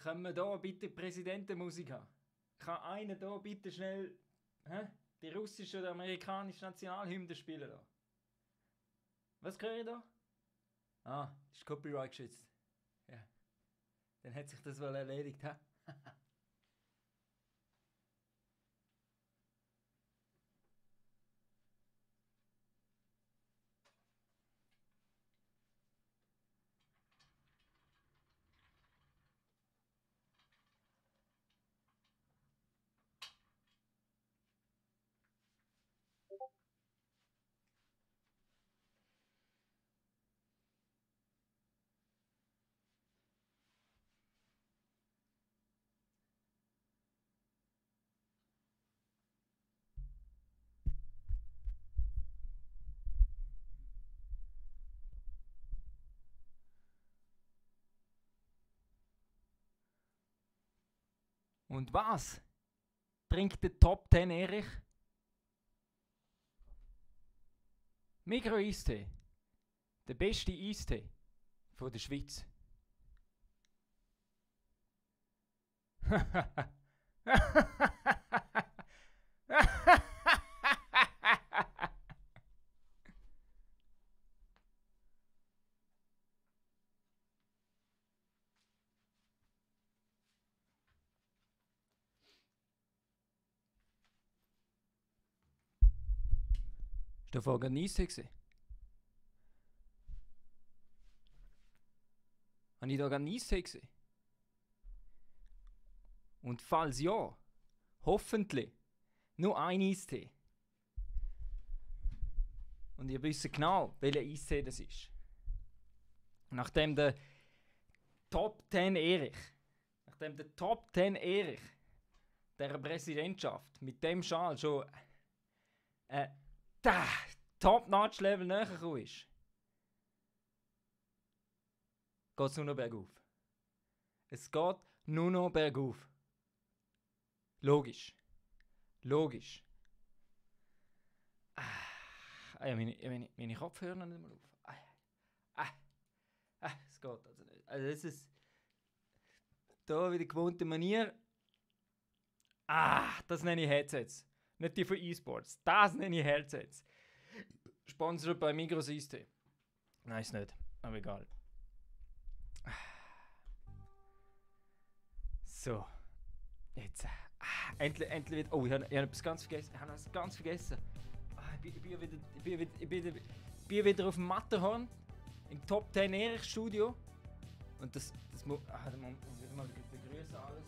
Können wir da bitte Präsidentenmusik haben? Kann einer da bitte schnell die russische oder amerikanische Nationalhymne spielen? Da? Was höre ich da? Ah, das ist Copyright geschützt. Ja. Dann hat sich das wohl erledigt, hä? Und was trinkt der Top 10 Erich? Migros Eistee. Der beste Eistee von der Schweiz. Ist der vorher Eistee gewesen? Habe ich da gar Eistee gesehen? Und falls ja, hoffentlich nur ein Eistee. Und ihr wisst genau, welcher Eistee das ist. Nachdem der Top 10 Erich, der Präsidentschaft mit dem Schal schon Top-Notch-Level näher gekommen ist, geht es nur noch bergauf. Es geht nur noch bergauf. Logisch. Meine Kopfhörer noch nicht mal auf. Es geht also nicht. Also das ist da wieder gewohnte Manier. Das nenne ich Headsets. Nicht die von eSports. Das nenne ich Headsets. Sponsor bei Migros Eistee. Nein, ist nicht. Aber egal. So. Jetzt. Endlich wieder. Oh, ich habe etwas ganz vergessen. Ich bin wieder auf dem Matterhorn. Im Top 10 Erich Studio. Und das muss. Da muss ich mal begrüßen alles.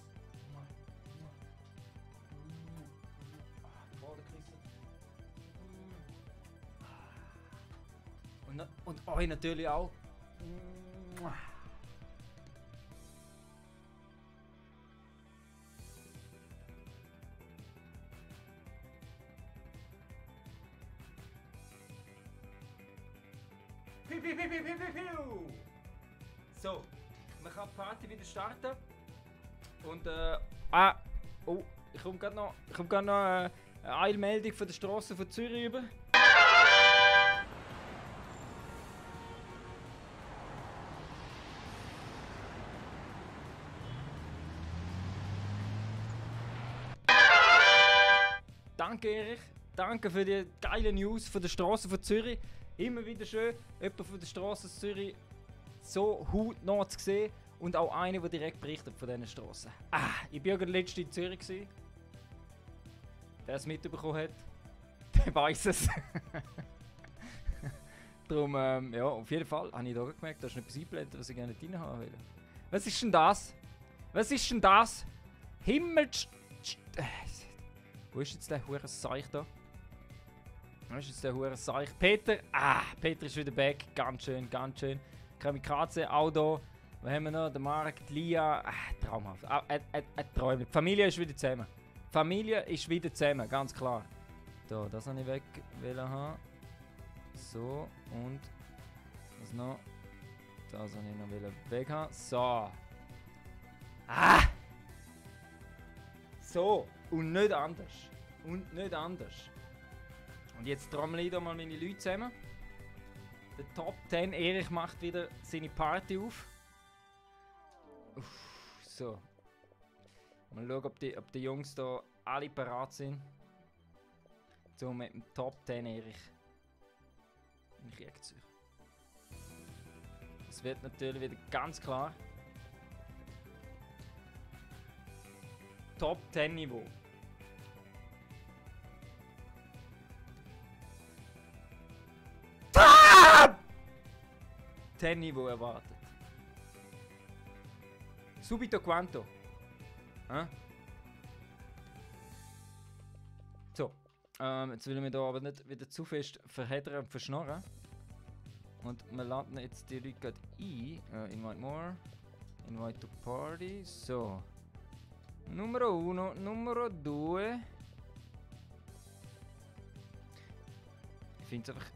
Und euch natürlich auch. So, man kann die Party wieder starten. Und ich komme gerade noch eine Eilmeldung von der Straße von Zürich über. Danke Erich, danke für die geile News von der Straße von Zürich. Immer wieder schön, jemanden von der Straße von Zürich so hautnah zu sehen und auch einen, der direkt berichtet von diesen Straßen. Ich war ja letztens in Zürich gewesen. Der es mitbekommen hat, der weiß es. Darum, ja, auf jeden Fall habe ich da gemerkt, da ist etwas eingeblendet, was ich gerne nicht rein haben will. Was ist denn das? Wo ist jetzt der hure Seich da? Peter! Peter ist wieder back. Ganz schön. Kamikaze, auch da. Was haben wir noch? Der Marc, die Lia. Traumhaft. Träumt. Die Familie ist wieder zusammen. Ganz klar. Da, das habe ich weg haben. So, und was noch? Das habe ich noch weg haben. So. So. Und nicht anders. Und jetzt trommel ich da mal meine Leute zusammen. Der Top 10 Erich macht wieder seine Party auf. So. Mal schauen, ob die Jungs da alle parat sind. So mit dem Top 10 Erich in den Krieg zu ziehen. Es wird natürlich wieder ganz klar Top 10 Niveau. Top 10 Niveau erwartet. Subito quanto? So, jetzt will ich mich da aber nicht wieder zu fest verheddern und verschnorren. Und wir laden jetzt die Leute gerade ein. Invite more. Invite to party. So. Numero 1, Numero 2. Ich finde es einfach...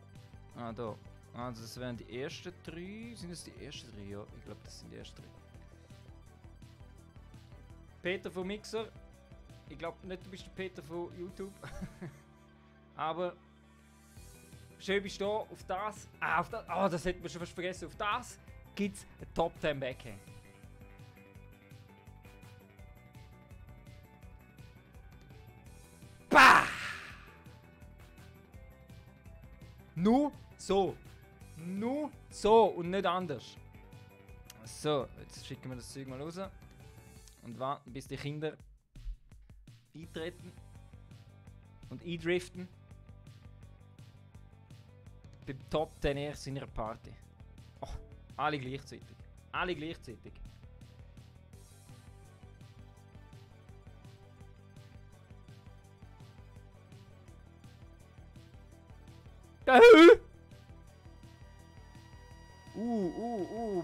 Ah, da. Also das wären die ersten 3. Sind das die ersten 3? Ja, ich glaube das sind die ersten 3. Peter vom Mixer. Ich glaube nicht, du bist der Peter von YouTube. Aber... Schön bist du da. Auf das... auf das... Oh, das hätten wir schon fast vergessen. Auf das gibt es eine Top 10 Backhand. Bah! Nur so. Nur so und nicht anders. So, jetzt schicken wir das Zeug mal raus. Und warten, bis die Kinder eintreten und eindriften. Beim Top 10 erst in ihrer Party. Oh, alle gleichzeitig. Alle gleichzeitig.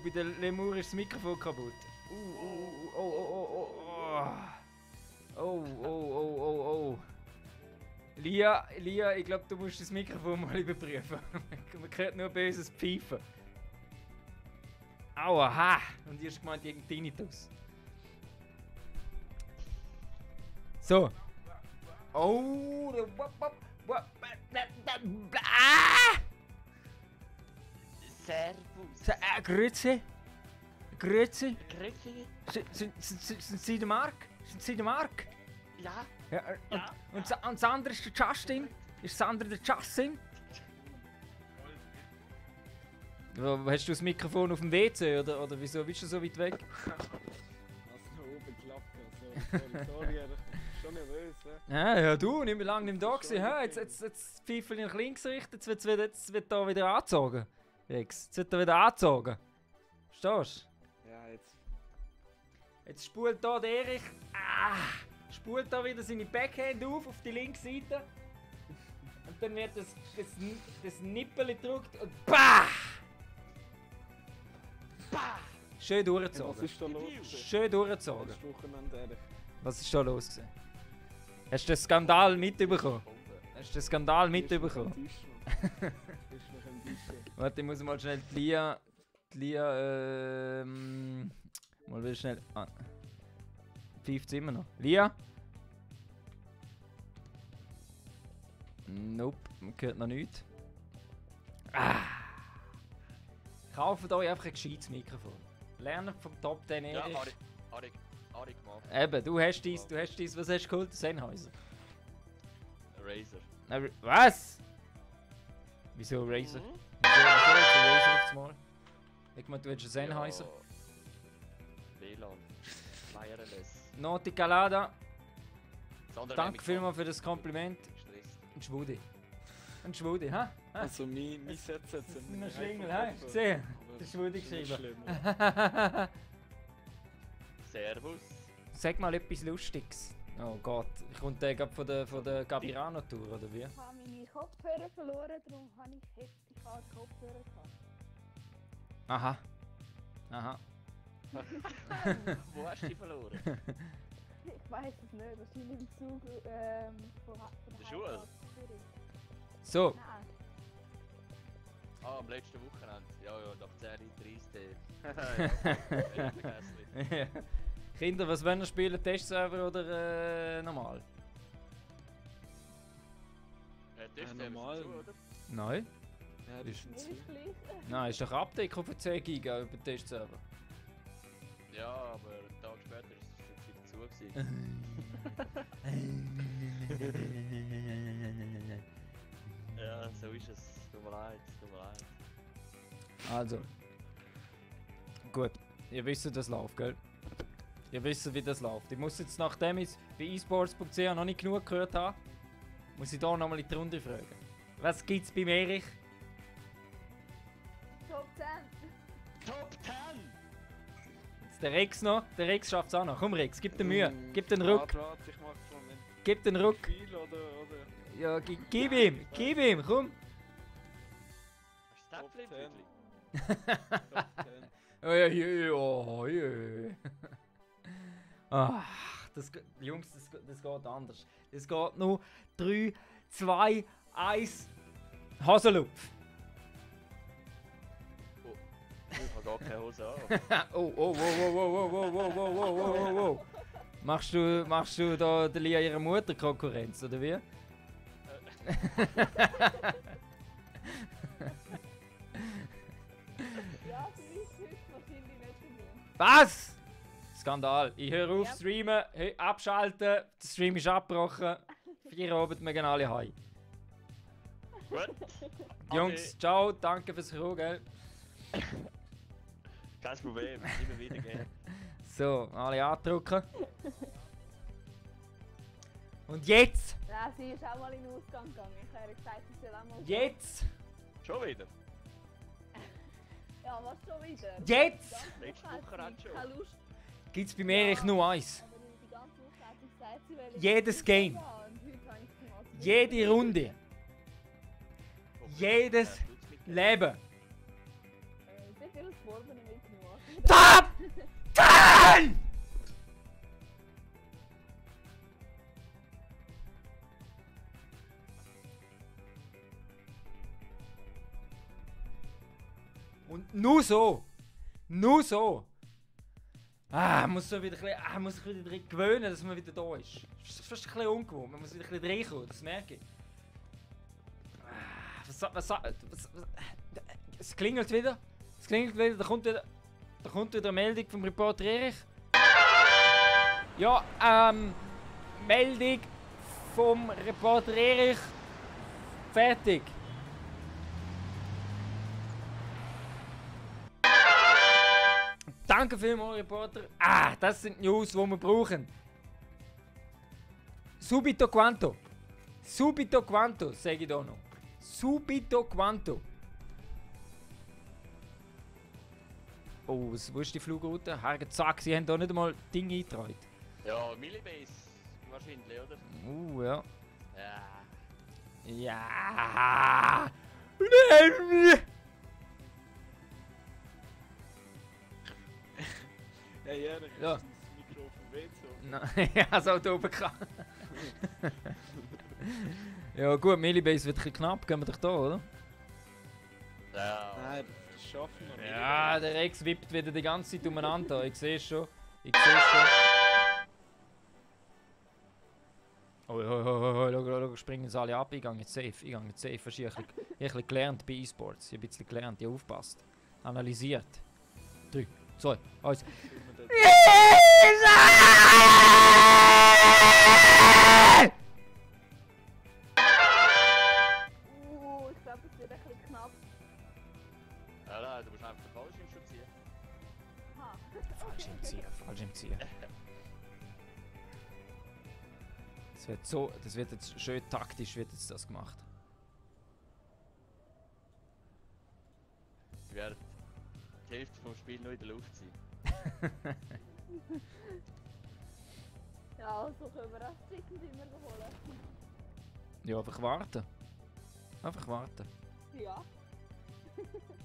Bei der Lemur ist das Mikrofon kaputt. Oh. Lia, ich glaube, du musst das Mikrofon mal überprüfen. Man hört nur böses Pfeifen. Aua, ha! Und die hast gemeint, gegen Tinnitus. So. Oh, Servus. Grüezi. Grüezi. Grüezi. Sind Sie der Mark? Sind Sie der Mark? Ja. Ja, Ja. und das andere ist der Justin? Ist das andere der Justin? Hast du das Mikrofon auf dem WC oder wieso bist du so weit weg? Also noch oben klappt. Sorry, ich bin schon nervös. Ja, du, nicht mehr lange nicht mehr da gewesen. Hä? Jetzt Pfeifel nach links richten, jetzt wird da wieder angezogen. Rex, jetzt wird da wieder angezogen. Verstehst du? Ja, jetzt. Jetzt spult da der Erich. Spult da wieder seine Backhand auf die linke Seite. Und dann wird das Nippel gedrückt und BAH! Bah! Schön Was durchgezogen. ist da los? Schön durchgezogen. Das Wochenende, ehrlich. Was ist da los gewesen? Hast du den Skandal mitbekommen? Hast du den Skandal mitbekommen? Ist noch ein bisschen. Warte, ich muss mal schnell die Lia, mal wieder schnell. Pfeift immer noch. Lia? Nope, man hört noch nichts. Kauft euch einfach ein gescheites Mikrofon. Lernt vom Top 10 Ja, Erich. Arik gemacht. Eben, du hast dies, was hast du geholt? Sennheiser. Razer. Was? Wieso Razer? Mhm. Wieso hast du Razer aufs Mal? Ich meine, du hättest einen Sennheiser. Ja. WLAN. Wireless. Noti Calada, Das andere danke nehme ich vielmals an. für das Kompliment. Stress. Ein Schwudi. Ein Schwudi, hä? Also, mein Satz hat Das ist ein Schlingel, hä? Hast du gesehen? Der Schwudi geschrieben. Servus. Sag mal etwas Lustiges. Oh Gott, kommt der gerade von der Gabirano-Tour, oder wie? Ich habe meine Kopfhörer verloren, darum habe ich heftig Kopfhörer gehabt. Aha. Aha. Wo hast du die verloren? Ich weiß es nicht, wahrscheinlich im Zug von Der Schule? Heimat nach Zürich. So, Nein, Am letzten Wochenende. Ja, nach 10:30 ja, vergessen. Kinder, was wollen wir spielen? Testserver oder normal? Testserver normal. ist zu, oder? Nein. Ja, das ist mir ein ist Zug. gleich. Nein, ist doch Abdeckung für 10 Giga über den Testserver. Ja, aber einen Tag später gewesen. Ja, so ist es. Tut mir leid, tut mir leid. Also. Gut. Ihr wisst, das läuft, gell? Ihr wisst, wie das läuft. Ich muss jetzt, nachdem ich bei esports.ch noch nicht genug gehört habe, muss ich da nochmal in die Runde fragen. Was gibt's beim Erich? Top 10. Top 10! Jetzt der Rex noch. Der Rex schafft's auch noch. Komm Rex, gib dir Mühe. Gib den Ruck. Warte, ich mach von einem Gib den Ruck. Spiel oder... Ja, gib ihm. Gib ihm, komm. Hast du Top das 10. Flipflip? Top 10. Oh, je. Ach, Jungs, das geht anders. Es geht nur 3, 2, 1. Haselupf. Ich habe gar keine Hose an. Oh. Machst du da der Lia ihrer Mutter Konkurrenz, oder wie? Ja, sie ist heute wahrscheinlich nicht von mir. Was? Skandal. Ich höre auf Ja. streamen, abschalten, der Stream ist abgebrochen. 4 Abend, wir gehen alle heim. Gut. Jungs, ciao, danke fürs Kommen, gell? Kein Problem, immer wieder gehen. So, alle andrücken. Und jetzt! Ja, sie ist auch mal in den Ausgang gegangen. Ich habe ihr gesagt, sie soll auch mal... Jetzt! Schon wieder? Ja, was schon wieder? Jetzt! Letzte Hat Woche hat sie schon. keine Lust. Gibt's bei mir echt nur eins. Aber die ganze Woche hat sie gesagt, sie will... Jedes jetzt Game. gehen. Und heute habe ich sie mal zu Jede Runde. Jedes Leben. Sehr vieles Wort nicht mitgenommen. Top 10! Und nur so. Nur so. Muss so wieder muss sich wieder daran gewöhnen, dass man wieder da ist. Das ist fast ein bisschen ungewohnt. Man muss wieder ein bisschen reinkommen, das merke ich. Es klingelt wieder. Es klingelt wieder. Da kommt wieder eine Meldung vom Reporter Erich. Ja, Meldung vom Reporter Erich. Fertig. Danke vielmals, Reporter. Das sind News, die wir brauchen. Subito quanto. Subito quanto, sage ich da noch. Subito quanto. Oh, wo ist die Flugroute? Zack, sie haben da nicht einmal Dinge eingetragen. Ja, Millibase wahrscheinlich, oder? Ja. Ja. Ja. Hey, ehrlich, Ja. ist das Mikro vom WC? Nein, ja, so da oben kann. Ja gut, Millibase wird ein bisschen knapp, gehen wir doch da, oder? Ja. Nein, das schaffen wir nicht. Ja, der Rex wippt wieder die ganze Zeit umeinander. Ich sehe es schon. Ich sehe es schon. Schau, springen sie alle ab. Ich gehe jetzt safe. Ich gehe jetzt safe. Ich habe ein bisschen gelernt bei esports. Ich habe ein bisschen gelernt. Ich habe aufgepasst. Analysiert. 3, 2, 1. Ich glaube, es wird ein bisschen knapp. Ja, nein, du musst einfach den Fallschirm schon ziehen. Aha. Falsch im Ziel. Das wird jetzt schön taktisch wird jetzt das gemacht. Ich werde die Hälfte vom Spiel noch in der Luft sein. Ja, so können wir auch Chicken Dinner holen. Ja, einfach warten. Einfach warten. Ja.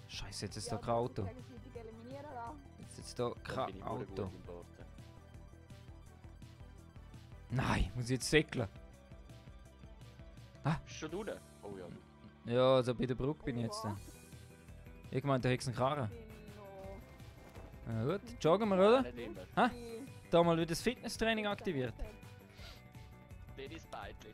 Scheiße, jetzt ist Ja, da kein Auto. gegenseitig eliminieren lassen. Jetzt ist da Dann bin kein ich nur gut Auto. im Boden. Nein, muss ich jetzt säckeln? Bist du schon unten? Oh ja. Ja, also bei der Brücke bin ich jetzt. Dann. Ich meinte, da hätte einen Karren. Na gut, joggen wir, oder? Nicht immer. Da mal wieder das Fitnesstraining aktiviert. Tennisbeitli.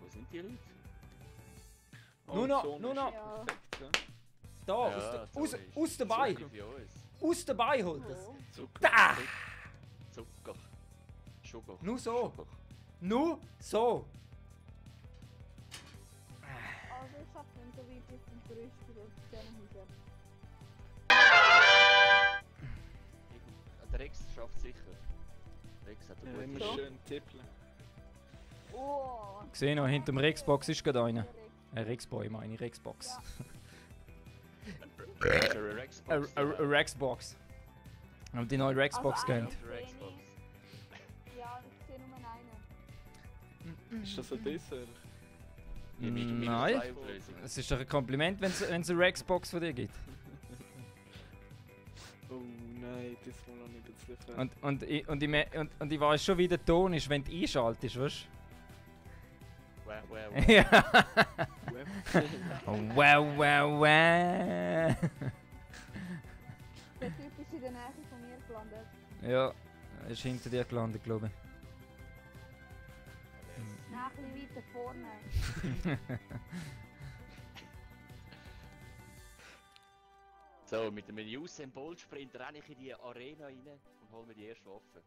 Wo sind die Leute? noch, Zone nur ist noch. Ja. perfekt, ja. Da, Ja, aus der Bein. Für uns. Aus der Bein holt es. Oh. Zucker. Da! Zucker. Sugar. Nur so. Sugar. Nur so. Also ich schaff's nicht so weit bis zum Gerüst oder Sternenhäuser. Der Rex schafft es sicher. Rex hat Ja, eine immer gute schön tippeln. Oh. Gesehen noch, hinter dem Rexbox ist gerade einer. Der Rex. Rexboy meine Rexbox. Ja. Hast du eine Rex-Box? Rexbox. Haben die neue Rexbox Also kennt? Die Rex-Box. Ja, ich sehe nur einen. Ist das ein Dessert? Ja, minus Nein. 2 Auflösung. Es ist doch ein Kompliment, wenn es eine Rexbox von dir gibt. Oh nein, diesmal noch nicht ein bisschen fett. Und ich weiß schon, wie der Ton ist, wenn du einschaltest, weißt Wow, wow, du? wow. Ja. Web. Wow, wow, wow. Der Typ ist in der Nähe von mir gelandet. Ja, er ist hinter dir gelandet, glaube ich. Nein, ein bisschen weiter vorne. So, mit einem Usain Bolt Sprint renne ich in die Arena rein und hole mir die erste Waffe.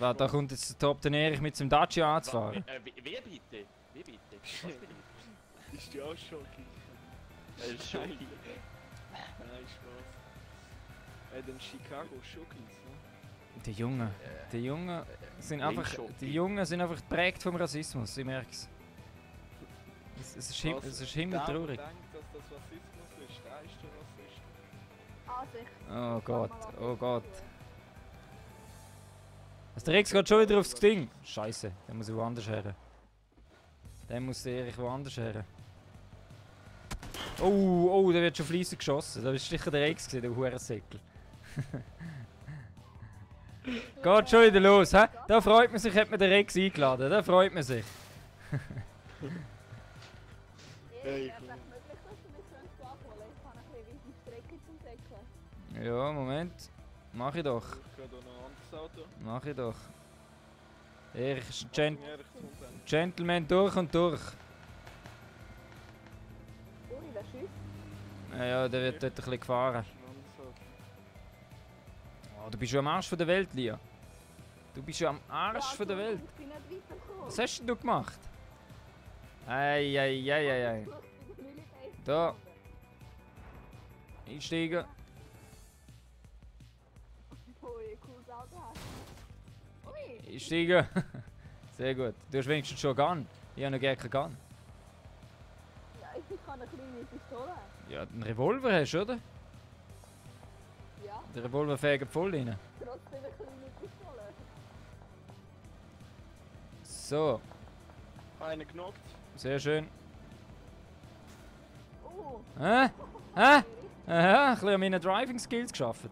Warte, da kommt jetzt der Top den Erich mit seinem Dacia anzufahren. Wie bitte? Wie bitte? Was bin ich? Ist die auch Schoki? Schoki. Nein, Spaß. Den Chicago Schokis, ne? Die Jungen sind einfach, Linkschoki. die Jungen sind einfach geprägt vom Rassismus, ich merke es. Es ist himmeltraurig. Der, der denkt, dass das Rassismus ist, der ist der Rassist. Ansicht. Oh Gott, oh Gott. Also der Rex geht schon wieder aufs Ding. Scheiße, der muss woanders her. Der muss der Erich woanders her. Oh, der wird schon fleissig geschossen. Da ist sicher der Rex gewesen, der Hurensäckel. Geht schon wieder los, hä? Da freut man sich, hat man den Rex eingeladen. Da freut man sich. Hey, Wäre es möglich, dass du mich abholen? Ich habe ein bisschen weite Strecke zum Säckeln. Ja, Moment. Mach ich doch. Ich gehe da noch ein anderes Auto. Mach ich doch. Erich ist ein Achtung, Erich, zum Teil. Gentleman durch und durch. Ui, der schießt. Ja, der wird dort ein bisschen gefahren. Ein anderes Auto. Oh, du bist schon am Arsch von der Welt, Lia. Du bist schon am Arsch von der Welt. Ich bin nicht weitergekommen. Was hast denn du gemacht? Ei. Da. Einsteigen. Ui, cooles Auto hast du. Ui. Einsteigen. Sehr gut. Du hast wenigstens schon Gun. Ich habe noch gar keinen Gun. Ja, ich habe eine kleine Pistole. Ja, einen Revolver hast du, oder? Ja, Der Revolver fägt voll rein. trotzdem eine kleine Pistole. So. Einer genockt. Sehr schön. Hä? Hä? Aha, ein bisschen an meinen Driving Skills geschafft.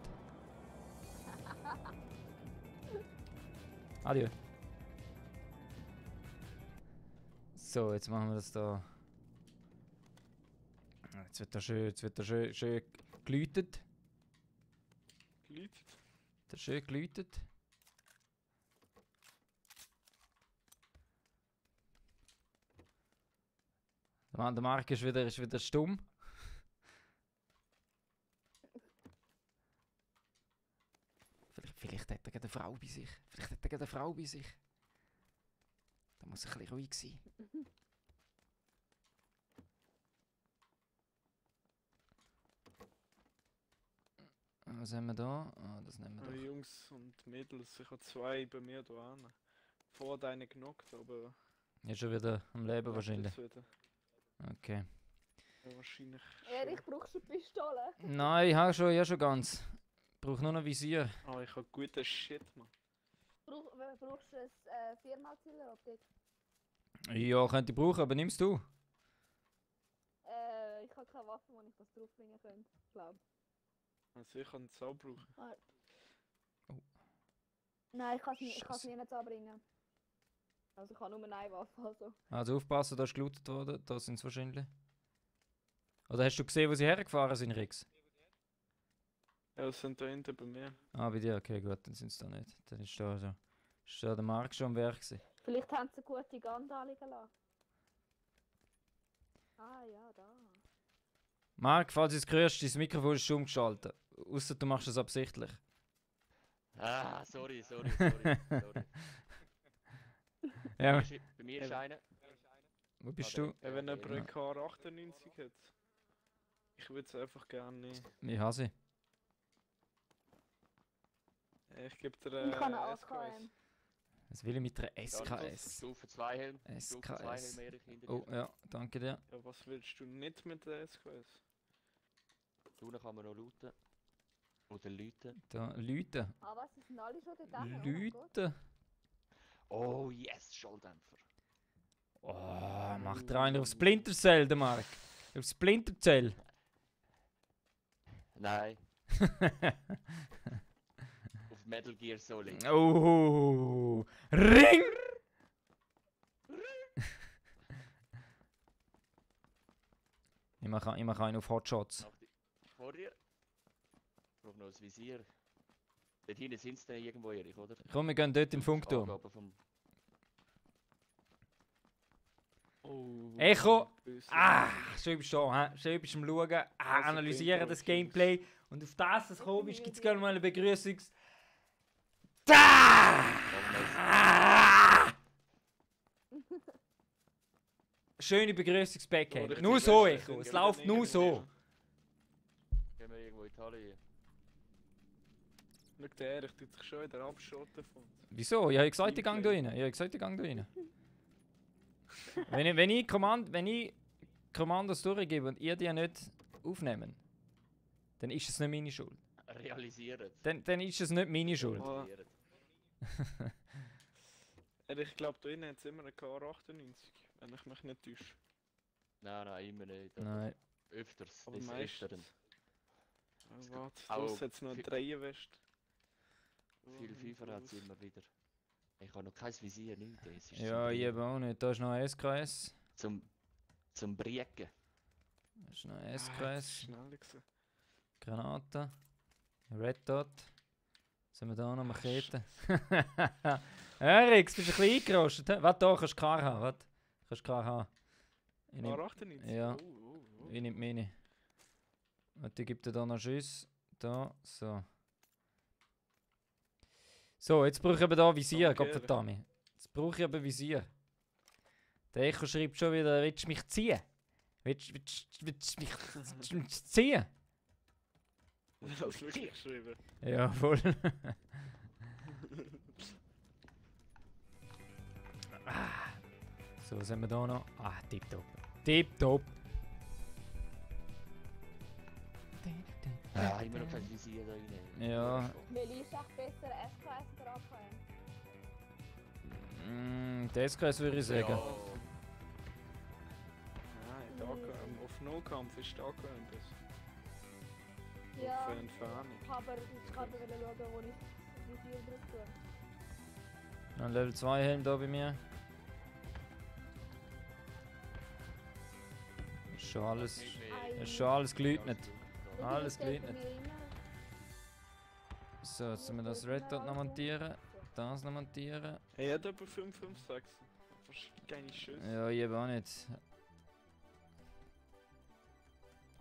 Adieu. So, jetzt machen wir das da. Jetzt wird da schön geläutet. Geläutet. Da schön geläutet. Der Mark ist wieder stumm. Vielleicht hat er gerade eine Frau bei sich. Da muss er ein bisschen ruhig sein. Was haben wir da? Ah, das nehmen wir Oh, doch. Jungs und Mädels, ich habe zwei bei mir da an. Vor deinen genockt, aber. Ist schon wieder am Leben wahrscheinlich. jetzt wieder. Okay. Ja, wahrscheinlich. Erich, brauchst du eine Pistole? Nein, ich habe schon ganz. Ich brauche nur noch Visier. Oh, ich habe guten Shit, man. Brauchst du ein 4x-Zieler-Optik? Ja, könnte ich brauchen, aber nimmst du? Ich habe keine Waffe, wo ich was draufbringen könnte. Glaub. Also ich kann es auch brauchen. Nein, ich kann es nie Scheiße. nicht anbringen. Also ich habe nur eine Waffe, also. Also aufpassen, da ist gelootet worden. Da sind sie wahrscheinlich. Oder hast du gesehen, wo sie hergefahren sind, Rex? Ja, sie sind da hinten bei mir. Ah, bei dir, okay, gut, dann sind sie da nicht. Dann ist da der Mark schon am Werk gewesen. Vielleicht haben sie eine gute Gun da liegen lassen. Ah ja, da. Marc, falls du es hörst, dein Mikrofon ist schon umgeschaltet. Außer du machst es absichtlich. Ah, sorry. Ja, Bei mir ist einer. wo bist du? Ja, wenn jemand eine K98 hat. Ich würde es einfach gerne nehmen. Ich habe sie. Ich gebe dir Ich kann eine SKS. AKM. Was will ich mit einer Danke, SKS? Stufe 2 Helm. Stufe 2 SKS. Helm, Erich, hinter Oh, dir. ja, danke dir. Ja, was willst du nicht mit der SKS? Unten kann man noch looten. Oder läuten. Da, Leute. Ah, was? Sind alle schon dort drin? Oh mein Gott. Leute. Oh yes, Schalldämpfer. Oh, macht er einen auf Splinter Cell, der Marc. Auf Splinter Cell. Nein, auf Metal Gear Solid. Oh, Ring! ich mache einen auf Hotshots. Vor dir. Ich brauche noch ein Visier. Dort hinten sind sie dann irgendwo, Erich, oder? Komm, wir gehen dort im Funkturm. Angaben vom... Oh, Echo! böse. Schön bist du da, hä? Schön bist du am Schauen, Also, analysieren Gameplay das Kings. Gameplay. Und auf das, was gekommen ist, gibt es gerne mal eine Begrüßungs... Schöne Begrüßungsbackhand. Oder Nur ich so, weiß, Echo. Es sind läuft wir nur nicht so. Gehen wir irgendwo in die Halle hier. Schau, der Erich tut sich schon wieder abschotten davon. Wieso? Ich habe gesagt, ich gehe da rein. Ich habe gesagt, ich gehe da rein. wenn ich Kommandos durchgebe und ihr die nicht aufnehmen, dann ist es nicht meine Schuld. Realisieren. Dann ist es nicht meine Schuld. Ah. Ich glaube, da innen hat es immer eine K98, wenn ich mich nicht täusche. Nein, immer nicht. Nein. Öfters, Aber des Öfteren. meistens. Oh, warte, Auch draussen hat es noch eine viel- Dreierwest. Viel FIFA hat es immer wieder. Ich habe noch kein Visier, nichts. Es ist Ja, zum ich Brieken. eben auch nicht. Da ist noch ein SKS. Zum Brieken. Da ist noch ein Das SKS. ist schnell gewesen. Granate. Red Dot. Sind wir da noch Machete? Erix, bist du ein bisschen eingerostet? hä? Warte, da kannst du Kar haben. Warte. Kannst du Kar haben. Ich nehm, K98? Ja. Oh. ich nehm meine. Und die gibt dir da noch Schuss. Da, so. So, jetzt brauche ich aber da Visier, Okay. Gottverdammt. Jetzt brauche ich aber Visier. Der Echo schreibt schon wieder, willst du mich ziehen? Willst du mich ziehen? Das hast du wirklich geschrieben. Ja, voll. So, was haben wir da noch? Ah, tipptopp. Tipptopp. Ja, immer noch kein Visier da rein. Ja. Welche ist echt besser, SKS oder AKM? Der SKS würde ich sagen. Ja. Nein, die AKM. Auf Nahkampf ist die AKM besser. Ja, Auf Entfernung. aber ich kann schauen, wo ich das Visier drauf tue. Noch ein Level 2 Helm da bei mir. Ist schon alles. Ist schon alles geläutert. Alles geläutert. So, jetzt müssen wir das Red Dot noch montieren. Das noch montieren. Er hat etwa 5, 5, 6. Keine Schüsse. Ja, ich eben auch nicht.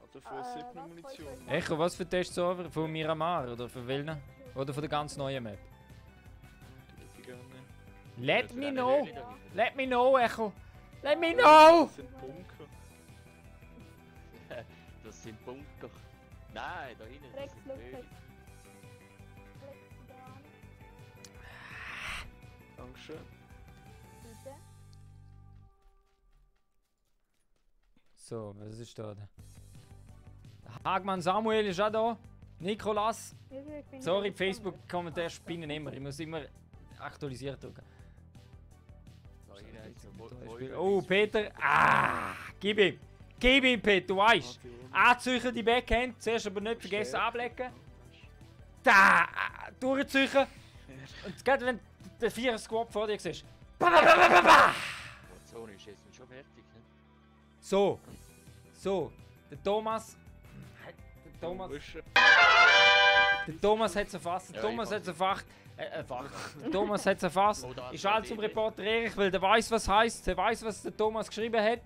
Oder für 7 Munition. Echo, was für Testserver? Von Miramar oder von Wilna? Oder von der ganz neuen Map? Die hätte ich gerne. Let Für me eine know! Höhle da rein. Let me know, Echo! Let me know! Das sind Bunker. Das sind Bunker. Nein, da hinten Rex, sind look, Höhlen. Rex. Rex, dran. Dankeschön. Bitte. So, was ist da? Hagmann Samuel ist auch da. Nikolas. Ich bin Sorry, nicht Facebook-Kommentare spinnen immer. Ich muss immer aktualisiert drücken. Da hinten ist so Da Wo- ist Wo- oh, Peter. Ah, gib ihm. Gib ihm, Peter, du weißt. Anzüchen die Backhand. Zuerst aber nicht vergessen ablecken. Da! Durchzüchen. Und gerade wenn der 4er Squad vor dir siehst. Ba, ba, ba, ba, ba, ba. Die Zone ist jetzt schon fertig. Ne? So. So. Der Thomas. Der Thomas. Der Thomas hat es erfasst. Der Ja, Thomas ich hat es erfasst. Der Thomas hat es erfasst. Oh, da Ist hat alt er zum die Idee. Reporter Erich, weil der weiß, was heißt. Der weiß, was der Thomas geschrieben hat.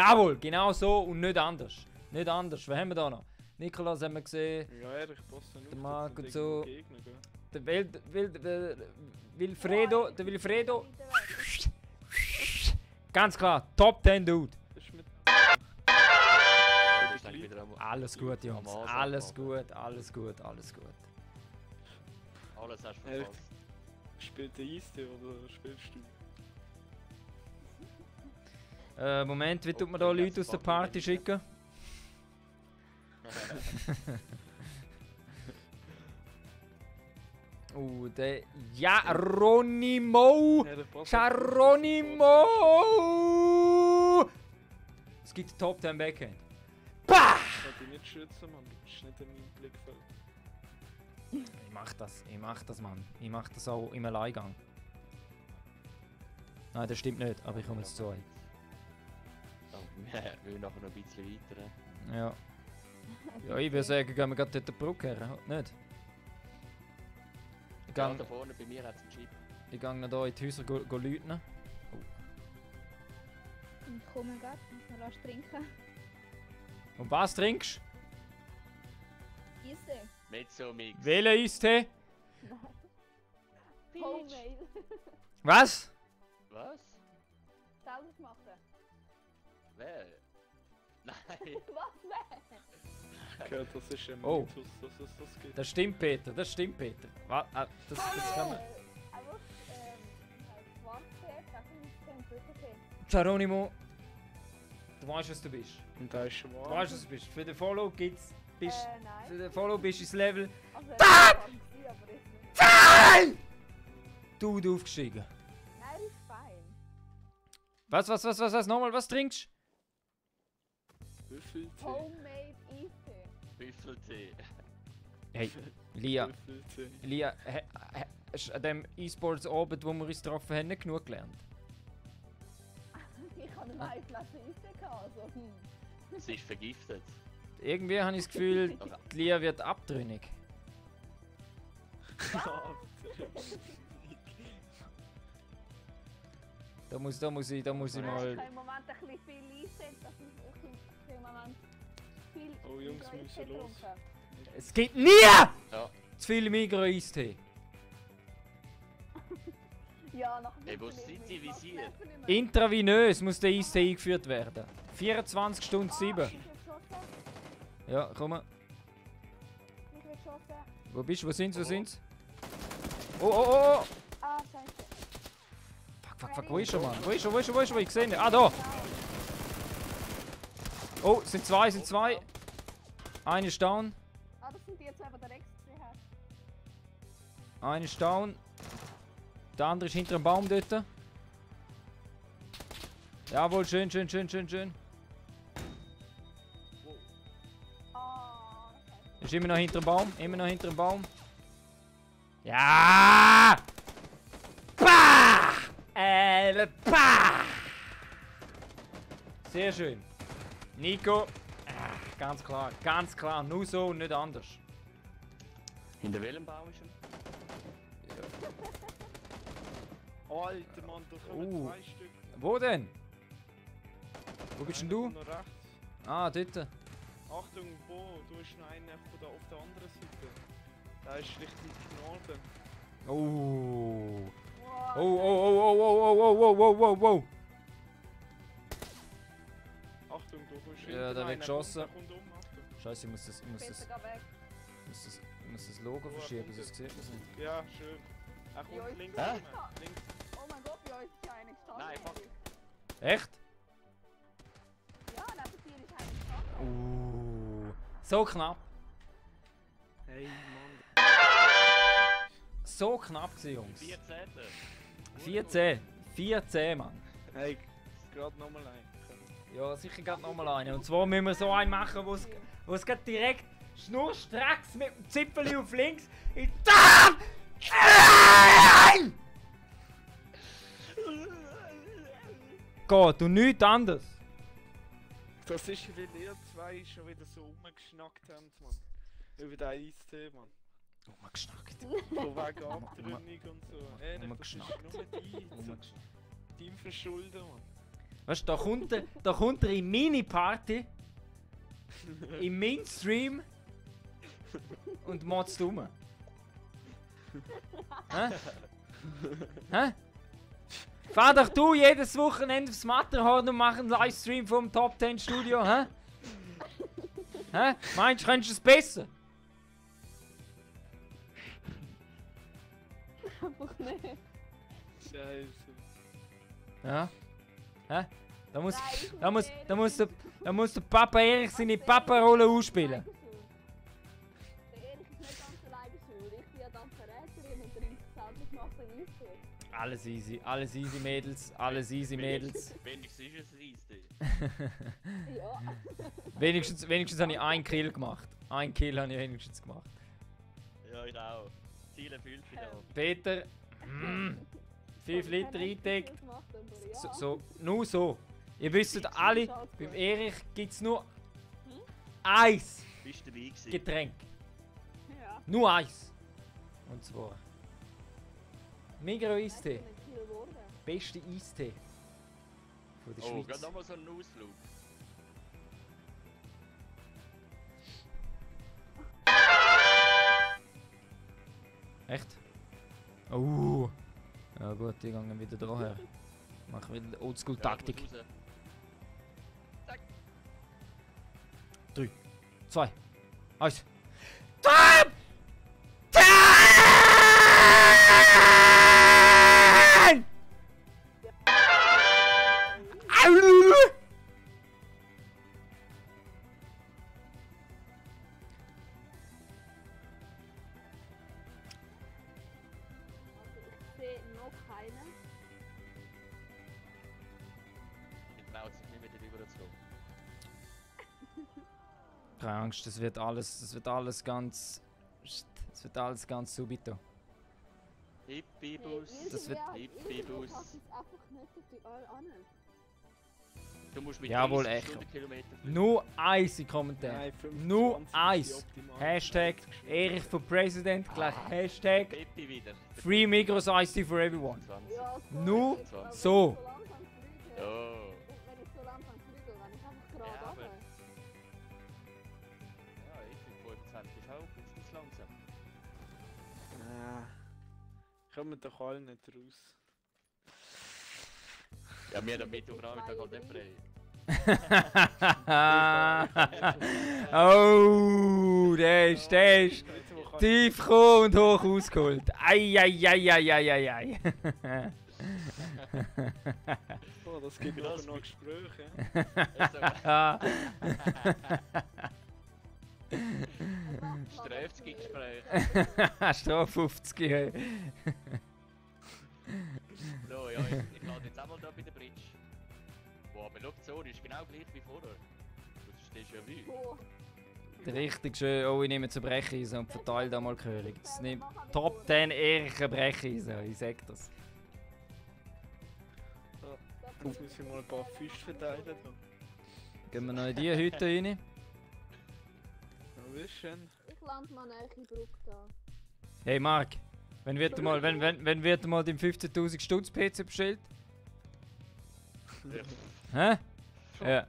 Jawohl, genau so und nicht anders. Nicht anders. Was haben wir da noch? Nikolas haben wir gesehen. Ja, ehrlich, pass auf. Der Marco das sind so. Gegner, gell? Der Wilfredo. Der Wilfredo. Ganz klar, Top 10 Dude. Das ist mit... Du bist eigentlich wieder am... Alles gut, Jungs. am Alles Ansagen. gut, alles gut, alles gut. Alles hast du Ehrlich? verpasst. Spielt der Eistee oder spielst du? Moment, wie tut man Okay, da Leute jetzt aus der fangen wir Party wieder. schicken? Der Geronimo! Ehrlich, pass auf. Geronimo! Es gibt einen Top 10 Backhand. Bah! Ich kann dich nicht schützen, Mann. Du bist nicht in meinem Blickfeld. Ich mach das, Mann. Ich mach das auch im Alleingang. Nein, das stimmt nicht, aber ich komme jetzt zu euch. Wir wollen nachher noch ein bisschen weiter. Ja. Ja, ich würde sagen, gehen wir gerade dort die Brücke her, nicht? Ich Ja, gang, da vorne bei mir hat es einen Chip. ich gang noch hier in die Häuser go läuten. Ich komme gerade, muss noch was trinken. Und was trinkst Eistee? Mezzo-Mix. du? Welchen Eistee? Homemade. Was? Was? Selber machen. Wer? Nein. Was wäre? Okay, das ist ein Oh. Mythos, dass es das gibt. Das stimmt, Peter, das stimmt, Peter. Das kann man... Einfach, Schwarztee, Kaffee, Brückentee. Geronimo, du weißt, was du bist. Und da ist Du schwarz. weißt, was du bist. Für den Follow gibt's... Für Nein. den Follow bist du ins Level... Also, aber jetzt nicht. Du aufgestiegen. Nein, das ist fein. Was? Nochmal, was trinkst Büffeltee. Homemade Eistee. Büffeltee. du? Hey, Lia, Büffeltee. Lia, hast du an dem E-Sports Abend, wo wir uns getroffen haben, nicht genug gelernt? Ich habe eine Flasche Eistee gehabt, also. Es ist vergiftet. Irgendwie habe ich das Gefühl, die Lia wird abtrünnig. Da muss ich Ich mal... habe im Moment ein bisschen viel Eistee, das ist wirklich im Moment viel Oh, Jungs, wir müssen los. getrunken. Es gibt nie Ja. zu viel Migros-Eistee. Ja, nach Hey, wo sind die visiert? Intravenös muss der Eistee eingeführt werden. 24 Stunden 7. Ich bin geschossen. Ja, komm mal. Ich bin geschossen. Wo bist du? Wo sind's? Wo Oh. sind's? Oh! Ah, scheiße. Fuck, wo ist er, Mann? Wo ist er? Ich sehe ihn. Ah, da! Oh, sind zwei. Eine ist down. Ah, das sind die jetzt einfach direkt her. Eine ist down. Der andere ist hinter dem Baum dort. Jawohl, schön. Ah, scheiße. Ist immer noch hinter dem Baum. Ja! Pah! Pah! Sehr schön. Nico. Ganz klar. Nur so und nicht anders. Hinter welchem Baum ist er? Alter Mann, da kommen 2 Stück. Wo denn? Wo bist denn du? Einer kommt noch rechts. Ah, dort. Achtung, Bo, du hast noch einen auf der anderen Seite. Der ist richtig Norden. Oh. Wow. Oh. Achtung, du kommst Ja, hinten der wird einen, geschossen. Der kommt Achtung. Scheiße, ich muss das Logo verschieben, sonst sieht man es nicht. Ja, schön. Er kommt Ja, links Hä? rum. Links. Oh mein Gott, bei uns ist ja einer gestanden. Nein, fuck. Echt? Ja, neben dir ist einer gestanden. So knapp. Hey Mann. So knapp gewesen, Jungs. 14. 14, Mann. Hey, gerade nochmal ein. Ja, sicher gerade nochmal eine. Und zwar müssen wir so einen machen, wo es gerade direkt schnurstracks mit dem Zipfel auf links in die Geht und nichts anderes. Das ist, weil ihr zwei schon wieder so rumgeschnackt habt, Mann. Über den Eistee, Mann. Rumgeschnackt. So wegen Abtrünnig und so. Ehrlich, das ist Rumgeschnackt. nur dein Verschulden, Mann. Weißt du, da kommt er in meine Party, im Mainstream und motzt rum. Hä? Hä? Fahr doch du jedes Wochenende aufs Matterhorn und mach einen Livestream vom Top 10 Studio, hä? Hä? Meinst du, könntest du es besser? Einfach nicht. Scheiße. Ja? Hä? Da muss, Nein, ich da muss, will da muss, der, nicht. da muss der Papa Erich seine Papa-Rolle ausspielen. Der Erich ist nicht ganz alleine schuld. Ich bin ja dann Verräterin und trinke selbst nach dem Eistee. Alles easy Mädels, alles easy Mädels. Wenigstens ist es Eistee. Ja. Wenigstens habe ich einen Kill gemacht. Einen Kill habe ich wenigstens gemacht. Ja, ich auch. Ziel erfüllt wieder. Peter, 5 Liter eingedeckt. So, nur so. Ihr wisst alle, beim Erich gibt es nur eins Bist du dabei gewesen? Getränk. Ja. Nur eins. Und zwar Migros Eistee. Beste Eistee von der Oh, Schweiz. gerade nochmal so einen Ausflug. Echt? Oh. Ja gut, die gehen wieder daher. Machen wieder Oldschool-Taktik. Ja, ich muss raus. 3, 2, 1. Top 10! Ich sehe noch keinen. Ich traue sich nicht mehr darüber zu kommen. Keine Angst, das wird alles ganz subito. Hippie-Bus. Das wird- Hippie-Bus. einfach nicht an. Du musst mit Jawohl, 30 Echo. Stundenkilometer fliegen. Nur eins in Kommentar. Nein, 25 Nur ist eins. die optimale Hashtag Geschwindigkeit. Erich for President gleich Hashtag Peppi wieder. Free Migros Iced Tea for everyone. 20. Ja, Nur sorry, aber so. wenn ich langsam fliege, Oh. wenn ich so langsam fliege, wenn ich einfach gerade Ja, aber- runter. Ja, ich bin 25. Ist auch ein bisschen langsam. Kommen doch alle nicht raus. Ja, wir haben Mittwochnachmittag halt nicht frei. Oh, der ist tief gekommen und hoch ausgeholt. Ei. Oh, das gibt Das aber noch mit- Gespräche. Strafzgespräch. Strafe 50. Hey. So, ja, ich lade jetzt auch mal da bei der Bridge. Boah, aber schau, die Zone ist genau gleich wie vorher. Das ist déjà vu. Oh, Richtig schön. Oh, ich nehme zu Brecheisen und verteile da mal gehörig. Das nimmt Top 10 Erich Brecheisen. Ich sag das. Jetzt muss ich mal ein paar Fische verteilen. Da. Gehen wir noch in die Hütte rein. Ja, wie schön. ich lande mal eine Brücke da. Hey Marc, wenn wird mal den 15.000 Stutz PC bestellt? Hä? Ja.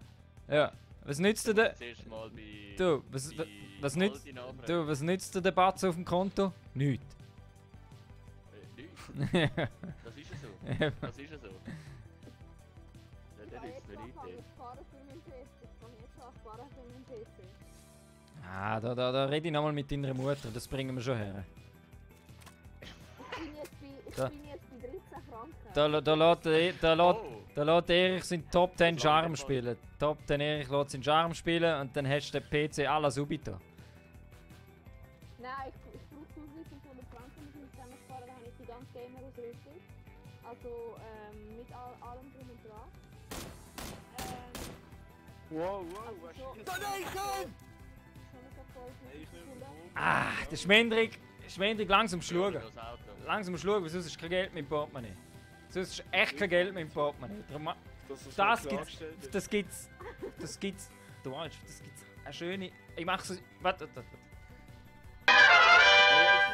Ja. Was nützt dir der? Zuerst mal bei. Du, was nützt. Aldi nachfragen. Du, was nützt dir der Batz auf dem Konto? Nichts. Nichts. Das ist ja so. Das ist ja so. Ja, Ich der kann nützt jetzt mir nichts. anfangen zu sparen für meinen PC. Ich kann jetzt schon sparen für meinen PC. Ah, da rede ich nochmal mit deiner Mutter, das bringen wir schon her. Ich Da. bin jetzt bei 13 Franken. Da lässt Erich seinen Top 10 Das Charme langt spielen. Top 10 Erich lässt seinen Charme spielen und dann hast du den PC alla subito. Nein, ich brauche 500 Franken, muss ich zusammen sparen, dann habe ich die ganze Gamer-Ausrüstung. Also mit allem drum und dran. Wow, Also was so- ist das? Schon so voll Nein, ich nehme Schule. Ah, der Schwendrig langsam schauen. Das Auto. Langsam schauen, weil sonst ist kein Geld mehr im Portemonnaie. Sonst ist echt kein Geld mehr im Portemonnaie. Darum, Dass es das so gibt's, klargestellt ist. das gibt's, du weißt, das gibt's eine schöne, ich mach so, warte. Hey,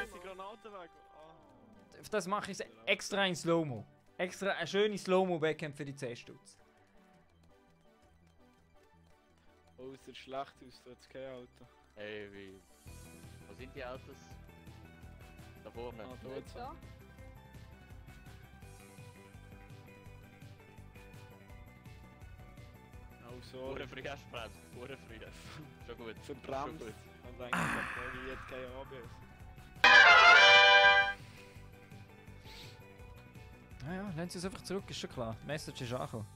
ich schieße Granaten weg. Ah. Auf das mache ich extra in Slow-Mo. Extra eine schöne Slow-Mo-Backhand für die 10 Stutz. Oh, es sieht schlecht aus, da hat's kein Auto. Ey, wie. Wo sind die Autos? Da vorne. Ah, da Nicht jetzt. da. Oh, sorry. Pure früh hast du gebremst. Pure früh. Schon gut. Verbremst. Schon gut. Und eigentlich hat kein ABS. Ja, lassen Sie es einfach zurück, ist schon klar. Die Message ist angekommen.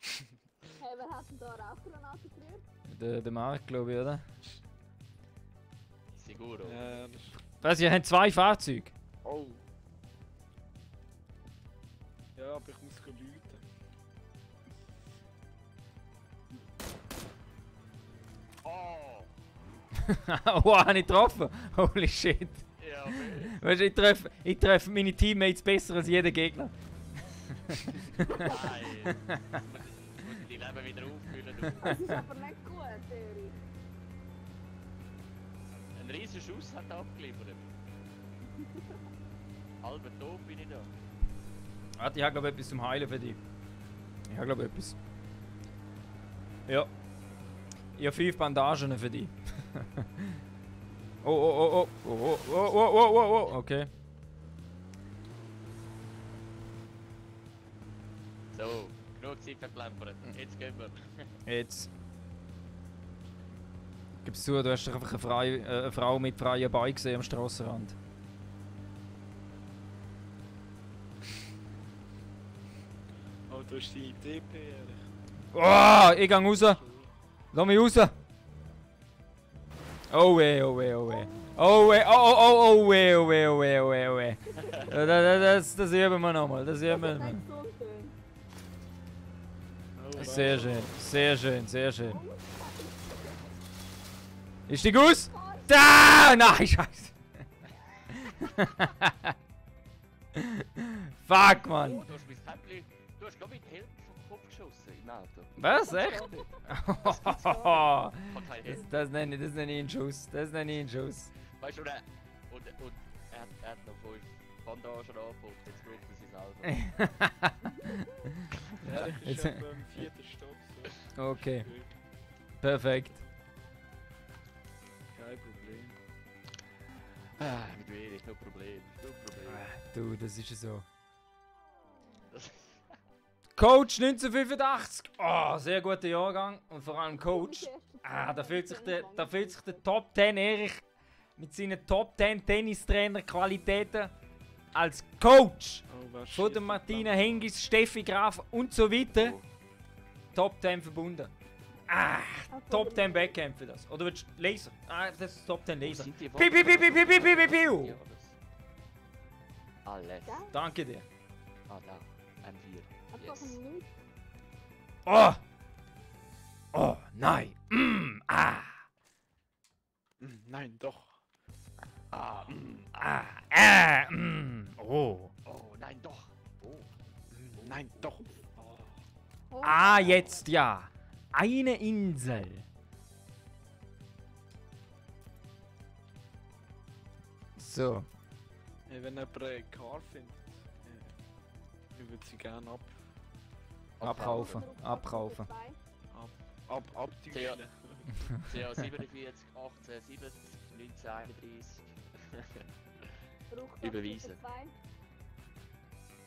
Hey, wer hat denn da Rauchgranate gerührt? Der Markt, glaube ich, oder? Siguro. Was, ihr habt 2 Fahrzeuge? Oh. Ja, aber ich muss läuten. Oh! Oh, habe ich getroffen? Holy shit. Ja, okay. Weißt du, ich treffe meine Teammates besser als jeder Gegner. Nein. Muss die Leben wieder auffüllen. Du. Das ist aber nicht gut, Erik. Ein riesen Schuss hat er abgeliefert. Halber tot bin ich da. Warte, ich habe glaube etwas zum Heilen für dich. Ich habe glaube etwas. Ja. Ich habe 5 Bandagen für dich. Oh, oh, oh, oh, oh, oh, oh, oh, oh, oh, oh, okay. So, genug Zeit verplempert. Jetzt gehen wir. Jetzt. Gib's zu, du hast doch einfach eine Frau mit freien Beinen gesehen am Strassenrand. Oh, da ist die DP, ehrlich. Oh, ich geh raus! Lass mich raus! Oh weh, oh weh, oh weh. Oh weh, oh oh oh oh weh, oh weh, oh weh, oh weh, oh weh. Das üben wir nochmal, das üben wir. Das ist so schön. Oh, Sehr schön, sehr schön, sehr schön. Ist die Guss? Da! Nein, scheiße! Fuck, Mann! Oh, du hast mein Käppli. Du hast glaube ich den Helm vom Kopf geschossen im Auto. Was? Echt? Ich hab keinen Helm. Das nenne ich einen Schuss. Das nenne ich einen Schuss. Weißt du, und er hat noch 5 Bandagen angepackt. Jetzt braucht er sein Auto. Ja, ich Jetzt- bin etwa im 4. Stock. So. Okay, perfekt. Kein Problem. Ah, mit wenig, no Problem. No Problem. Du, das ist so. Das- Coach 1985! Oh, sehr guter Jahrgang. Und vor allem Coach. Da fühlt sich der Top 10 Erich mit seinen Top 10 Tennistrainer-Qualitäten als Coach Oh, was von der Martina Hingis, Steffi Graf und so weiter Oh. Top 10 verbunden. Top 10 Backhand für das. Oder willst du Laser? Das ist Top 10 Laser. Sind die Piu, piu, piu, piu, piu, piu, piu, piu, piu. Ja, alles. Danke dir. Ah, da. M4. Einfach Yes. ein Nichts. Oh! Oh, nein! Nein, doch. Ah, Oh. oh, nein, doch. Oh. Nein, doch. Oh, Jetzt ja. Eine Insel. So. Hey, wenn jemand eine Car findet, ich würde sie gerne Abkaufen. Abkaufen. abtüchteln. CA 47, 18, 70, 19, 31. Überweisen.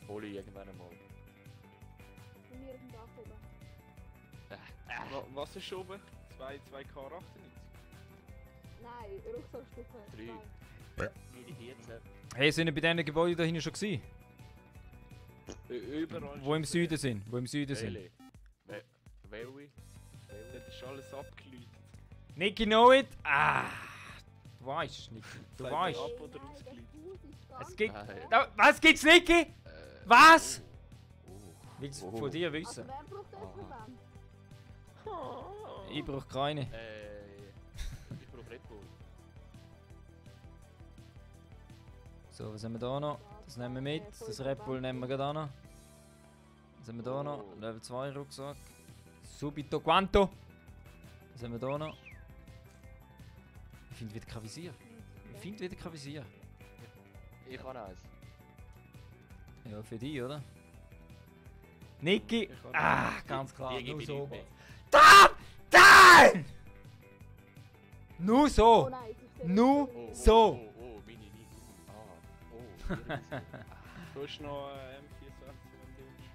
Hole ich irgendwann einmal. Von mir auf dem Dach oben. Was ist oben? 2 K98? Nein, Rucksackstufe 3. 2. Meine 14. Hey, sind wir bei diesen Gebäuden da hinten schon gewesen? Überall. Wo im Süden sind? Wo im Süden sind? Really? Very? Das ist alles abgeleuchtet. Nicky know it? Du weißt, Nicky. Du Sagt weißt. er ab oder ausgeleuchtet? Es gibt. Nein. Was gibt's, Nicky? Was? Oh. Willst du Oh. von dir Also wissen? wer braucht das für wen? Ich brauche keine. Ich brauche Red Bull. So, was haben wir da noch? Das nehmen wir mit. Das Red Bull nehmen wir gerade auch noch. Was haben wir da noch? Oh. Level 2 Rucksack. Subito quanto? Was haben wir da noch? Ich finde wieder kein Visier. Ich finde wieder kein Visier. Ich habe eins. Ja, für dich, oder? Niki. Ganz klar. Die Nur gebe ich so. nicht mehr. Dann! Nur Oh so. nein, es ist Nu- Oh, So. Oh, meine Niki. Oh, hier ist Du hast noch M64, wenn du willst.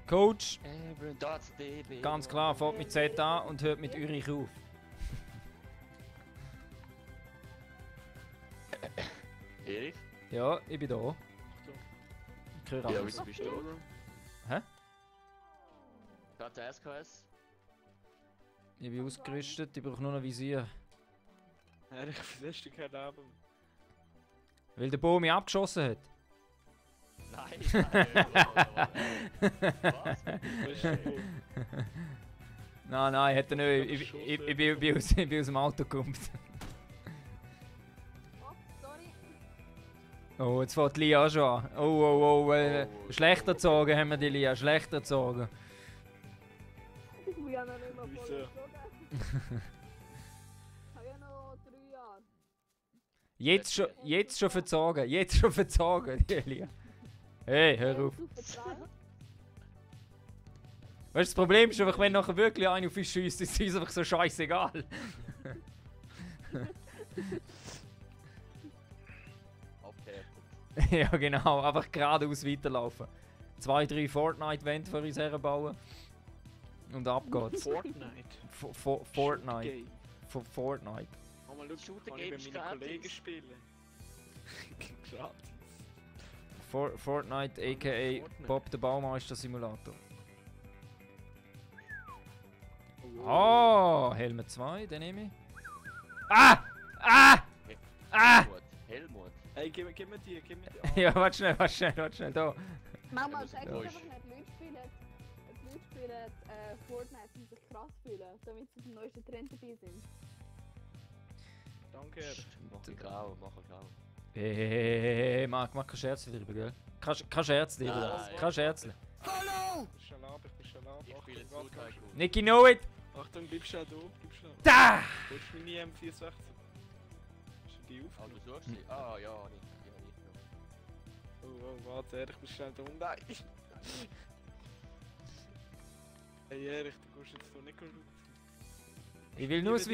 Coach, das DB. ganz klar, fängt mit Z an und hört mit Urich auf. Erich? Ja, ich bin da. Achtung. Ich höre Ja, alles. wieso bist du da? Hä? Gerade der SKS? Ich bin ausgerüstet, ich brauche nur ein Visier. Ehrlich, was hast du kein Leben? Weil der Bo mich abgeschossen hat. Nein, Was? Bist du Nein, hat er nicht. Ich bin aus dem Auto gekommen. Oh, sorry. Oh, jetzt fährt Lia auch schon an. Oh, schlechter gezogen haben wir die Lia, schlechter gezogen. Ich bin ja noch nicht mal voll Wieso? gezogen. Ich habe ja noch 3 Jahre. Jetzt schon verzogen, die Lia. Hey, hör auf. Weißt du, das Problem ist einfach, wenn nachher wirklich einer auf uns schiesst, ist es einfach so scheißegal. Abgehärtet. Ja, genau, einfach geradeaus weiterlaufen. 2, 3 Fortnite-Wände für uns herbauen. Und ab geht's. Fortnite. Fortnite. Game. Fortnite. Oh, mal schau, Shooter kann ich Games bei meinen gratis. Kollegen spielen. Gratis. Fortnite aka Bob der Baumeister Simulator. Oh, Helmet 2, den nehme ich. Ah! Helmut. Hey, gib mir die. Ah, Ja, warte schnell, da. Mama, Ja, sag wo einfach ist- nicht, Leute spielen Fortnite und sich krass fühlen, damit sie auf dem neuesten Trend dabei sind. Danke, Erich. Mach ich grau. Hey, mach keinen Scherz darüber, gell? Kein Scherz darüber. Nein. Kein Scherz. Ich bin schon ab. Ich spiele Achtung, zu warte, Tycoon. Nicky, know it! Achtung, bleib schnell da, Da! Wo ist meine M64? Hast du die Ah, aufgenommen? du suchst sie? Ah, ja, nicht. Oh, warte, Erich, bist schnell da. Nein! Hey, Erich, du gehst jetzt hier nicht schauen. Ich will nur das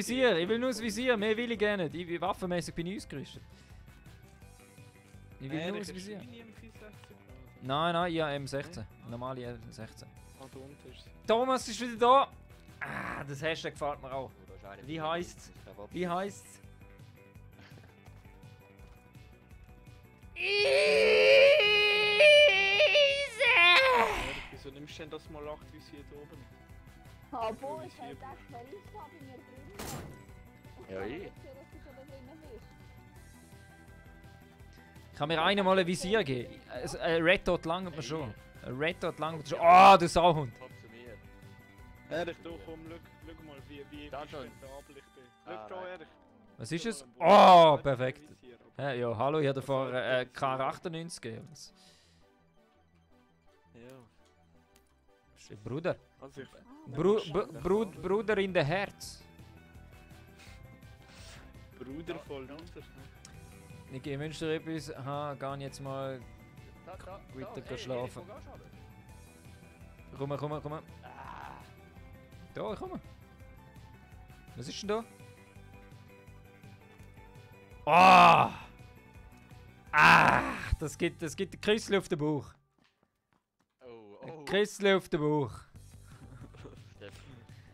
Visier, mehr will ich gerne nicht. Ich bin waffenmäßig bin ich ausgerüstet. Ich will nur das Erich, hast du Visier. meine M64 genommen? Nein, ja, M16. Normale M16. Ah, da unten ist sie. Thomas ist wieder da! Das Hashtag gefällt mir auch. Oh, da ist einer Wie von heisst's? denen, das ist der Bob. Wie heisst's? Erich, wieso nimmst du denn das mal 8 wie sie hier oben? Aber wie ich sie hätte hier- echt mal Lust gehabt in mir drin. Ja, ich. Ich sehe, dass du schon da drinnen bist. Kann mir einer mal ein Visier geben? Ein Red Dot langt mir schon. Ein Red Dot langt mir schon. Oh, du Sauhund! Komm zu mir. Erich, da komm, schau mal, wie Da schon. spendabel ich bin. Ah, Schau da, nein. Erich. Was ist es? Schau Oh, mal, perfekt. Visier, aber- Ja, hallo, ich hatte vorher K98 gegeben. Das Ja, ist ein Bruder. also ich... Bruder in der Herz. Bruder voll Luder. Niki, ich wünsche dir etwas. Geh jetzt mal. Weiter gehen schlafen. Komm. Da, ich komme. Was ist denn da? Das gibt ein Küssel auf den Bauch. Ein Küssel auf den Bauch.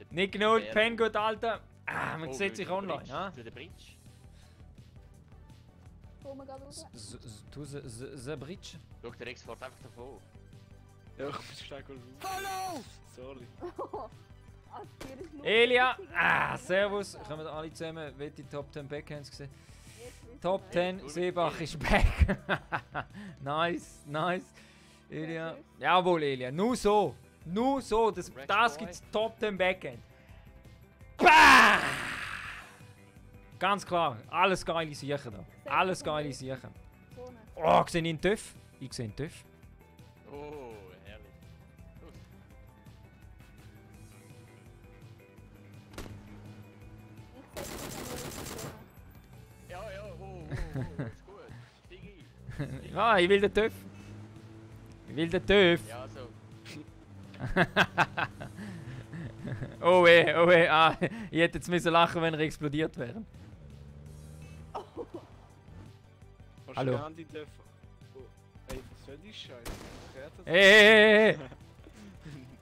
Nicht genug, Pen gut, Alter. Man sieht sich online, ha? Zu der Bridge. Komm mal gerade raus. Du, the bridge? Schau, der Rex fährt einfach davon. Ja, ich muss schnell schauen. Sorry. Ah, hier ist nur- Elia! Servus! Kommen wir alle zusammen, wie die Top 10 Backhands gesehen? Jetzt wissen Top wir. 10, Seebach ist back! Nice! Elia. Jawohl, Elia, nur so! Das gibt's Top 10 Backhand! Bah! Ganz klar, alles geile Sachen da. Alles geile Sachen. So eine. Oh, sehe ich einen TÜV? Ich sehe einen TÜV. Oh, herrlich. Los. Ich sag dir, Ja, ist gut. Steig ein. Ja, ich will den TÜV. Ich will den TÜV. Ja, so. Oh weh, ah, ich hätte jetzt müssen lachen, wenn er explodiert wäre. Hallo. Oh, ey, was soll die Scheiße? Hey!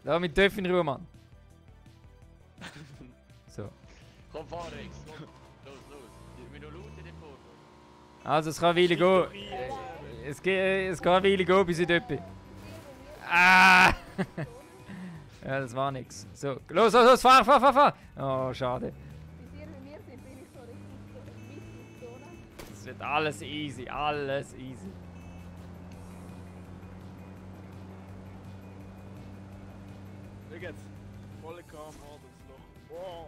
Lass mich TÜV in Ruhe, Mann. So. Komm, fahr, Rex. Komm. Los. Ich bin noch laut in dem Vorfall. Also, es kann eine Weile gehen. Es kann eine Weile gehen, bis ich dort bin. Ah! Ja, das war nix. So, los, fahr! Oh, schade. Bis ihr bei mir sind, bin ich so richtig Zone. Es wird alles easy. Schau jetzt. Volle KMH, das Loch. Wow.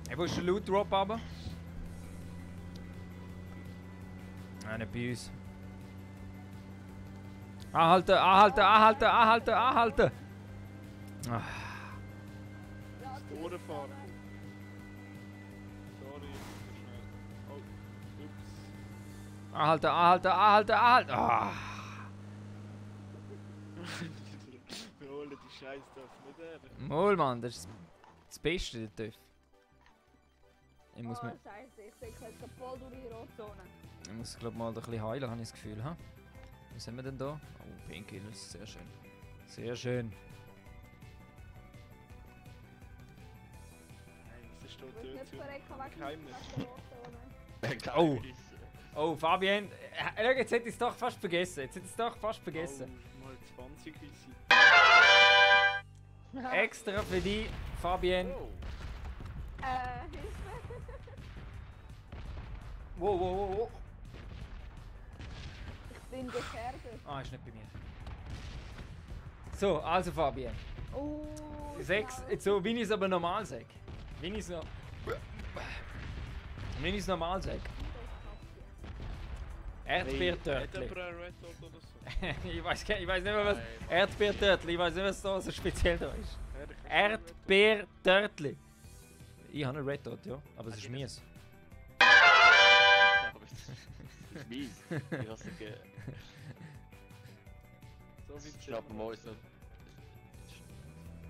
Hey, wo ist der Loot Drop aber? Nein, nicht bei uns. Anhalten! Ah. Durchfahren. Sorry, zu schnell. Oh, ups. Anhalten! Ah. Wir holen die Scheiße nicht her. Mal, Mann, das ist das Beste, der TÜV. Ich muss, Oh, Scheiße, ich sehe jetzt voll durch die Rotzone. ich muss glaub mal ein bisschen heilen, habe ich das Gefühl. Ha? Was haben wir denn da? Oh, Painkillers, sehr schön. Sehr schön. Nein, was ist da Du musst nicht verrecken, Geheimnis. wegen der Rotzone. Oh. Oh, Fabian, schau, jetzt hätte ich es doch fast vergessen. Oh, mal 20 easy. Extra für dich, Fabian. Oh. Hilfe. Wow. Ich bin gefährdet. Ah, ist nicht bei mir. So, also Fabian. Oh, 6, so wie ich es aber normal sage. Wenn ich es normal sage. Erdbeertörtli. Hat er ein Red Dot oder so? ich weiß nicht mehr was. Erdbeertörtli, ich weiß nicht, was da so speziell da ist. Ja, Erdbeertörtli. Ich habe einen Red Dot, ja, aber es ist mies. Aber das ist mies. Ich hasse so wie die Schnappen wir uns noch.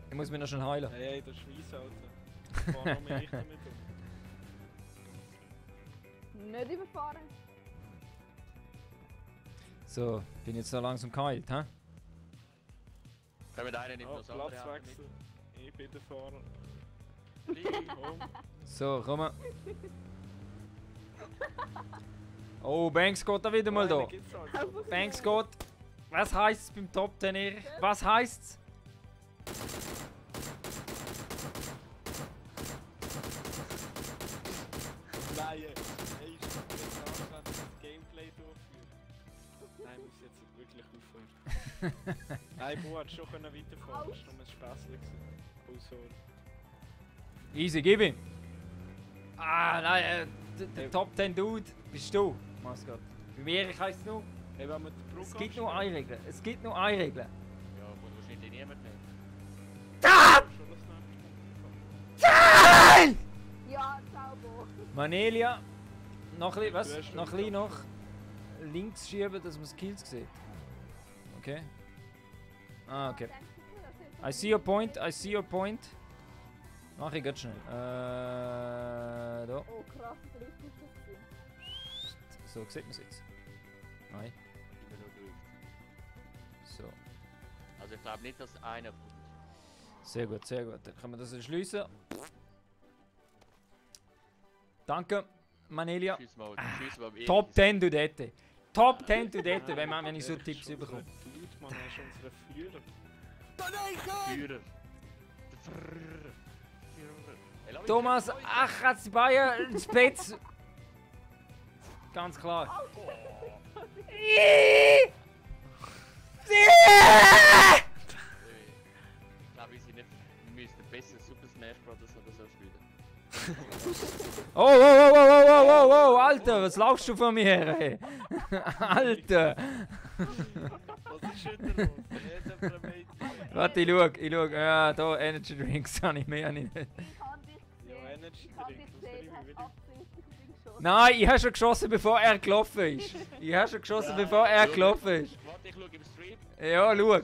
Ich muss mich noch schnell heilen. Hey, das ist mies, Alter. Ich fahr noch mehr nicht damit um. Nicht überfahren. So, bin jetzt so langsam geheilt, hä? Wenn wir einen nicht Oh, noch so andere Platzwechsel. Ich bin der Fahrer. Komm. So, komm. Oh, Banks geht da wieder mal da. Banks geht. Was heisst es beim Top 10, Erich? Was heisst's? Nein, ich jetzt das Gameplay durchführen. Nein, ich muss jetzt wirklich aufhören. Nein, Bo hat schon weiterfahren, das war nur ein Späßchen. Oh, sorry. Easy, gib ihm. Ah, nein, der Top 10 Dude bist du, Mascot. Bei mir, ich heisst nur. Hey, wenn wir die Brücke Es gibt nur eine Regel. Es gibt nur eine Regel. Ja, muss wahrscheinlich niemand nehmen. Ja, ciao, Bo. Manelia, noch ein bisschen, was? Du hast Noch ein bisschen nach links schieben, dass man die Kills sieht. Okay. Ah, okay. I see your point, Mach ich ganz schnell. Da. Oh, krass, das ist richtig das. So, sieht man es jetzt? Nein. Immer nur durch. So. Also ich glaube nicht, dass einer von Sehr gut, sehr gut. Dann können wir das schließen. Danke, Manelia. Tschüss mal am Top 10 du dort. Top 10 du dort, wenn ich so Tipps bekomme. Dude, man, er ist unser Führer. Führer. Der Führer. Hey, lass mich Thomas nicht Achatzbayer Spitz. Ganz klar. Ich glaube, wir müssten besser Super Smash Bros. Oder so spielen. Oh, Alter, was laufst du von mir her? Ey? Alter! Was ist denn da los? Jeder vermeint. Warte, ich schau. Ja, da Energy Drinks habe ich mehr nicht. Ich habe dich Ja, gesehen. Energy Ich habe dich Drink, gesehen, was hast will absichtlich auf ihn geschossen. Nein, ich habe schon geschossen, bevor er gelaufen ist. Ich habe schon geschossen, bevor er gelaufen ist. Warte, Warte, ich schau im Stream. Ja, schau.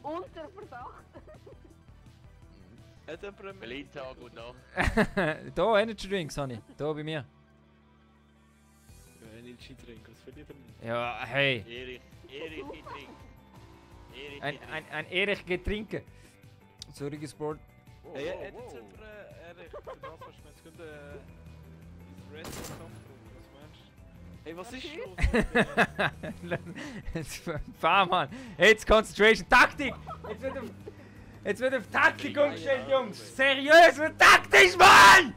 Unter Verdacht. Hat jemand einen Berlin-Tag und Nacht. Da, Energy Drinks habe ich. Da bei mir. Energy Drink, was will ich damit? Ja, hey. Erich Getränk. Erich Ein Getränk. Erich Getränke. Zürich Sport. Oh, Hey, oh, hat jetzt oh. jemand, Erich, für das hast du mir jetzt gerade ins Wrestling-Kampf gebracht, was meinst du? Hey, was ist los? Fahr, Mann. Jetzt Concentration. Taktik! Jetzt wird auf Taktik Ja, umgestellt, ja, Jungs. Seriös und taktisch, Mann!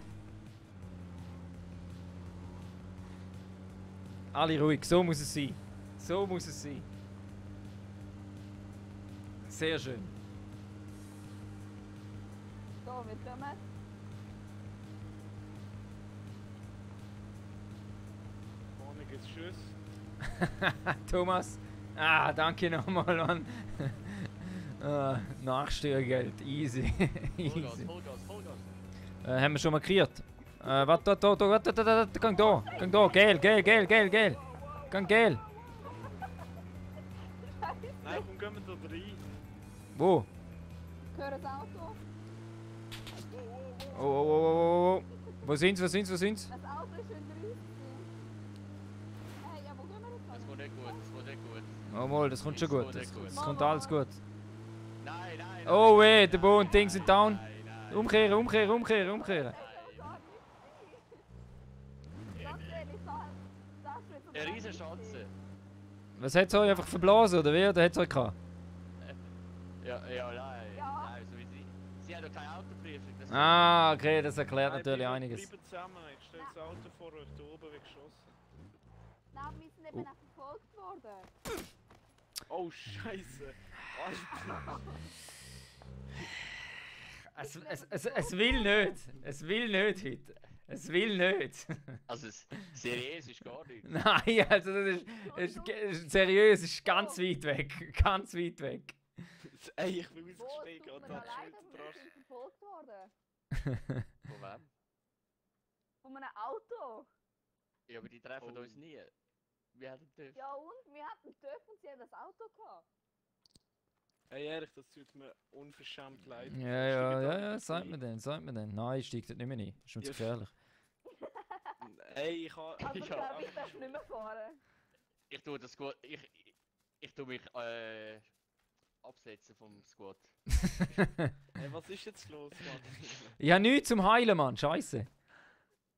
Alle ruhig, so muss es sein. So muss es sein. Sehr schön. So, wir kommen. Vorne geht's Schuss. Thomas. Ah, danke nochmal, Mann. Nachsteuergeld, easy. Vollgas, Easy. Vollgas. Haben wir schon markiert. Warte, warte, gang da. Gang da, gel. Gang gel. Nein, komm, gehen wir da rein. Wo? Ich höre das Auto. Oh. Wo sind's? Das Auto ist in 30. Hey, ja, wo gehen wir jetzt Das hin? wird nicht gut. Oh mal, das kommt schon gut. Das kommt alles gut. Nein. Oh weh, der Bo und Ding sind down. Nein. Umkehren. Ganz ehrlich, das ist jetzt Eine riesen Chance. Was hat's euch einfach verblasen oder wie? Oder hat's euch gehabt? Ja, nein. Ja. Nein, so wie sie haben doch keine Autoprüfung. Das Ah, okay, das erklärt Nein, natürlich bleiben- einiges. Bleiben zusammen, ich stelle das Auto vor euch, da oben wird geschossen. Nein, wir sind eben auch verfolgt worden. Oh, Scheiße. Alter. Es will nicht. Es will nicht heute. Es will nicht. Also, seriös ist gar nichts. Nein, also das ist seriös, ist ganz weit weg. Ganz weit weg. Ey, ich bin Wo, ausgestiegen, tut und mir hat leid, Schild aber wir dran. sind verfolgt worden. Von wem? Von einem Auto. Ja, aber die treffen Oh. uns nie. Wir hätten dürfen. Ja und? Wir hatten dürfen und sie haben das Auto gehabt. Ey, ehrlich, das tut mir unverschämt leid. Ja, sagt mir denn. Nein, ich steige dort nicht mehr rein. Das ist mir zu Ja. gefährlich. Ey, ich habe... Aber Ja. ich glaube, ich darf nicht mehr fahren. Ich tue das Squad. Ich tue mich absetzen vom Squad. Ey, was ist jetzt los, Mann? Ich habe nichts zum Heilen, Mann. Scheiße.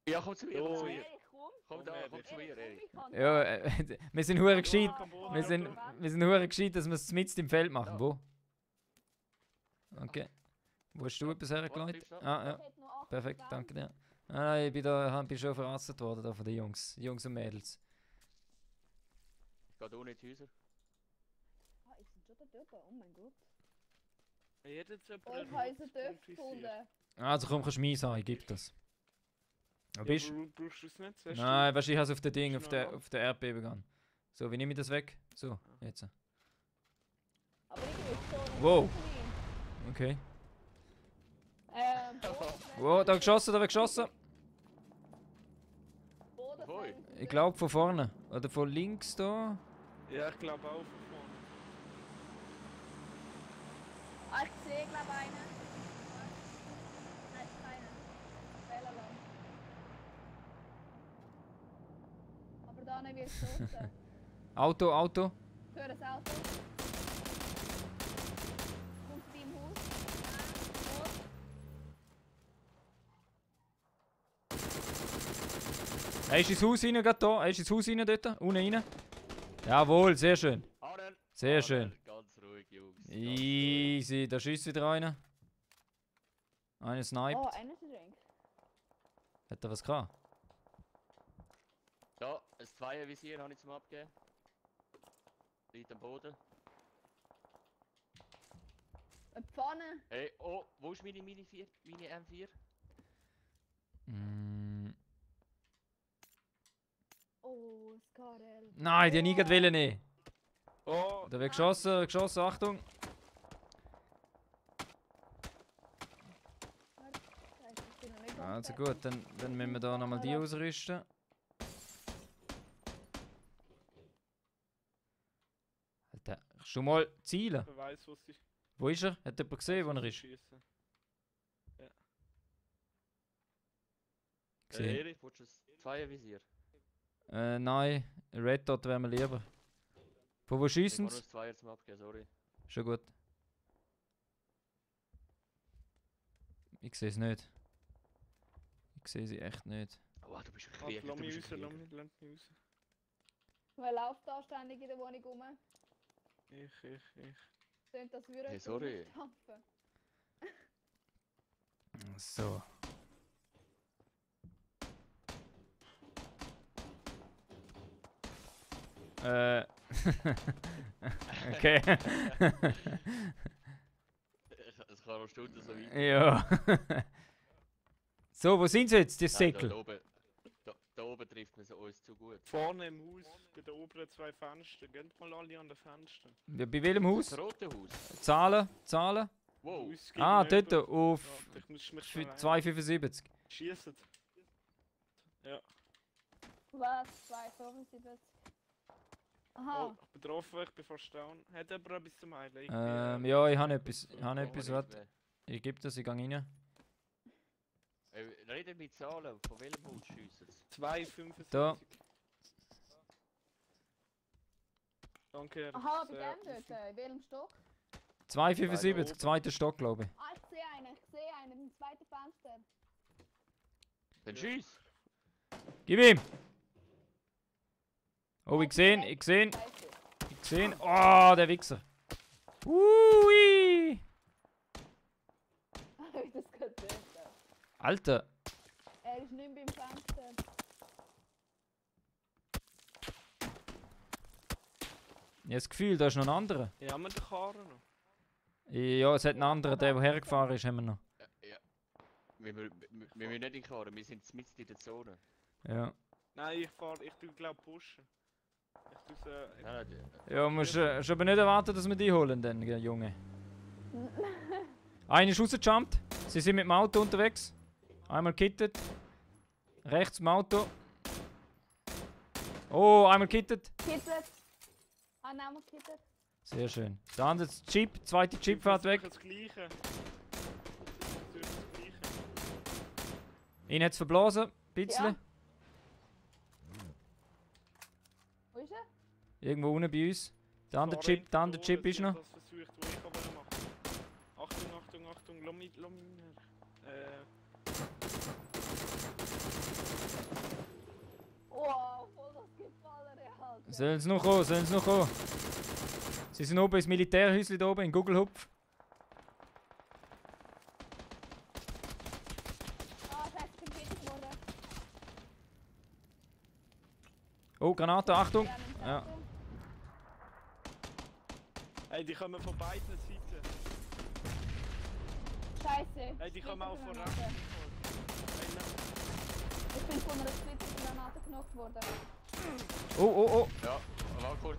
Ja, komm zu mir. Oh, Komm zu ja. mir. Erik, komm. Komm da, Erik. komm zu mir, Erik. Ja, wir sind hure gescheit. Boden, Wir sind hure gescheit, dass wir es mitten im Feld machen. Ja. Wo? Okay. Wo hast du etwas hergeleitet? Ah, ja. Perfekt, danke dir. Ah, ich bin schon verrasselt worden da von den Jungs und Mädels. Ich gehe da unten in die Häuser. Ah, ich bin schon da drüben. Oh mein Gott. Ey, hat jetzt jemand Oh, ich einen habe unseren Dörf Rotspunkt gefunden. visiert? Also komm, kannst du meins haben, ich gebe das. Wo Ja, bist du? aber brauchst du es nicht? Siehst du? Nein, weißt du, ich habe es auf der Ding, Bist auf du noch der, da? auf der Erdbeben gegangen. So, wie nehme ich das weg? So, jetzt. Aber irgendwie ist so nicht Wow. klein. Okay. Boden- Wow, da wird geschossen. Boden- Hoi. Ich glaube von vorne. Oder von links da. Ja, ich glaube auch von vorne. Ah, ich sehe, glaube ich, einen. Nein, ist keiner. Fehlerland. Aber da nicht wird geschossen. Auto. Ich höre das Auto. Kommt bei im Haus. Er ist ins Haus rein, gerade da. Er ist ins Haus rein dort. Unten rein. Jawohl, sehr schön. Arel! Sehr schön. Ganz ruhig, Jungs. Ganz ruhig. Easy, da schießt wieder einer. Einer sniped. Oh, Energy Drink. Hat er was gehabt? Da, ein Zweiervisier habe ich zum Abgeben. Liegt am Boden. Eine Pfanne. Hey, oh, wo ist meine M4? Mm. Oh, Skarel. Nein, die nie wollen nehmen. Oh, Da wird geschossen, Achtung. Scheiße, ich bin noch nicht ganz Also fertig. gut, dann müssen wir da nochmal die ausrüsten. Kannst du mal zielen? Wer weiß, was die Wo ist er? Hat jemand gesehen, wo er ist? schiessen. Gesehen. Erich, willst du das Zweiervisier? Nein, Red Dot wäre mir lieber. Von wo Ich schiessen muss nur sie? das Zweier zum Abgeben, sorry. Schon gut. Ich sehe es nicht. Ich sehe sie echt nicht. Oh, du bist ein Ah, Krieger, lass du mich bist raus, ein lass Krieger. mich raus. Wer läuft da ständig in der Wohnung rum? Ich. Tönt das würde Hey, euch sorry. stampfen. So. Okay. Es kann noch Stunden so weit. Ja. So, wo sind sie jetzt, die Nein, Säckel? Da oben trifft man uns zu gut. Vorne im Haus, bei den oberen 2 Fenstern. Geht mal alle an den Fenstern. Ja, bei welchem Haus? Das rote Haus. Zahlen? Wow. Haus Ah, gegenüber. dort, auf Ja, ich muss mich schnell 2,75. schießen. Ja. Was? 2,75. Aha. Oh, betroffen, ich bin fast down. Hat jemand etwas zum Heilen? Ja, ich habe etwas. Ich habe Oh, etwas, man warte. Ich gebe das, ich gehe rein. Reden mit Zahlen, von welchem Haus schiessen sie? 2,75. Da. Danke, Erich. Aha, bei Sehr dem dort, offen. in welchem Stock? 2,75, zweiter Stock, glaube ich. Ah, ich sehe einen im zweiten Fenster. Dann schieß! Gib ihm! Oh, ich sehe ihn. Scheiße. Oh, der Wichser. Ui! Hab ich das gerade gehört? Alter. Er ist nicht mehr beim Fenster. Ich habe das Gefühl, da ist noch ein anderer. Ja, haben wir den Karren noch? Ja, es hat einen anderen, der hergefahren ist, haben wir noch. Ja. Wir müssen nicht in Karren, wir sind mitten in der Zone. Ja. Nein, ich tu glaub pushen. Ich tu Nein, Ja, musst aber nicht erwarten, dass wir die holen, dann, Junge. Einer ist rausgejumpt. Sie sind mit dem Auto unterwegs. Einmal kittet. Rechts im Auto. Oh, einmal kittet. Kittet. Ah, nein, kittet. Sehr schön. Der andere Jeep, zweite Jeep fährt weg. Das Gleiche. Das ist das Gleiche. Ihn hat es verblasen, ein bisschen. Ja. Wo ist er? Irgendwo unten bei uns. Der andere Fahren Jeep, der andere hinten Jeep ist durch, noch. Das versucht, was ich aber machen. Achtung, lass mich Wow, voll das Gefallene, Alter. Sollen sie noch kommen, Sie sind oben ins Militärhäuschen da oben in Gugelhupf. Ah, scheiße, ich bin fertig geworden. Oh, Granate, Achtung! Ja, nimm's Ja. Auto. Hey, die kommen von beiden Seiten. Scheiße. Hey, die kommen auch von Splittergranate. rechts. Hey, nein. Ich bin von einer Splittergranate geknockt worden. Oh. Ja, warte kurz.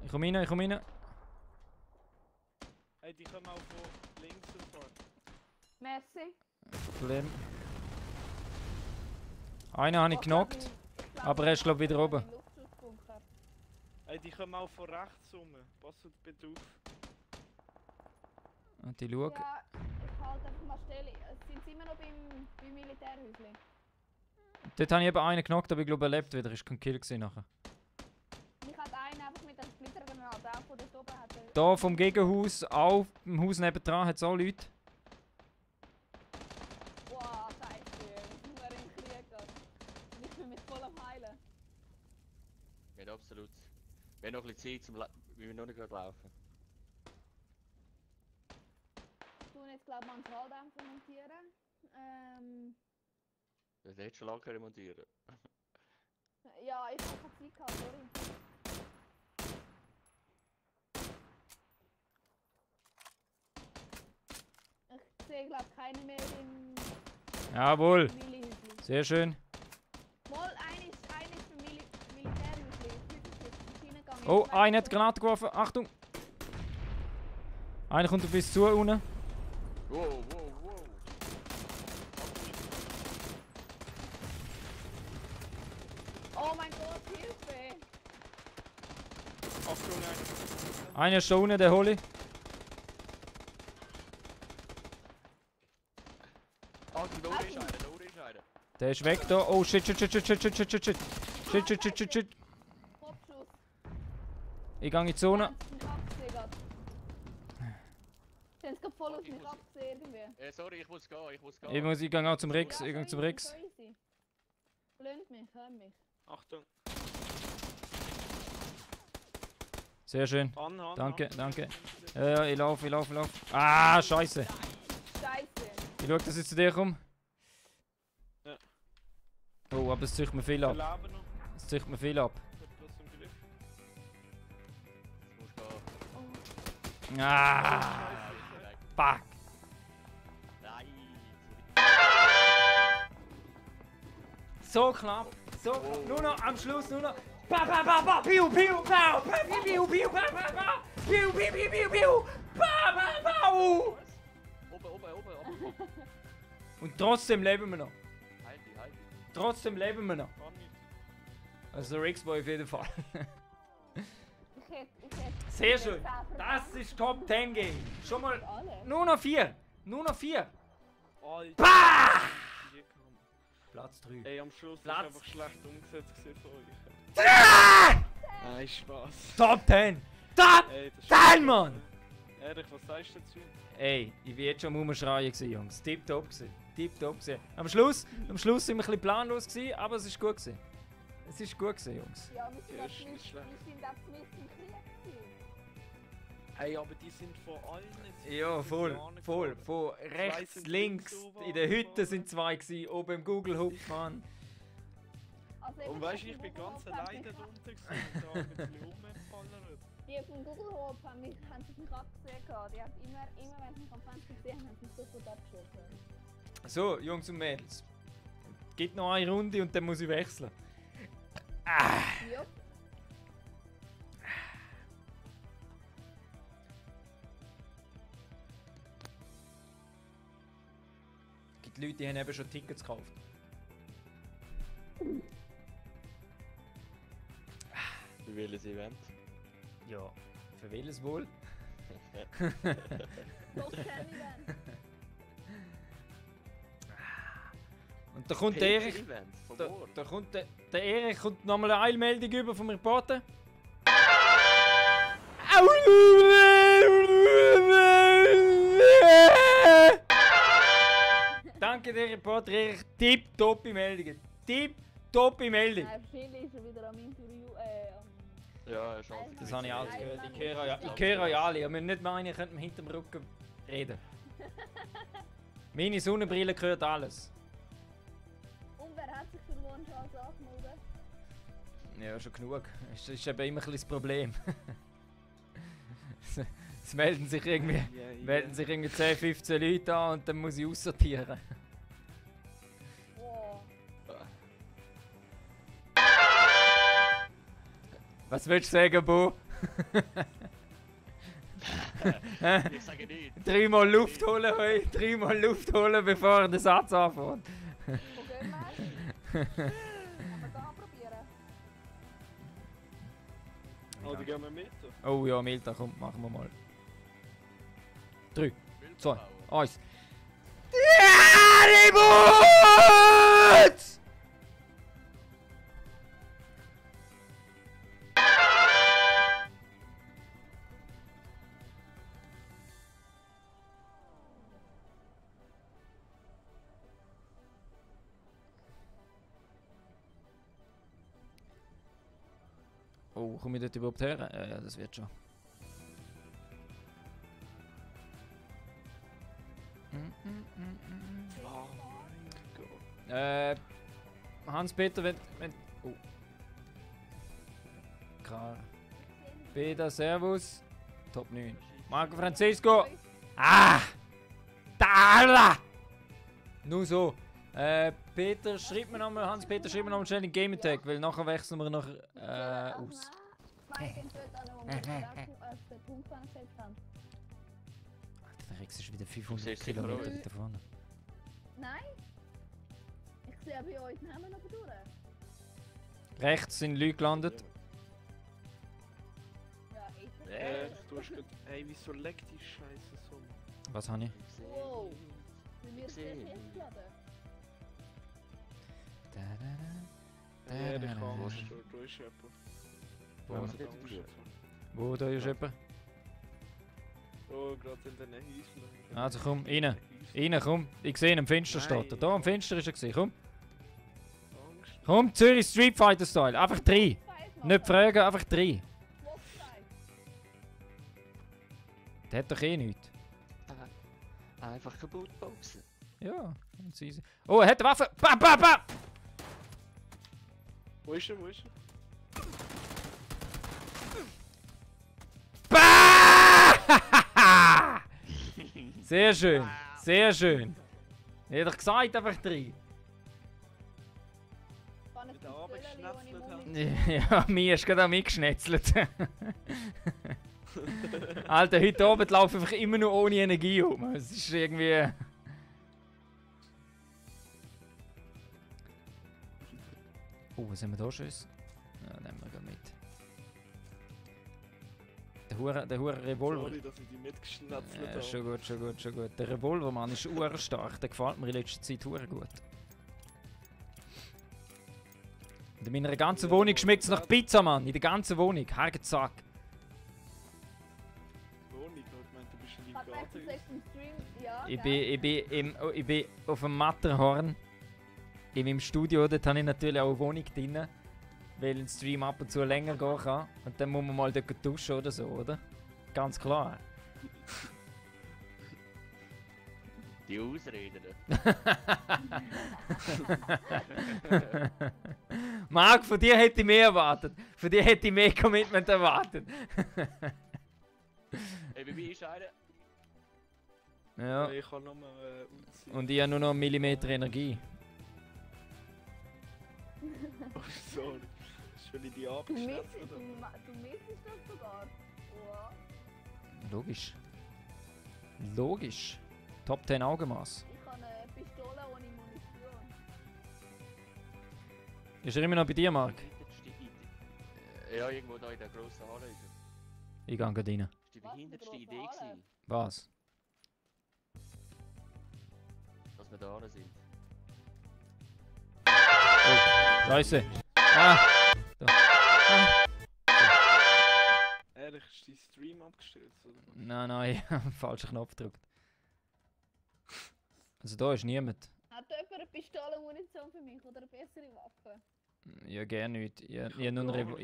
Ich komm rein. Hey, die kommen auch von links und vor. Merci. Problem. Einen habe ich geknockt. aber er ist, glaub, wieder oben. Hey, die kommen auch von rechts rum. Passt bitte auf. Und die schauen. Ja, ich halte einfach mal Stelle. Sind sie immer noch beim Militärhäuschen? Dort habe ich eben einen geknockt, aber ich glaube, er lebt wieder. Ist kein Kill gewesen nachher. Ich hatte einen einfach mit einer Splittergranate. Auch von dort oben hat er... Da vom Gegenhaus, auch im Haus nebendran, hat es auch Leute. Wow, scheiße. Ich bin nur im Krieg. Alter. Ich bin mit vollem Heilen. Ja, absolut. Wir haben noch ein bisschen Zeit, wir müssen noch nicht gerade laufen. Ich tue jetzt, glaube ich, mal einen Schalldämpfer montieren. Das hättest du schon lange remontieren. Ja, ich habe keine Zeit gehabt, sorry. Ich sehe, glaube ich, keine mehr im Jawohl. Millihäuschen. Sehr schön. Mal, eine ist beim Militärhäuschen. Hineingegangen. Oh, einer hat Granate geworfen. Achtung. Einer kommt bis zu unten. Wow. Oh mein Gott, Hilfe! Achtung, Einer ist schon unten, den hole ich. Ah, da ist einer, da ist einer. Der ist weg da. Oh shit, shit, shit, shit, shit, shit, shit, shit, shit. Shit, shit, shit, shit, shit. Kopfschuss. Ich gehe in die Zone. Sie haben mich abgesehen gerade. Sie haben es gerade voll aus mich abgesehen irgendwie. Sorry, ich muss gehen, ich muss gehen. Ich gehe auch zum Rex. Ich gehe zum Rex. Blönd mich, hör mich. Achtung. Sehr schön. Han. Danke, danke. Ja, ich laufe. Ah, scheiße. Scheiße. Ich schau, dass ich zu dir komme. Ja. Oh, aber es zieht mir viel Wir ab. leben noch. Es zieht mir viel ab. Ich hab das im Griff. Ich muss gehen. Ah, fuck. Nein, So knapp. So, nur noch am Schluss, nur noch. Ba ba ba ba, piu piu ba, piu piu piu ba ba ba, piu piu piu piu piu, ba ba ba. Oben. Und trotzdem leben wir noch. Halt dich. Trotzdem leben wir noch. Kann nicht. Also der Rix-Boy auf jeden Fall. Ich hätte. Sehr schön. Das ist Top 10 Game. Schon mal. Alle. Nur noch 4. Nur noch 4. Alter. Bah! Hier kam. Platz 3. Ey, am Schluss Platz. ist einfach schlecht umgesetzt gewesen von euch. Nein, Spaß. Top 10. Top Ey, das ist 10, Mann! Ehrlich, was sagst du dazu? Ey, ich war jetzt schon am Rumschreien, Jungs. Tipptopp gewesen. Tipptopp gewesen. Am Schluss sind wir ein bisschen planlos gewesen, aber es ist gut gewesen. Es ist gut gewesen, Jungs. Ja, wir sind Ja, ab ist nicht Mist, schlecht. wir sind ab Mist im Krieg gewesen. Hey, aber die sind von allen. Ja, voll. Von rechts, sind links. links oben In der Hütte angefahren. sind 2 gewesen, oben im Google Hub, Mann. Also Und eben, weißt du, die ich bin vom ganz Google Hof alleine haben drunter gewesen und da ein bisschen rumgeballert. Die vom Google Hof haben sich mich abgesehen gehabt. Die haben immer wenn sie mich am Fenster gesehen haben, sie sofort abgeschossen. So, Jungs und Mädels. Gibt noch eine Runde und dann muss ich wechseln. Ah. Ja. Es gibt Leute, die haben eben schon Tickets gekauft. Für welches Event? Ja. Für welches wohl? Doch kennen wir. Und da kommt der Erich. Event, von Da, wo? da kommt der Erich kommt nochmal eine Eilmeldung über vom Reporter. Danke der Reporter Erich. Tipptoppi Meldungen. Tipptoppi Meldung. Nein, Phil ist schon wieder am Interview. Ja, schon. Das habe ich alles gehört. Ich höre euch alle. Ihr müsst nicht meinen, ihr könnt mir hinter dem Rücken reden. Meine Sonnenbrille gehört alles. Und wer hat sich für den Wunsch als angemeldet? Ja, schon genug. Das ist eben immer ein bisschen das Problem. Es melden sich irgendwie 10, 15 Leute an und dann muss ich aussortieren. Wow. Was willst du sagen, Bo? Ich sage nicht. Dreimal Luft holen, hey. Dreimal Luft holen, bevor der Satz anfängt. Wo gehen wir? Aber da probieren. Oder gehen wir mit? Oh ja, Milta, komm, machen wir mal. 3, 2, Wildbauer. 1. Reboot! Oh, komme ich dort überhaupt her? Ja, das wird schon. Oh mein Gott. Hans-Peter, wenn... Oh. Karl. Peter, Servus. Top 9. Marco Francisco. Ah! Da! Nur so. Peter, schreib mir nochmal, Hans-Peter, schreib mir nochmal schnell den Game Attack, weil nachher wechseln wir noch aus. Zwei sind dort an, wo wir den Punkt angesetzt haben. Der Rex ist wieder 500 Siehst du Kilometer sicher weiter vorne. Nein? Ich sehe bei euch Namen aber durch. Rechts sind Leute gelandet. hast grad... Ey, wieso leckt die Scheiße so? Was habe ich? Ich sehe Wow. nichts. Wenn wir sehe zuerst nichts. hochgeladen. Ja, der kann Wo was, ist- da ist jemand. Wo Da ist ist der Angst. Tür? Wo, da ist jemand? Oh, gerade in den Häuschen. Also komm, rein. Rein, komm. Ich sehe ihn am Fenster steht er. Da am Fenster ist er gewesen. Komm. Angst. Komm, Zürich Street Fighter Style. Einfach 3. Nicht fragen, einfach 3. Der hat doch eh nichts. Einfach kaputt boxen. Ja, ganz easy. Oh, er hat eine Waffe. Bam, bam, bam! Wo ist er? Wo ist er? Bah! Sehr schön, sehr schön. Ich hab doch gesagt, einfach 3. Mit der Arbeit geschnetzelt haben. Ja, mir ist gerade auch mitgeschnetzelt. Alter, heute Abend laufe ich einfach immer nur ohne Energie um. Es ist irgendwie... Oh, was haben wir da Schüsse? Ja, nehmen wir gerade mit. Der hure Revolver. Sorry, dass ich die mitgeschnetzelt Ja, habe. schon gut, schon gut, schon gut. Der Revolvermann ist urstark, der gefällt mir in letzter Zeit hure gut. In meiner ganzen Ja, Wohnung der schmeckt es nach Mann- Pizza, Mann. In der ganzen Wohnung. Hergezack. Wohnung, ich meinte, du bist in Hat deinem man Garten. gesagt im Stream? Ja, Ich bin auf dem Matterhorn. In meinem Studio, dort habe ich natürlich auch eine Wohnung drin. Weil ein Stream ab und zu länger gehen kann. Und dann muss man mal dort duschen oder so, oder? Ganz klar. Die Ausreden. Marc, von dir hätte ich mehr erwartet. Von dir hätte ich mehr Commitment erwartet. Ey, bei mir ist einer. Ja. Ich kann nochmal umziehen. Und ich habe nur noch einen Millimeter Energie. Oh, sorry. Das ist, weil ich die Du abgeschnetzelt misst, habe. du misst das sogar. Wow. Logisch. Logisch. Top 10 Augenmaß. Ich habe eine Pistole ohne Munition. Ist er immer noch bei dir, Marc? Ja, irgendwo da in der grossen Halle ist er. Ich gehe gerade rein. Das war die Was, behindertste die Idee, grosse Halle? gewesen, Was? dass wir da sind. Scheiße. Ah! Da. Ah. Ehrlich, ist dein Stream abgestürzt, oder? Nein, nein, ich habe den falschen Knopf gedrückt. Also da ist niemand. Hat jemand eine Pistole und Munition für mich oder eine bessere Waffe? Ja, gerne nicht. Ich habe nur eine Revo-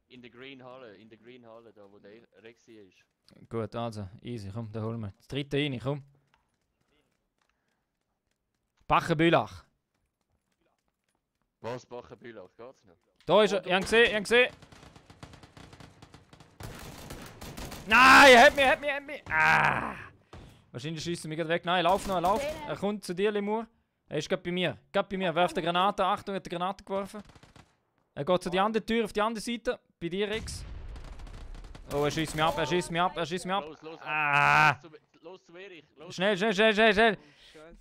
In der Green Halle, da wo der Rexi ist. Gut, also, easy, komm, da holen wir. Das dritte rein, komm. Bachenbülach. Was, Bachenbülach, geht's noch? Da ist er, ich habe gesehen, ich habe gesehen. Nein, er hat mich. Ah! Wahrscheinlich schießt er mich gerade weg. Nein, lauf noch, lauf. Er kommt zu dir, Lemur. Er ist gerade bei mir. Gerade bei mir. Werft eine Granate. Achtung, er hat eine Granate geworfen. Er geht zu die andere Tür, auf die andere Seite. Bei dir, Rex. Oh, er schießt mich ab, er schießt mich ab, er schießt mich ab. Los, Ah! los zu Erich, los. Schnell, schnell, schnell, schnell, schnell. Oh, Scheiße.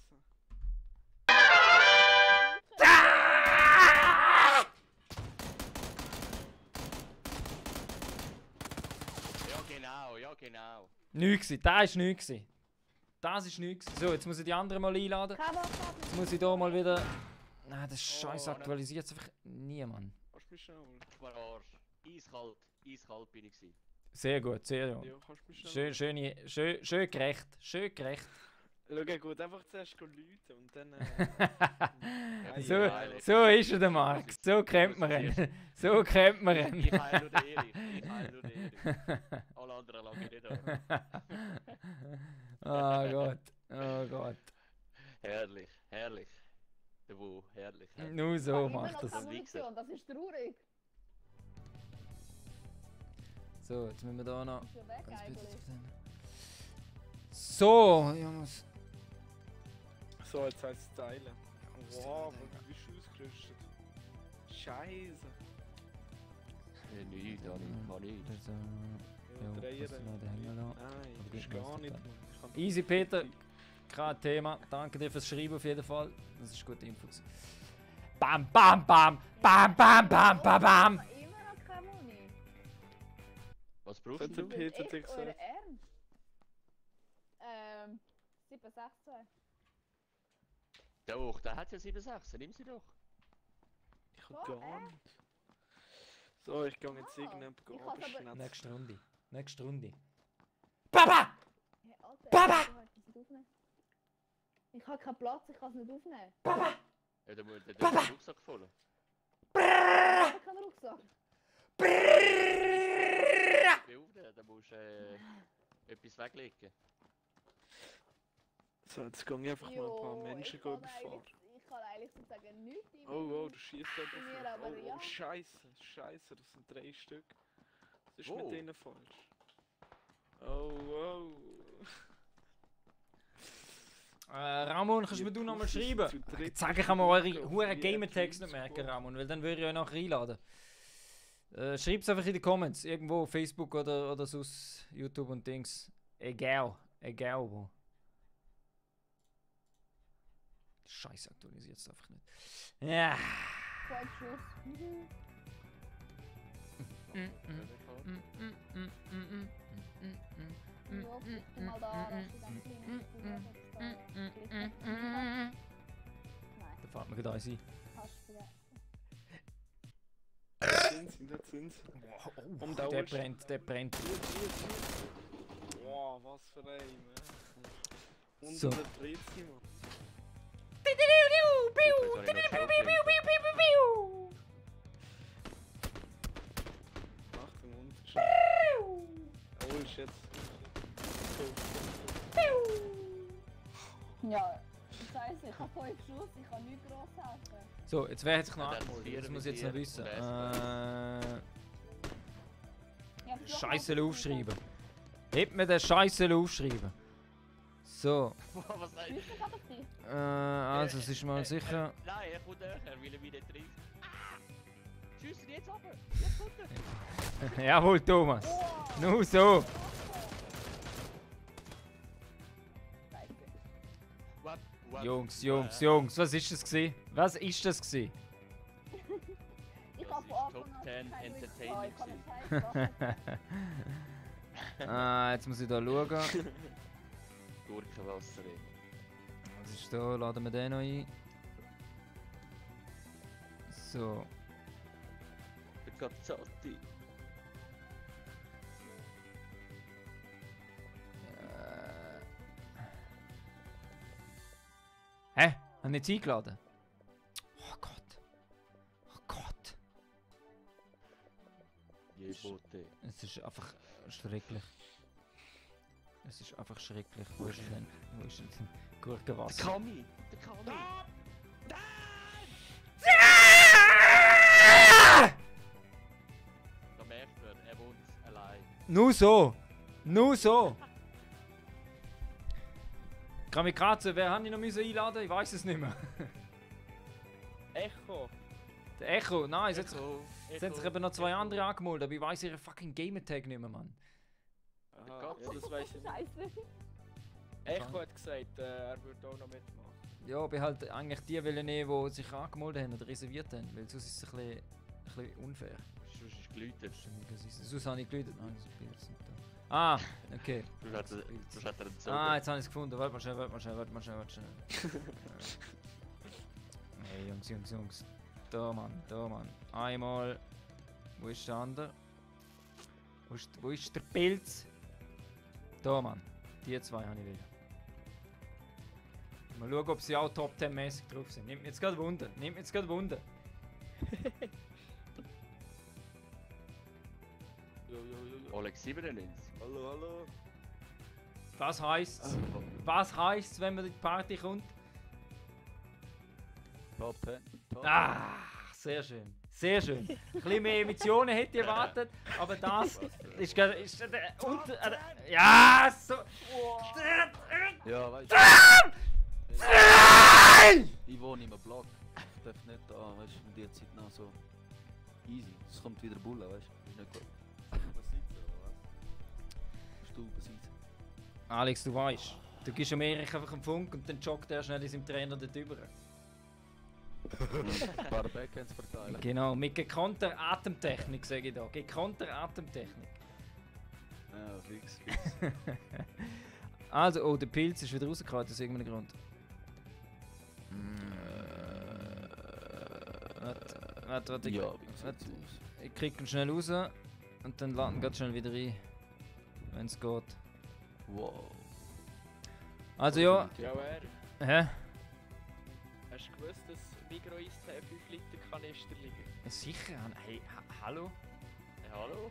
Ja genau. Nichts gewesen, das war nichts gewesen. Das ist nichts gewesen. So, jetzt muss ich die anderen mal einladen. Jetzt muss ich hier mal wieder... Nein, das Scheiß Oh, aktualisiert es einfach nie, Mann. Kannst du mich schnell holen? War Arsch. Eiskalt bin ich gewesen. Sehr gut, sehr Ja, gut. kannst du mich schnell Schön gerecht, schön gerecht. holen? Schau, gut, einfach zuerst läuten und dann... So, so ist er, der Marc. So kennt man ihn. So kennt man ihn. Ich heile nur den Erich. Alle anderen lagen nicht an. Oh Gott, oh Gott. Herrlich. Der Wu, herrlich. Nur so macht das. das. Keine Munition, das ist traurig. So, jetzt müssen wir da noch... Ist ja weg Ganz bitte eigentlich. So, Jungs. So, jetzt heißt es teilen. Wow, wie bist du ausgerüstet? Scheiße. Nicht, kann nicht. Also, Ja, ja, Dreier. das noch den Hänger lassen. Nein, Aber du bist gut, gar weiss nicht. doch Mann. Ich hab- Easy, Peter. Kein Thema. Danke dir fürs Schreiben auf jeden Fall. Das ist gute Info. Bam, bam, bam. Bam, bam, bam, bam, bam. Immer noch keine Muni. Was Was brauchst Könnte du? Peter Echt, dir eure gesagt? Ernst? 762. Doch, der hat ja 7,6. Nimm sie doch. Ich So, kann gar nicht. So, ich gehe jetzt Ah, irgendjemand ich hab's aber- abschnetzen. Nächste Runde. Nächste Runde. Papa! Hey, Alter, Papa! du hast es nicht aufnehmen. Ich habe keinen Platz, ich kann es nicht aufnehmen. Ja, dann muss der Rucksack voll. Ich habe keinen Rucksack. Ich will aufnehmen, dann musst du etwas weglegen. So, jetzt gehe ich einfach mal ein paar Menschen ich kann überfahren. ich kann eigentlich sozusagen nichts in Oh, du schießt Bei jemand mir auf aber mich. ja. Oh, Scheiße, Scheiße, das sind 3 Stück. Was ist Wo? mit denen falsch? Oh. Ramon, kannst du mir du nochmal Pussys schreiben? sind zu dritt. Sag ich kann mir eure Auf huren die Gamer-Tags nicht merken, Ramon, weil dann würde ich euch nachher einladen. Schreib's einfach in die Comments, irgendwo, Facebook oder sonst YouTube und Dings. Egal wo. Scheiße, aktualisiert es einfach nicht. Ja. 2 Schuss. Ja, ich bin mal da, dass du dann kleine Figur hast. Nein, Da fällt mir gerade eins ein. hast du vergessen. Da sind sie. Oh, Um der Dauer- brennt, der brennt. Wow, was für ein, Und So. der dreht sich mal. Achtung, und oh, ist jetzt. Ja, scheiße, ich habe 5 Schuss, ich kann nicht gross helfen. So, jetzt wer hat sich noch Ja, das angemeldet? Das vier muss ich jetzt mit noch dir wissen. und Ich hab Scheiße aufschreiben. Heb mir den Scheiße aufschreiben. So, Was sagst Schießt gerade auf dich? also es ist mal sicher. Nein, er kommt näher, er will mich nicht treffen. Schiessen jetzt runter! Jetzt kommt er! Jawohl, Thomas. Wow! Nur so. Scheiße. What? Jungs, was ist das gewesen? Was ist das gewesen? Ich Das habe ist von Anfang Top an 10 kein Glück Entertainment gehabt, ich habe einen Scheiß Jetzt muss ich da schauen. Gurkenwasser. Was ist da? Laden wir den noch ein. So. Der Gazzotti. Hä? Haben nicht eingeladen? Oh Gott. Oh Gott. Jebote. Es ist einfach schrecklich. Es ist einfach schrecklich. Wo ist denn? Wo ist denn Gurkenwasser? Kami! Der Kami! Da merkt man, er wohnt allein. Nur so! Nur so! Kamikaze, wer haben die noch müssen einladen? Ich weiß es nicht mehr. Echo! Der Echo, nein, jetzt Echo, haben sich eben noch 2 andere angemeldet, aber ich weiß ihren fucking Gamertag nicht mehr, Mann. Aha, ja, das weiss ich nicht. Scheiße. Echo hat gesagt, er würde auch noch mitmachen. Ja, ich halt eigentlich die wollen nehmen, die sich angemeldet haben oder reserviert haben, weil sonst ist es ein bisschen unfair. Sonst ist geläutet. Sonst habe ich geläutet. Nein, das Bild ist nicht da. Ah, okay. Sonst hat er einen Zogen. Ah, jetzt habe ich es gefunden. Warte mal schnell. Hey, Jungs. Da, Mann. Einmal. Wo ist der andere? Wo ist der Pilz? Da, Mann. Die 2 habe ich wieder. Mal schauen, ob sie auch Top 10 mäßig drauf sind. Nimmt mir jetzt gerade Wunder. Alex 97. Hallo. Was heisst's? Was heisst's, wenn man in die Party kommt? Top 10. Ah, sehr schön. Ein bisschen mehr Emotionen hätte ich erwartet, aber das ist ja, so. Ja, weißt du. Ich wohne in einem Block. Ich darf nicht da, weißt du, in der Zeit noch so easy. Es kommt wieder Bulle, weißt du. Ist nicht gut. Stubenseite. Alex, du weißt, du gibst dem Erich einfach einen Funk und dann joggt er schnell in seinem Trainer dort drüber. Ein paar Backhands verteilen. Genau, mit gekonnter Atemtechnik, sage ich da. Gekonnter Atemtechnik. Ja, fix. Also, oh, der Pilz ist wieder rausgekommen, aus irgendeinem Grund. Warte, Ja, wie warte. sieht's aus? Ich krieg ihn schnell raus und dann laden wir schnell wieder rein. Wenn es geht. Wow. Also ja. Ja, Hä? hast du gewusst, dass Migros Eistee 5 Liter Kanister liegen? Sicher? Hey, hallo? Hallo?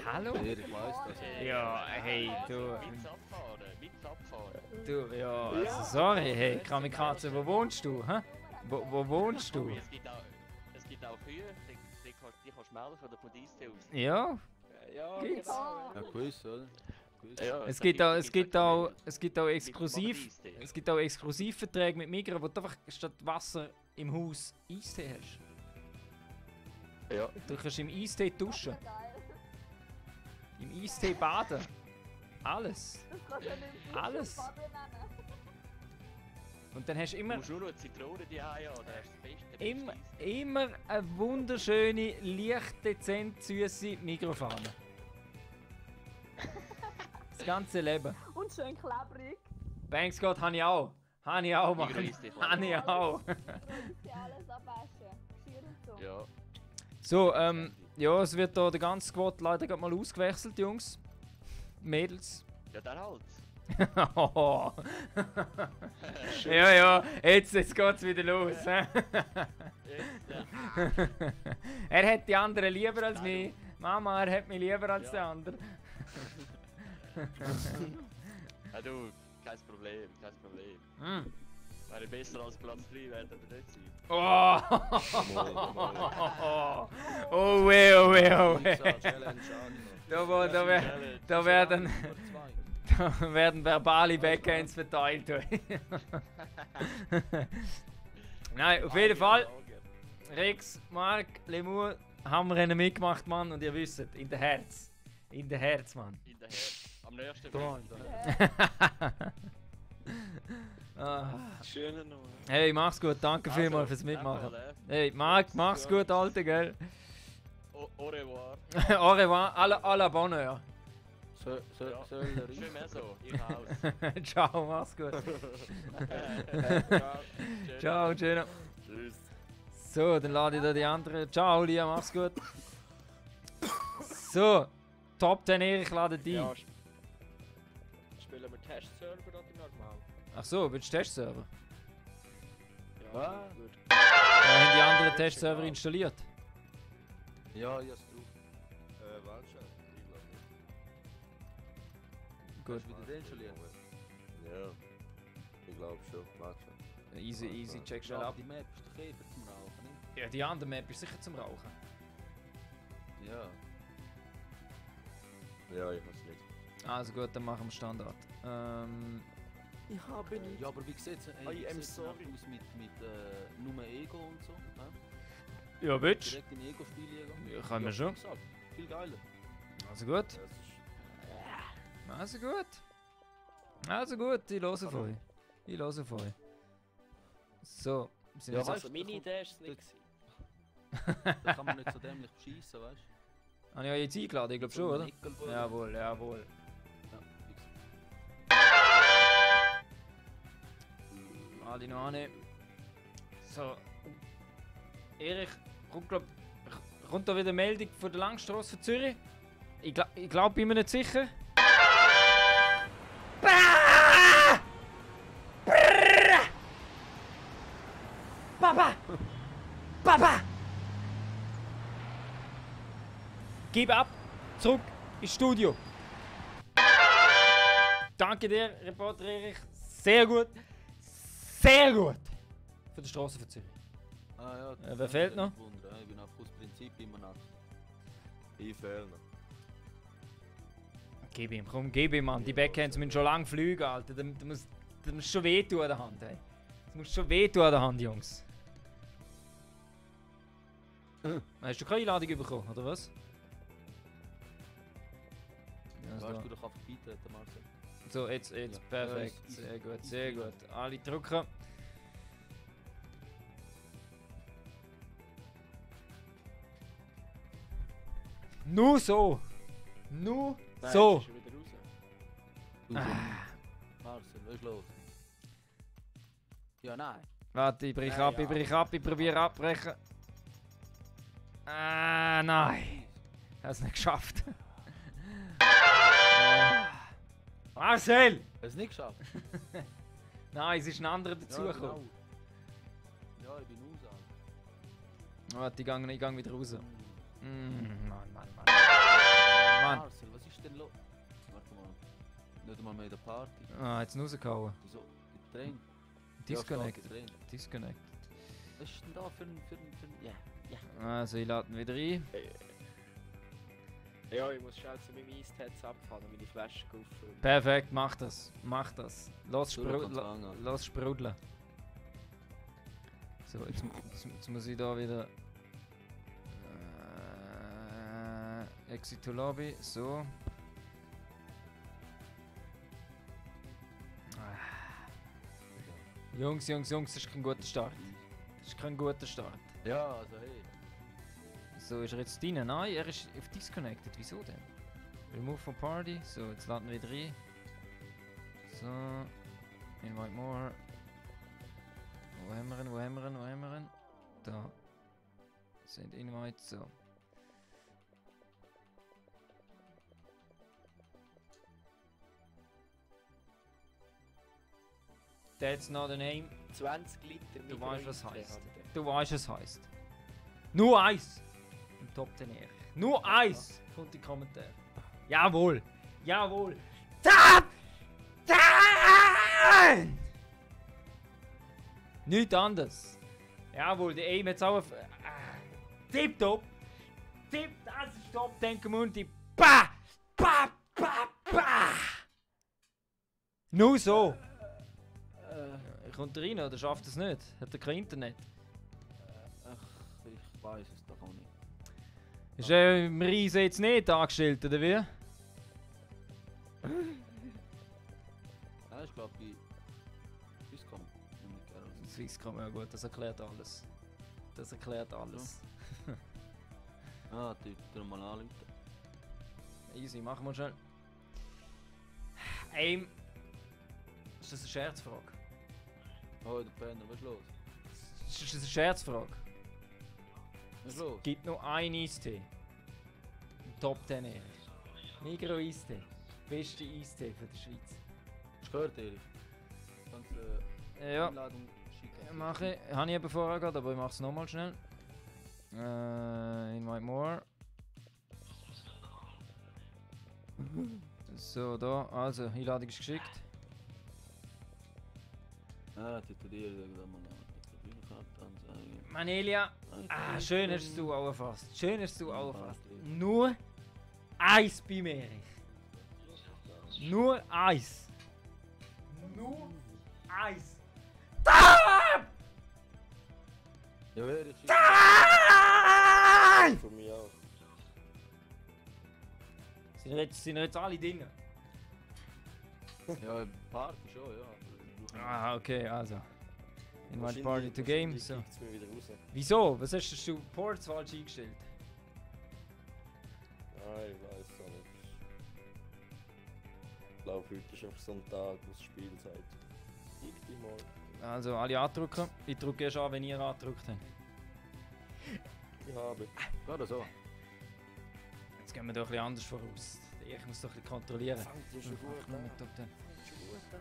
Hallo? Ja, ich weiss das. Ja, hey, du. Mit abfahren. Du, ja, also sorry, hey, Kamikaze, wo wohnst du? Hä? Wo wohnst du? Es gibt auch Kühe, die kannst du melken oder von der Eistee aus. Ja, Ja, Gibt's? genau. Ja, gewiss, oder? Gewiss. Ja, es da gibt auch, gibt's es gibt auch Exklusivverträge mit Migros, wo du einfach statt Wasser im Haus Eistee hast. Ja. Du kannst im Eistee duschen, Geil. im Eistee baden. Alles. Das kannst du ja nicht Alles. Baden nennen. Und dann hast du Du immer, musst nur noch Zitrone die haben, ja, das ist das Beste. immer eine wunderschöne, leicht dezent süße Mikrofahne. Das ganze Leben. Und schön klebrig. Banks Gott, habe ich auch. Habe ich auch, Mann. Migros Eistee. Habe ich auch. Sie alles abwaschen. Geschirr und so. Ja. So, ja, es wird hier der ganze Squad leider gerade mal ausgewechselt, Jungs. Mädels. Ja, dann halt. Ja, jetzt geht's wieder los. Hä? Er hat die anderen lieber als mich. Mama, er hat mich lieber als Ja. der andere. Ja, du, kein Problem, kein Problem. Mm. Wäre besser als Platz 3, werden wir nicht sein. Oh, oh weh, oh weh, oh weh. Da werden verbale Backends verteilt. Nein, auf jeden Fall. Rex, Marc, Lemur, haben wir einen mitgemacht, Mann. Und ihr wisst, in der Herz. In der Herz, Mann. In der Herz. Am nächsten Da, Mal. Ah. Schöne Nummer. Hey, mach's gut. Danke vielmals fürs Mitmachen. Hey, Marc, mach's gut, Alter, gell? Au revoir. Au revoir, à la bonne heure. Soll er Schön mehr so, ihr Haus. Ciao, mach's gut. Ciao, Gino. Tschüss. So, dann lade ich da die anderen. Ciao, Lia, mach's gut. So, Top 10 Erich ladet ein. Ja, spielen wir Testserver oder normal? Ach so, willst du Testserver? Ja, Was? gut. Haben die anderen Testserver installiert? Ja, ja, ist drauf. Warte schon, ich glaube nicht. Gut. Hast du wieder den installiert? Ja, ich glaube schon. Warte schon. Easy, easy, check schnell Ja, ab. die Map ist doch Käfer zum Rauchen, nicht? Ja, die andere Map ist sicher zum Rauchen. Ja. Ja, ich weiß nicht. Also gut, dann machen wir Standard. Ich habe nicht. Ja, aber wie sieht's I am aus sorry. mit nur Ego und so? Hä? Ja, willst Direkt in Ego-Spiel gehen? Ja, können wir schon. wie gesagt, viel geiler. Also gut. Das ist Also gut. Also gut, ich höre von euch. Ich höre von euch. So, wir sind Ja, jetzt weißt Also meine Idee war es nicht. Da kann man nicht so dämlich beschissen, weißt du? Habe ich euch jetzt eingeladen? Ich glaube schon, oder? Nickel- Jawohl, jawohl. Ja, fix. Alle noch an. So. Erich, kommt da wieder eine Meldung von der Langstrasse für Zürich? Ich glaube, bin mir nicht sicher. Papa! Papa! Gib ab! Zurück ins Studio! Danke dir, Reporter Erich. Sehr gut! Sehr gut! Für die Straße für Zürich. Ah ja, wer fehlt noch? Wunder, ich bin auf das Prinzip immer nach. ich fehl noch. Gib ihm, komm, gib ihm, Mann. Die Backhands müssen schon lange fliegen, Alter. Das muss schon wehtun an der Hand, ey. Das muss schon wehtun an der Hand, Jungs. Hast du keine Einladung bekommen, oder was? Ja, Weißt so. du, da kann vorbeitreten, Marcel. So, jetzt, Ja. perfekt. Ja, Sehr gut, easy. sehr gut. Alle drücken. Nur so. Nur Nein, so. es ist schon wieder Marcel, was ist los? Ja, nein. Warte, ich brich Nein, ab, ja. ich brich ab, ich probiere abbrechen. Nein. Ich hab's nicht geschafft. Marcel! Hast du es nicht geschafft? Nein, es ist ein anderer dazugekommen. genau. Ja, ich bin raus. Warte, ich gang wieder raus. Mann. Mann. Marcel, was ist denn los? Warte mal. Nicht mal mehr in der Party. Jetzt rausgehauen. Wieso? Getrennt. Disconnect. Ja, getrennt. Disconnect. Was ist denn da für ein... Ja. Also, ich lade ihn wieder ein. Ja, ich muss schnell zu meinem Eistetz abfahren und meine Flasche auffüllen. Perfekt, mach das. Los, Du kannst anhängen. los sprudeln. So, jetzt muss ich da wieder... Exit to Lobby, so. Jungs, das ist kein guter Start. Das ist kein guter Start. Ja, also hey. So, ist er jetzt drin? Nein, er ist auf Disconnected. Wieso denn? Remove from Party. So, jetzt laden wir wieder rein. So. Invite more. Wo haben wir ihn? Da. Send Invite, so. That's not a name. 20 Liter Du weißt, was Mikro-Eistee heisst. hat er. Du weißt, was heisst. Nur eins! Im Top 10 Ehr. Nur eins! Kommt in die Kommentare. Jawohl! Top 10! Nichts anderes. Jawohl, der Aim hat auch Tipptopp! Das ist Top 10 Community. Bah! Nur so! Kommt er rein oder schafft es nicht? Hat er kein Internet? Ach, ich weiß es doch auch nicht. Ist Riese jetzt nicht angestellt, oder wie? Ja, ich glaube, bei Swisscom. Swisscom, ja gut, das erklärt alles. Ah, die mal anrufen. Easy, machen wir schnell. Aim. Ist das eine Scherzfrage? Oh, der Penner, was ist los? Ist das eine Scherzfrage? Was ist los? Es gibt nur einen Eistee. Im Top 10 Ehr. Migro Eistee. Beste Eistee für die Schweiz. Hast du gehört, Erich? Kannst du Ja, Einladung schicken? mache ich. Habe ich eben vorher gerade, aber ich mache es nochmal schnell. Invite more. So, da. Also, Einladung ist geschickt. Ah, tituliere da mal an. Manelia. Schön hast du auch erfasst. Nur eins bei mir. Nur eins. Ja, Erich, schick. Von mir auch. Sind jetzt alle Dinge? Ja, Party schon, ja. Okay, also. Invite Wahrscheinlich- Party to Game. wahrscheinlich So. kickt's mich wieder raus. Wieso? Was hast du Ports falsch eingestellt? Nein, ich weiß auch nicht. Ich glaube, heute ist einfach so ein Tag, wo das Spiel sagt. Kick dich mal. Also alle andrücken. Ich drücke erst an, wenn ihr angedrückt habt. Ich habe. Gerade so. Jetzt gehen wir doch ein bisschen anders voraus. Ich muss doch ein bisschen kontrollieren. Fängt ja schon gut Ach, nur an. mit Top 10. Fängt schon gut an.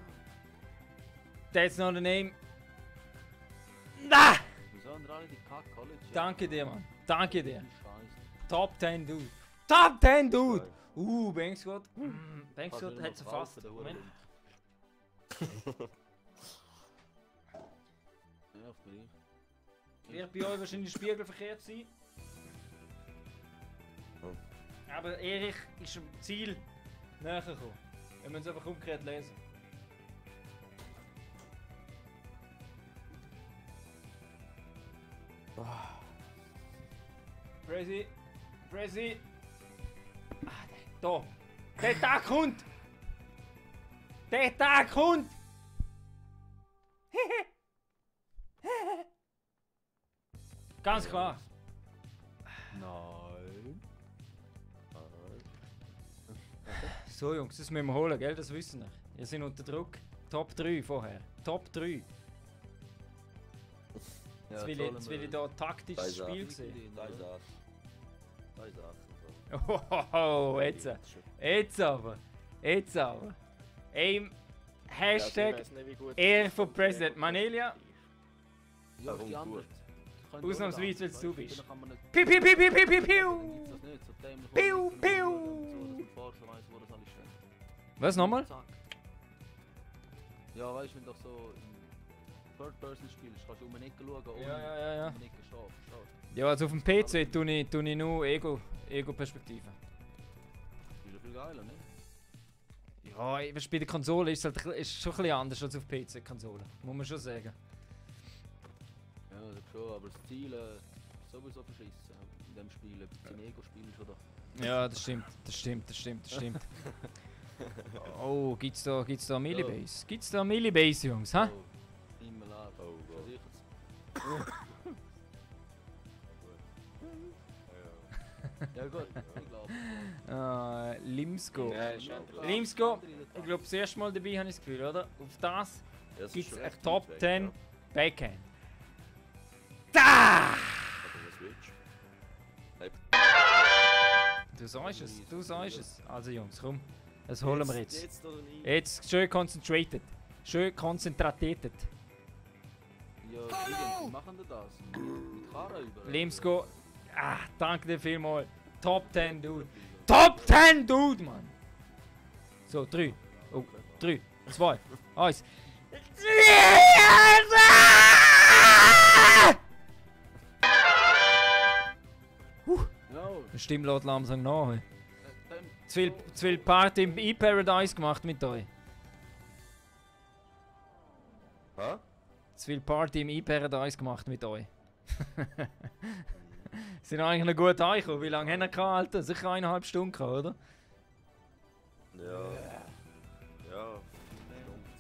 That's not a name. Ah! Wieso haben alle die Kack-College? Danke dir, Mann. Danke dir. Scheiße. Top 10 Dude. Top 10 Dude! Banksquad. Banksquad hat sie fast. Moment. Ja, auf mich. Wird bei euch wahrscheinlich spiegelverkehrt sein. Oh. Aber Erich ist am Ziel näher gekommen. Wir müssen es einfach umgekehrt lesen. Crazy. Da. Der Tag kommt! Ganz klar. Nein. So Jungs, das müssen wir holen, gell? Das wissen wir. Ihr seid unter Druck. Top 3 vorher. Top 3. Jetzt will ich da taktisches Spiel sehen. Drei Sachen. Oh, jetzt. Jetzt aber. Jetzt aber. Hashtag Ehre von President Manelia. Ja, die andere. Ausnahmsweise, weil es du bist. Dann kann man nicht. Piu, piu, piu, piu, piu, piu, Dann piu. gibt's das nicht. So dämlich. Piu, wo man piu. so, dass man vorher schon weiss, wo das alles steht. Was nochmal? Zack. Ja, weißt du, wenn du doch so im Third-Person spielst, kannst du um eine Ecke schauen, ohne Ja. um eine Ecke scharf. Ja, also auf dem PC tue ich nur Ego-Perspektive. Ist ja viel geiler, ne? Ja, bei der Konsole ist es halt, ist schon ein bisschen anders als auf PC-Konsole. Muss man schon sagen. Ja, das schon, aber das Ziel sowieso verschissen. In dem Spiel, ob du Ego spielst oder. Ja, das stimmt. Oh, gibt's da Millibase? Gibt's da Millibase, Jungs, hä? Oh, immer laut. Oh Gott. Sicher's. Ja gut, ich glaube. Limsco. Ja, ist endlich. Limsco, ich glaube das erste Mal dabei habe ich das Gefühl, oder? Auf das Ja, es gibt ist es schon eine recht Top weit weg, 10 ja. Backhand. Da! Aber das Switch. Du sagst es. Also Jungs, komm, das holen wir jetzt. Jetzt oder nie? Jetzt schön concentrated. Schön konzentrated. Ja, wie machen wir das? Mit Karre über? Limsco, danke dir vielmals. Top 10, Dude. Top 10, Dude, Mann! So, 3. Oh, 3, 2, 1. No, Die Stimme lässt langsam nach. dem. Zu viel Party im E-Paradise gemacht mit euch. Hä? Zu viel Party im E-Paradise gemacht mit euch. Sind eigentlich noch gut angekommen. Wie lange haben wir gehabt, Alter? Sicher 1,5 Stunden gehabt, oder? Ja. Ja,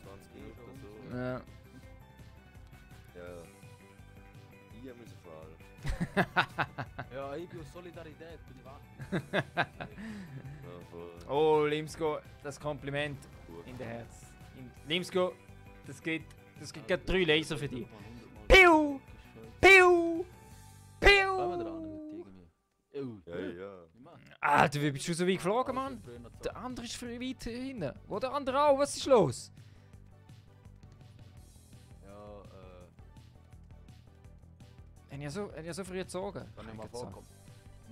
20 Minuten oder so. Ja. Ja. Hier müssen fahren. Ja, ich bin aus Solidarität, bin ich wach. Ja, voll. Oh, Limsco, das Kompliment Gut. in der Herz. Limsco, das gibt gerade 3 Laser für dich. Piu! Piu! Fangen wir Piu! dran mit irgendwie. Ja, ja. Alter, wie bist du so weit geflogen, Mann? Der andere ist viel weit hinten. Wo der andere auch? Was ist los? Ja, Haben ja so früh gezogen. kann ich mal vorkommen.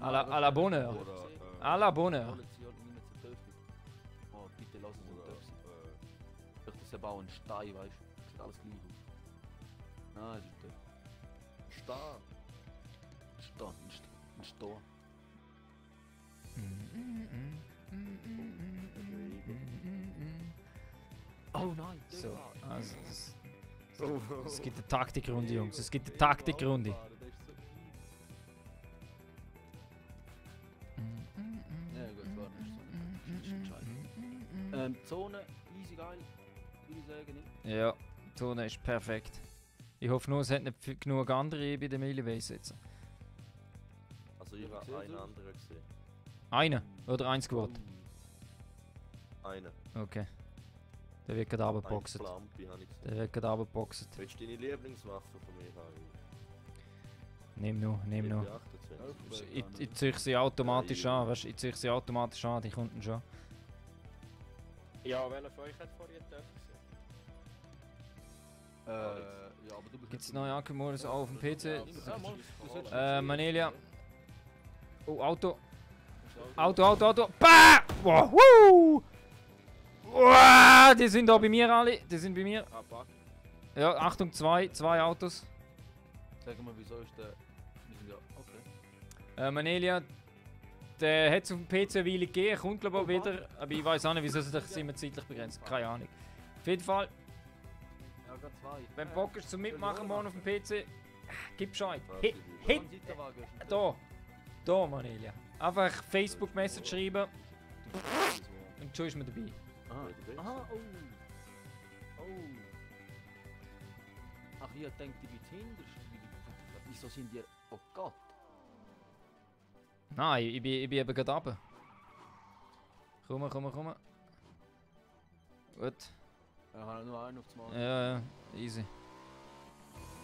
À la Bonheur. Oder, À la Bonheur. Oh, bitte lass es nicht dürfen. Vielleicht ist aber auch ein Stein, weißt du? Sieht alles gleich aus. Ah, es ist dort. Stark. Ein Stor. Oh nein, So, also Oh, es gibt eine Taktikrunde, Jungs. Es gibt eine Taktikrunde. Ja gut, war nicht so. Ist entscheidend. Zone, easy geil, würde ich sagen. Nicht? Ja, die Zone ist perfekt. Ich hoffe nur, es hat nicht genug andere bei der Millibase jetzt. Also ich habe einen anderen gesehen. Einer oder eins geworden? Einen. Okay. Der wird gerade runtergeboxt. Plampi habe ich gesehen. Der wird gerade runtergeboxt. Willst du deine Lieblingswaffe von mir haben? Nimm nur. Ich ziehe sie automatisch an, weißt du? Ich ziehe sie automatisch an, die Kunden schon. Ja, welcher von euch hat vorher dürfen Ja, aber du bist Gibt es neue Akkumulatoren auch auf dem PC? Ja, mal. Du sollst- Manelia. Oh, Auto. Auto. Bah! Wow, woo! Wow, die sind da bei mir alle. Die sind bei mir. Ah, Bug. Ja, Achtung, zwei Autos. Sag mal, wieso ist der. Wir sind ja. Okay. Manelia, der hat es auf dem PC eine Weile gegeben, kommt glaube ich auch wieder. Aber ich weiß auch nicht, wieso sich immer zeitlich begrenzt. Keine Ahnung. Auf jeden Fall, Ja, gerade zwei. wenn du Bock hast zum Mitmachen morgen auf dem PC, gib Bescheid. Hit. Hit! Seitenwagen ist Da, Manelia. Einfach Facebook-Message schreiben und schon ist man dabei. Aha, oh. Oh. Ach, ihr denkt, ich bin hinterst. Wieso sind ihr. Oh Gott. Nein, ich bin eben gerade runter. Komm. Gut. Ich habe nur einen auf das Mal. Ja, ja. Easy.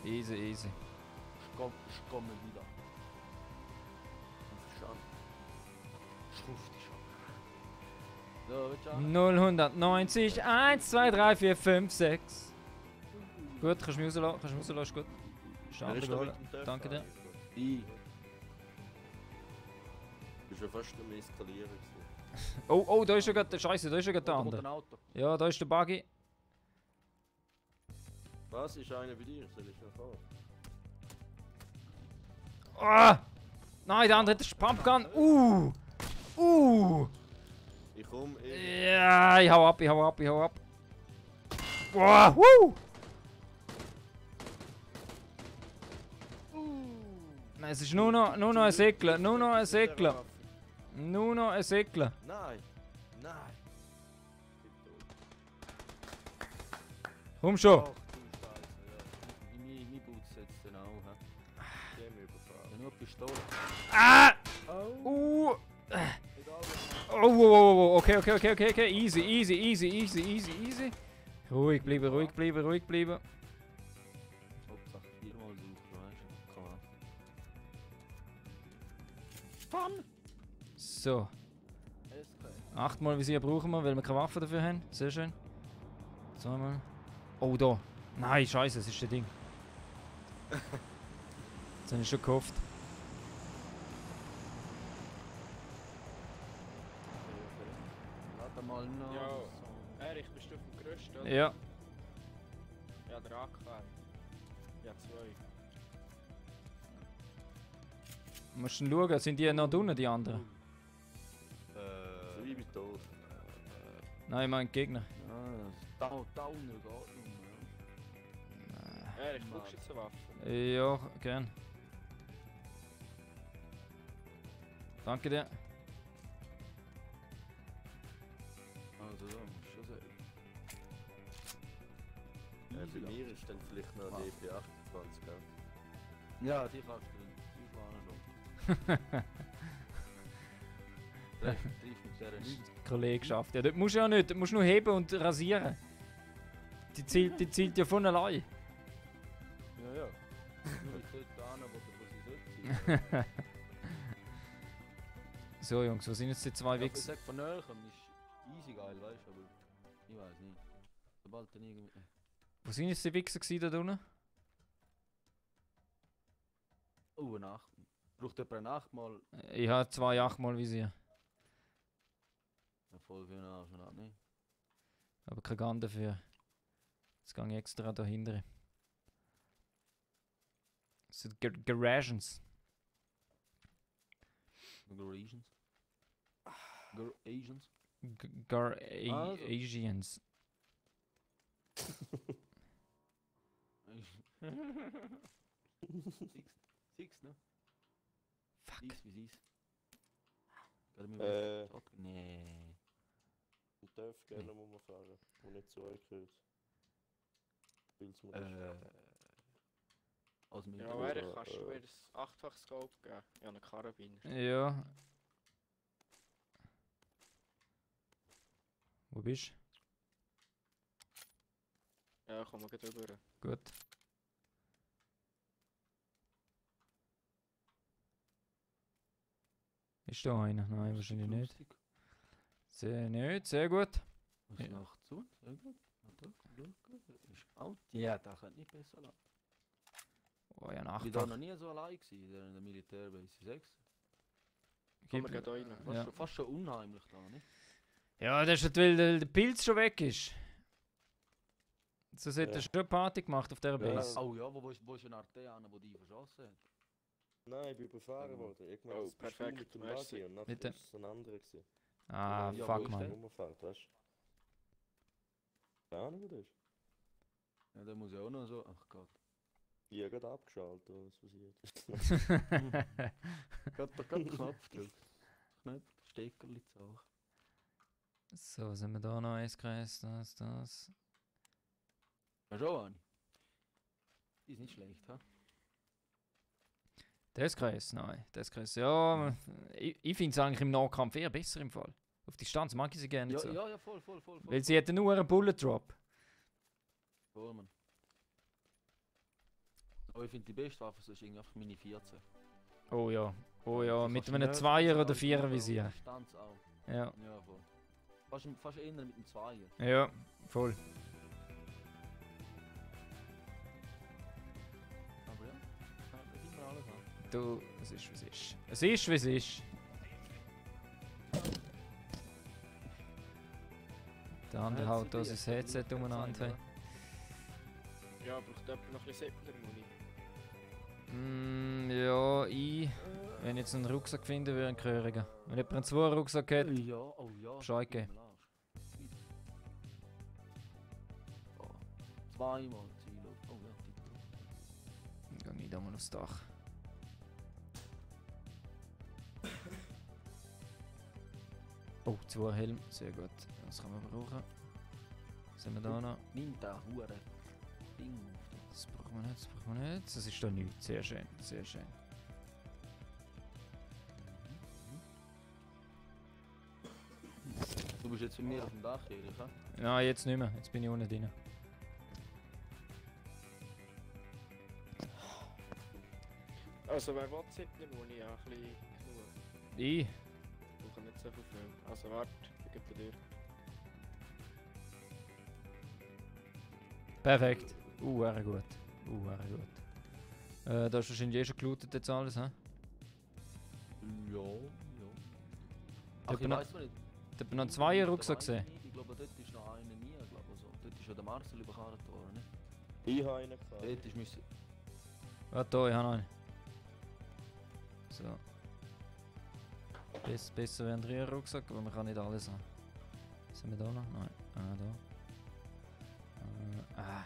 Easy, easy. Ich komme wieder. Verstanden. Schruft dich ab. So, willst du auch? 090, 1, 2, 3, 4, 5, 6. Gut, kannst du mich rauslassen, ist gut. Schade, Goal. Danke dir. Ich. Du bist ja fast am Eskalieren gewesen. Oh, da ist ja gerade der Scheiße, da ist ja gerade der Da kommt ein andere. Auto. Ja, da ist der Buggy. Was ist einer bei dir? Soll ich noch fahren? Ah! Nein, der andere hat den Pumpgun. Ich komm Ja, ich hau ab. Boah, Nein, es ist nur noch ein Säckler, Nur noch ein Säckler. Nein! Nein! Komm schon. Ach du Scheiße, ja. Mein Boot setzt den auch, hä? Die haben mich überfahren. Ja, nur Pistole. Ah! Oh. Oh, okay. Easy. Ruhig bleiben. Hauptsache 4-mal suchen, weißt du? Komm an. Fun! So, SK. 8-mal Visier brauchen wir, weil wir keine Waffe dafür haben. Sehr schön. 2-mal. Oh, da. Nein, scheiße, das ist das Ding. Das habe ich schon gehofft. Warte mal noch. Ja. So. Erich, bist du auf dem Gerüst, oder? Ja. Ja, der AK. Ja, 2. Musst du schauen, sind die noch unten, die anderen? Ich bin tot. Nein, ich meine Gegner. Ja, Downer geht noch. Erich, brauchst du jetzt eine Waffe? Ja, gern. Danke dir. Also da musst du schon sagen. Bei mir ist dann vielleicht noch die EP28, gell? Ja, die kannst du nicht warnen. Treff mit der nicht. Kollegenschaft. Ja, das musst du ja nicht. Du musst nur heben und rasieren. Die zielt ja von allein. Ja, ja. Nur nicht dort an, wo sie sollte. So Jungs, was sind jetzt die zwei Ich Wichser? sag von Nöchem ist easy geil, weißt du, aber ich weiß nicht. Sobald dann irgendwie. Wo sind jetzt die Wichser gewesen da unten? Oh, eine Nacht. Braucht jemand eine Nacht mal. Ich habe 2 8-mal Visier. Ja, voll für einen Arsch, nicht? Aber kein Gun dafür. Jetzt gehe ich extra dahinter. Das sind Garagens. Asians. Asians. Also. Asians. Six, ne? Fuck. Six wie sie's. Nee. Du darfst gerne mal fahren, wo nicht zu euch gehört. Willst du mir Also mit Ja, Erich, kannst du mir das 8-fach-Scope geben? Ja, einen Karabiner. Ja. Wo bist Ja, komm mal gleich rüber. du? Gut. Ist da einer? Nein, wahrscheinlich nicht. Sehr gut. Was Ja. noch zu? Sehr gut. Ist alt. Ja, das könnte nicht besser laufen. Oh ja, Ich war da Nachtfach. noch nie so allein gewesen, in der Militärbase 6. Komm, wir gehen rein. Ja. Fast schon unheimlich da, nicht? Ja, das ist weil der Pilz schon weg ist. Sonst hätte er Ja. schon eine Party gemacht auf dieser Ja. Base. Oh ja, wo ist ein Arteaner, der die verschossen hat? Nein, ich bin überfahren worden. Ich meine, Oh, das bist du perfekt, mit dem merci. Buggy und nachher Bitte. ist es ein anderer gewesen. Ah, Ja, fuck wo ist man. der? Rumfahrt, weißt du? Keine Ahnung, wo das ist. Ja, der muss ja auch noch so. Ach Gott. Ich habe gerade abgeschaltet, was passiert. Gerade den Knopf gedrückt. Knopf, Steckerli zu. So, sind wir da noch? Eins Kreis, das. Ja, schon eine. Die ist nicht schlecht, ha? Das Kreis, nein. Das Kreis, ja. Ich finde es eigentlich im Nahkampf eher besser im Fall. Auf Distanz mag ich sie gerne Ja, so. ja, voll. Weil sie hätten nur einen Bullet Drop. Voll, Mann. Aber ich finde die beste Waffe so ist irgendwie einfach Mini 14. Oh ja. Oh ja, Du mit kannst einem nerven, 2er oder kannst 4er auf Visier. Distanz auch. Ja. Ja, voll. Fast eher mit dem 2er. Ja, voll. Aber ja, da gibt man alles an. Du, es ist wie es ist. Es ist wie es ist. Der andere haut da sein Headset umeinander. Ja, braucht jemand noch ein bisschen Säckler-Muni? Ja, ich. Wenn ich jetzt einen Rucksack finde, würde ich einen Gehörigen. Wenn jemand einen 2er Rucksack hat, Ja, oh ja. Bescheid geben. Oh, zweimal Ziel. Oh ja, dann gehe ich da mal aufs Dach. Oh, 2 Helm, sehr gut. Das kann man brauchen. Was haben wir da noch? Nimm da hure Ding auf. Das brauchen wir nicht, das brauchen wir nicht. Das ist da nichts. Sehr schön, sehr schön. Du bist jetzt bei mir auf dem Dach, Erich, ja? Nein, jetzt nicht mehr. Jetzt bin ich unten drin. Also wer will Säckler-Muni? Ja, ein bisschen genug. Ich? Ich brauche nicht so viel. Also warte, ich gebe dir. Perfekt. Wäre gut. Wäre gut. Da ist wahrscheinlich eh schon gelootet jetzt alles, hä? Ja. Ach, Ach, ich weiss noch nicht. Ich habe noch einen 2er Rucksack gesehen. Ich glaube, dort ist noch einer nie, glaube ich. So. Dort ist ja der Marcel überkarrt worden, ne? Ich habe einen gehabt. Dort ist müssen... Warte, da, ich habe noch einen. So. Besser wäre ein 3er Rucksack, aber man kann nicht alles haben. Was haben wir da noch? Nein. Da.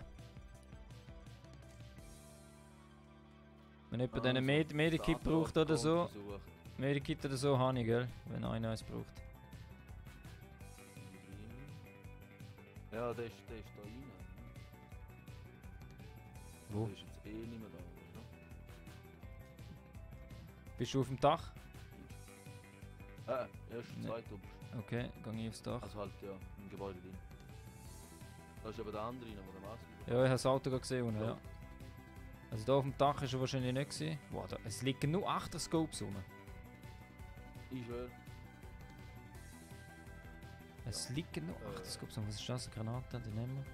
Wenn jemand einen Medikit braucht oder so, Medikit oder so habe ich, gell? Wenn einer eins braucht. Ja, der ist da rein. Wo? Der ist jetzt eh nicht mehr da, oder? Bist du auf dem Dach? Erst Ne. zweit oberst. Okay, gehe ich aufs Dach. Also halt, ja, im Gebäude drin. Da ist aber der andere rein, wo der Marcel Ja, ich habe das Auto gerade gesehen, unten, ja. Also da auf dem Dach ist er wahrscheinlich nicht gewesen. Wow, es liegen nur 8 Scopes rum. Ich schwör. Es liegen nur 8 Scopes rum. Was ist das? Eine Granate? Die nehmen wir.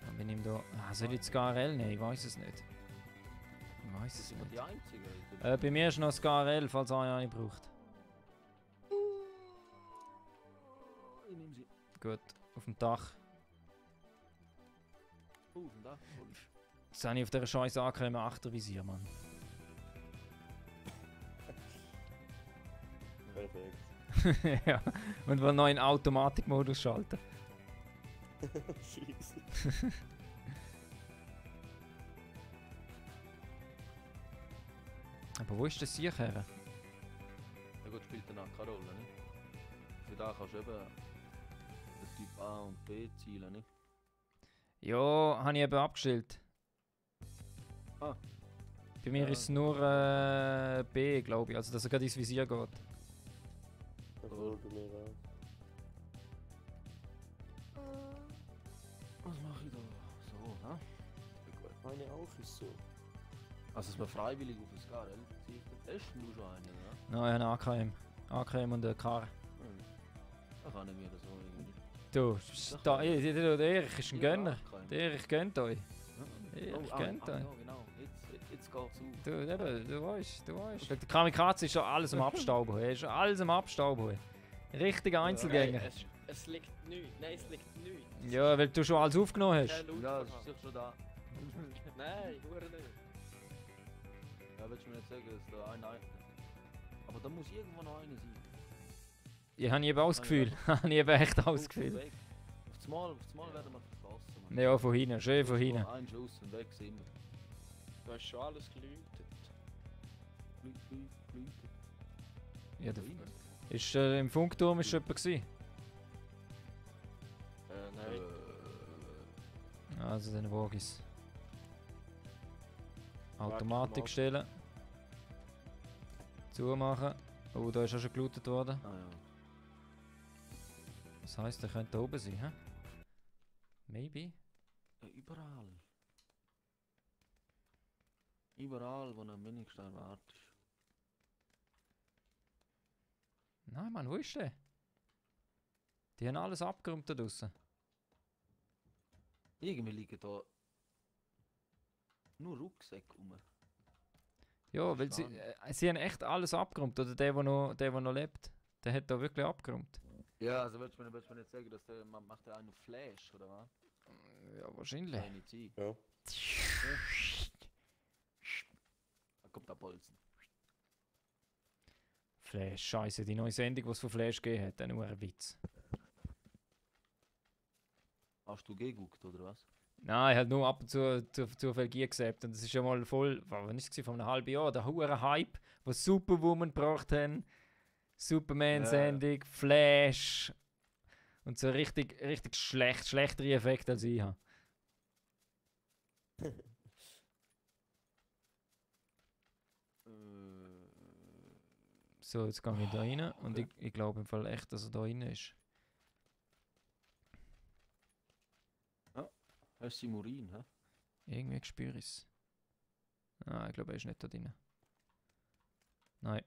Dann bin ich da... soll ich das KRL nehmen? Ich weiß es nicht. Ich weiß es Sind wir nicht. die Einzigen? Bei mir ist noch das KRL, falls einer eine braucht. Ich nehme sie. Gut, auf dem Dach. Auf dem Dach. Jetzt habe ich auf dieser scheiß AK immer 8er Visier, Mann. Perfekt. Ja, und will noch in Automatikmodus schalten. Scheisse. Aber wo ist das Sieg her? Ja gut, spielt dann auch keine Rolle, ne? Für da kannst du eben den Typ A und B zielen, ne? Ja, habe ich eben abgestellt. Ah. Bei mir Ja. ist es nur B, glaube ich, also dass er gerade ins Visier geht. Obwohl bei mir auch. Was mache ich da? So, ne? Meine auch ist so. Also es war freiwillig auf das KRL zieht. Hast du schon einen, oder? Nein, ich habe einen AKM. AKM und eine Kar. Da kann ich mir das so irgendwie. Du, der Erich ist ein Gönner. Der Erich gönnt euch. Oh, Erich gönnt euch. ja, genau. Jetzt geht's auf. Du, eben, du weißt. Der Kamikaze ist schon alles am Abstauben. Er ist schon alles am Abstauben. Richtiger Einzelgänger. Nein, es liegt nichts. Nein, es liegt nichts. Ja, weil du schon alles aufgenommen hast. Kein Laut Ja, das vorhanden. ist sicher schon da. Nein, hure nicht. Ja, willst du mir nicht sagen, dass da einer... Aber da muss irgendwo noch einer sein. Ich habe eben auch das Gefühl. Ich habe echt auch das Gefühl. Weg. Auf das Mal werden wir verschossen. Mann. Ja, von hinten. Schön von hinten. Ein Schuss und weg sind wir. Du hast schon alles geläutet. Blüte. Ja, ist, im Funkturm ist jemand gewesen. Nein. Also den Wagis. Warte, Automatik mal. stellen. Zumachen. Oh, da ist auch schon gelootet worden. Ah ja. Das heisst, er könnte da oben sein, hä? Maybe? Ja, überall. Überall, wo ein Mini-Stein wartet. Nein, Mann, wo ist der? Die haben alles abgeräumt da draussen. Irgendwie liegen da nur Rucksäcke rum. Ja, weil sie haben echt alles abgeräumt. Oder der noch lebt, der hat da wirklich abgeräumt. Ja, also willst du mir nicht sagen, dass man macht ja einen Flash, oder was? Ja, wahrscheinlich. Kann nicht sein. Ja. Da kommt der Bolzen. Flash, scheiße, die neue Sendung, die es von Flash gegeben hat, nur ein Witz. Hast du geguckt, oder was? Nein, halt nur ab und zu viel Gier gesappt. Und das ist ja mal voll, wann ist es, vor einem halben Jahr, der hure Hype, wo Superwoman gebracht haben, Superman-Sendung, Flash und so richtig schlechtere Effekte als ich habe. So, jetzt gehe ich da rein und ich glaube im Fall echt, dass er da rein ist. Das ist Simurin, hä? Irgendwie spüre ich es. Ah, ich glaube, er ist nicht da drin. Nein.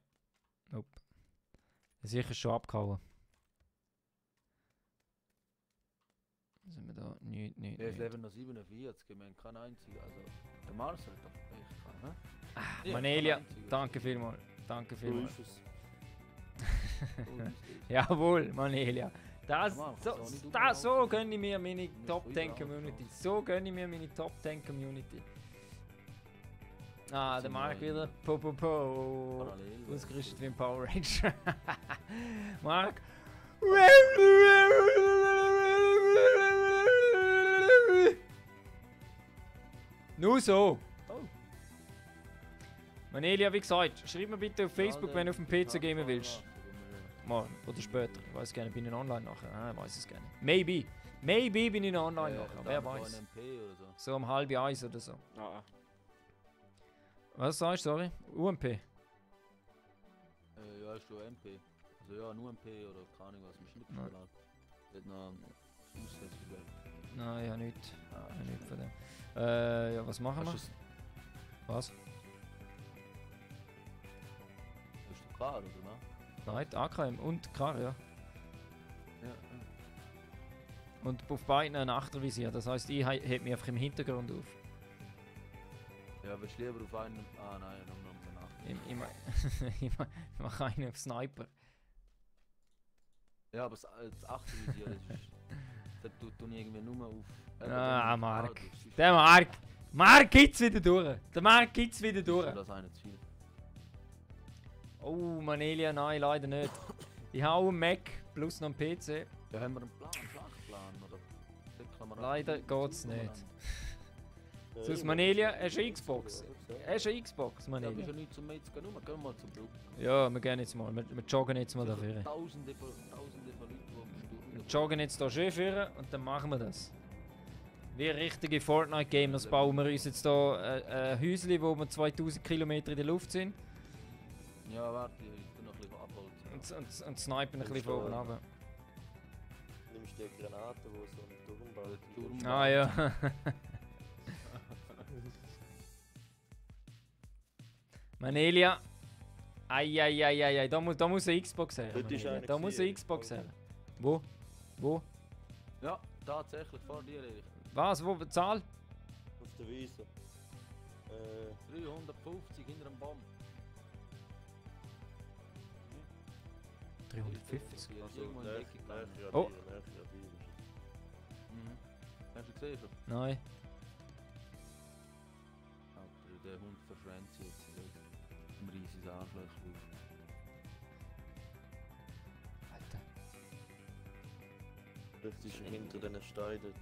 Nope. Sicher schon abgehauen. Sind wir da? Nicht. Ja, es leben noch 47, wir haben keinen einzigen. Also, der Marcel hat doch echt keinen, hä? Ja, Manelia, keinen einzigen. danke vielmals. Danke So vielmals. ist es. Jawohl, Manelia. Das, Mann, so, das ist auch nicht das, so überall. gönne ich mir meine musst Top 10 überall Community. drauf. So gönne ich mir meine Top 10 Community. Ah, Jetzt der sind Marc wir wieder. in- Po. Parallel. Ausgerüstet wie ein Power Ranger. Marc. Nur so. Oh. Manelia, wie gesagt, schreib mir bitte auf Facebook, Ja, wenn du auf dem der PC gamen Kraftfahrer willst. laufen, wenn wir- Morgen oder später. Ich weiß gerne, bin ich online nachher. Ah, ich weiß es gerne. Maybe. Maybe bin ich noch online nachher. dann Wer von weiß. MP oder so. So um 12:30 oder so. Ah, Was sagst du, sorry? UMP? Ja, ist schon MP. Also ja, nur MP oder keine Ahnung was, mich nicht Nein. verlangt. Hat noch Aussetzung. Nein, ja nicht. Ah, Ja, nicht von dem. Ja, was machen wir? Hast du Was? klar, oder was? Nein, die AKM und Kar, ja. Ja. Und auf beiden ein Achtervisier. Das heisst, ich heb mich einfach im Hintergrund auf. Ja, willst du lieber auf einen... Ah nein, noch danach. Ich mache einen auf Sniper. Ja, aber das 8. Visier, das ist... Das tut ich irgendwie nur auf... Ah, auf Marc. Radius. Sonst Der Marc! Marc geht's wieder durch! Der Marc geht's wieder ist durch! das eine zu viel. Oh, Manelia, nein, leider nicht. Ich habe auch einen Mac plus noch einen PC. Ja, haben wir einen Plan, einen Schlachtplan, oder? Deckeln wir Leider ab, geht's umeinander. nicht. Sonst Manelia, hast du eine Xbox? Hast du eine Xbox, Ja, bist Manelia? ja nicht zum Metz gehen, gehen wir mal zum Brück. Ja, wir gehen jetzt mal. Wir joggen jetzt mal dafür. Tausende von Leuten, die am Wir Sturm... joggen jetzt hier schön führen und dann machen wir das. Wie richtige Fortnite-Gamers bauen wir uns jetzt hier ein Häuschen, wo wir 2000 Kilometer in der Luft sind Ja, warte, ich bin noch ein bisschen abholzen. und snipen ein bisschen von oben runter. Nimmst du die Granate, die so einen Turm baut? Turm- Ah ja. Manelia. Eieieiei, da muss eine Xbox her. Dort ist Manelia. einer Da muss eine gewesen, Xbox her. okay. Wo? Wo? Ja, tatsächlich, vor dir, Erich. Was? Wo? Zahl? Auf der Wiese. 350 hinter dem Baum. 350. Also, irgendwo in die Ecke gegangen. Oh. Mhm. Hast du gesehen schon? Nein. Alter, der Hund verschwänzt sich jetzt. Im riesigen Arschlöchchen. Alter. Das ist hinter den Steinen dort.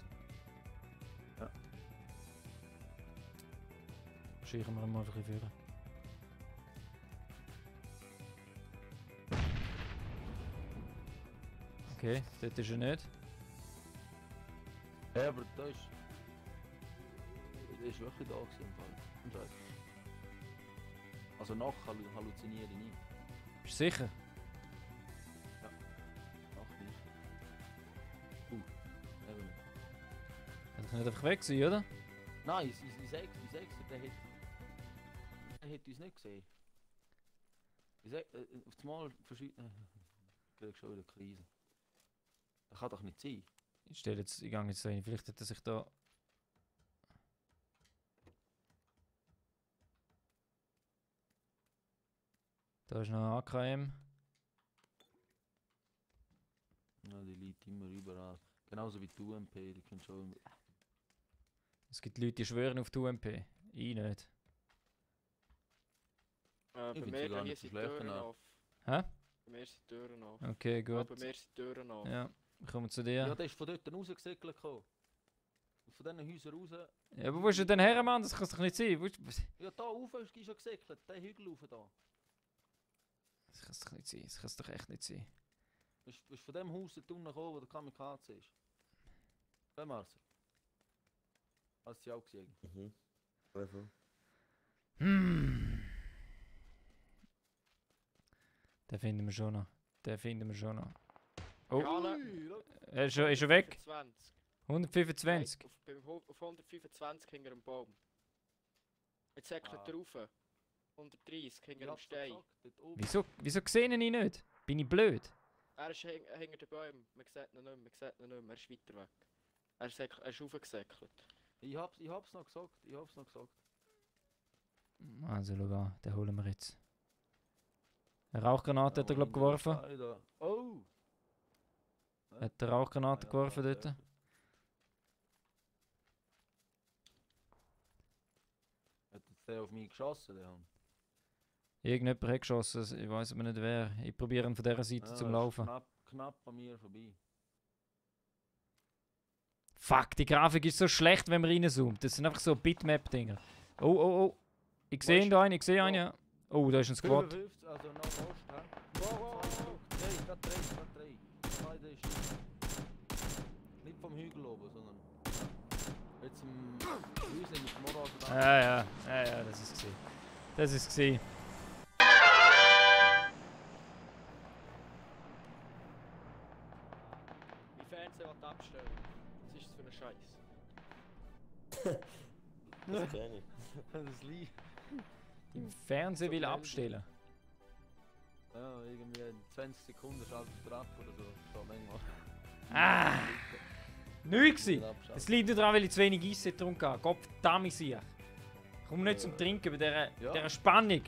Scheren wir mal ein bisschen führen. Okay, dort ist er nicht. Ja, aber da ist... Der ist wirklich da gewesen im Fall. Im Fall. Also nach halluziniere ich nicht. Bist du sicher? Nach nicht. Nicht einfach weg gewesen, oder? Nein, ich sag's dir, der hat uns nicht gesehen. Ich sag, auf das Mal verschieden. Ich krieg schon wieder Krise. Das kann doch nicht sein. Ich gehe jetzt rein. Vielleicht hat er sich da... Da ist noch ein AKM. Ja, die liegt immer überall. Genauso wie die UMP, die können schon... Es gibt Leute, die schwören auf die UMP. Ich nicht. Bei find mir sie gar hier nicht so sind schlecht, Türen genau. auf. Hä? Bei mir sind Türen auf. Okay, Ja, gut. bei mir sind Türen auf. Ja, wir kommen zu Ja, dir. der ist von dort rausgesickelt gekommen. Von diesen Häusern raus. Ja, aber wo ist er denn her, Mann? Das kann doch nicht sein. Ja, da rauf ist schon gesickelt, der Hügel rauf da. Das kann doch nicht sein. Das kann doch echt nicht sein. Bist von dem Haus dort unten gekommen, wo der Kamikaze ist. Bei Marcel. Hast du sie auch gesehen? Mhm. Einfach. Den finden wir schon noch. Den finden wir schon noch. Oh, Jana, ist er weg? 125. 125. Nein, auf 125 hinter dem Baum. Jetzt säckelt er rauf. 130 hinter dem Stein. Wieso sehe ich ihn nicht? Bin ich blöd? Er ist hinter den Bäumen. Man sieht ihn nicht mehr, man sieht ihn nicht mehr. Er ist weiter weg. Er ist raufgesäckelt. Ich hab's noch gesagt, Also, schau an, den holen wir jetzt. Eine Rauchgranate hat er, glaube ich, geworfen. Alter. Oh! Hat eine Rauchgranate Ja, geworfen ja, dort? ja. Hat jetzt der auf mich geschossen, der Hund? Irgendjemand hat geschossen, ich weiß aber nicht wer. Ich probiere ihn von dieser Seite zum ist Laufen. Knapp an mir vorbei. Fuck, die Grafik ist so schlecht, wenn man reinzoomt. Das sind einfach so Bitmap-Dinger. Oh. Ich sehe ihn da einen, ja. Oh, da ist ein Squad. 55, also nach Ost, hä? Wow. Drei. Nein, der ist nicht vom Hügel oben, sondern jetzt im Häuschen mit dem Motorrad. Ja, das ist gesehen. Das ist gesehen. Mein Fernseher will abstellen. Was ist das für ein Scheiß? Das kenn ich. Das Lied. Im Fernsehen will abstellen. Ja, irgendwie in 20 Sekunden schaltet er ab oder so. So manchmal. Ah! Nichts gewesen. Es liegt nur daran, weil ich zu wenig Eis getrunken habe. Gott verdammt sicher. Komm nicht zum Trinken bei dieser Spannung,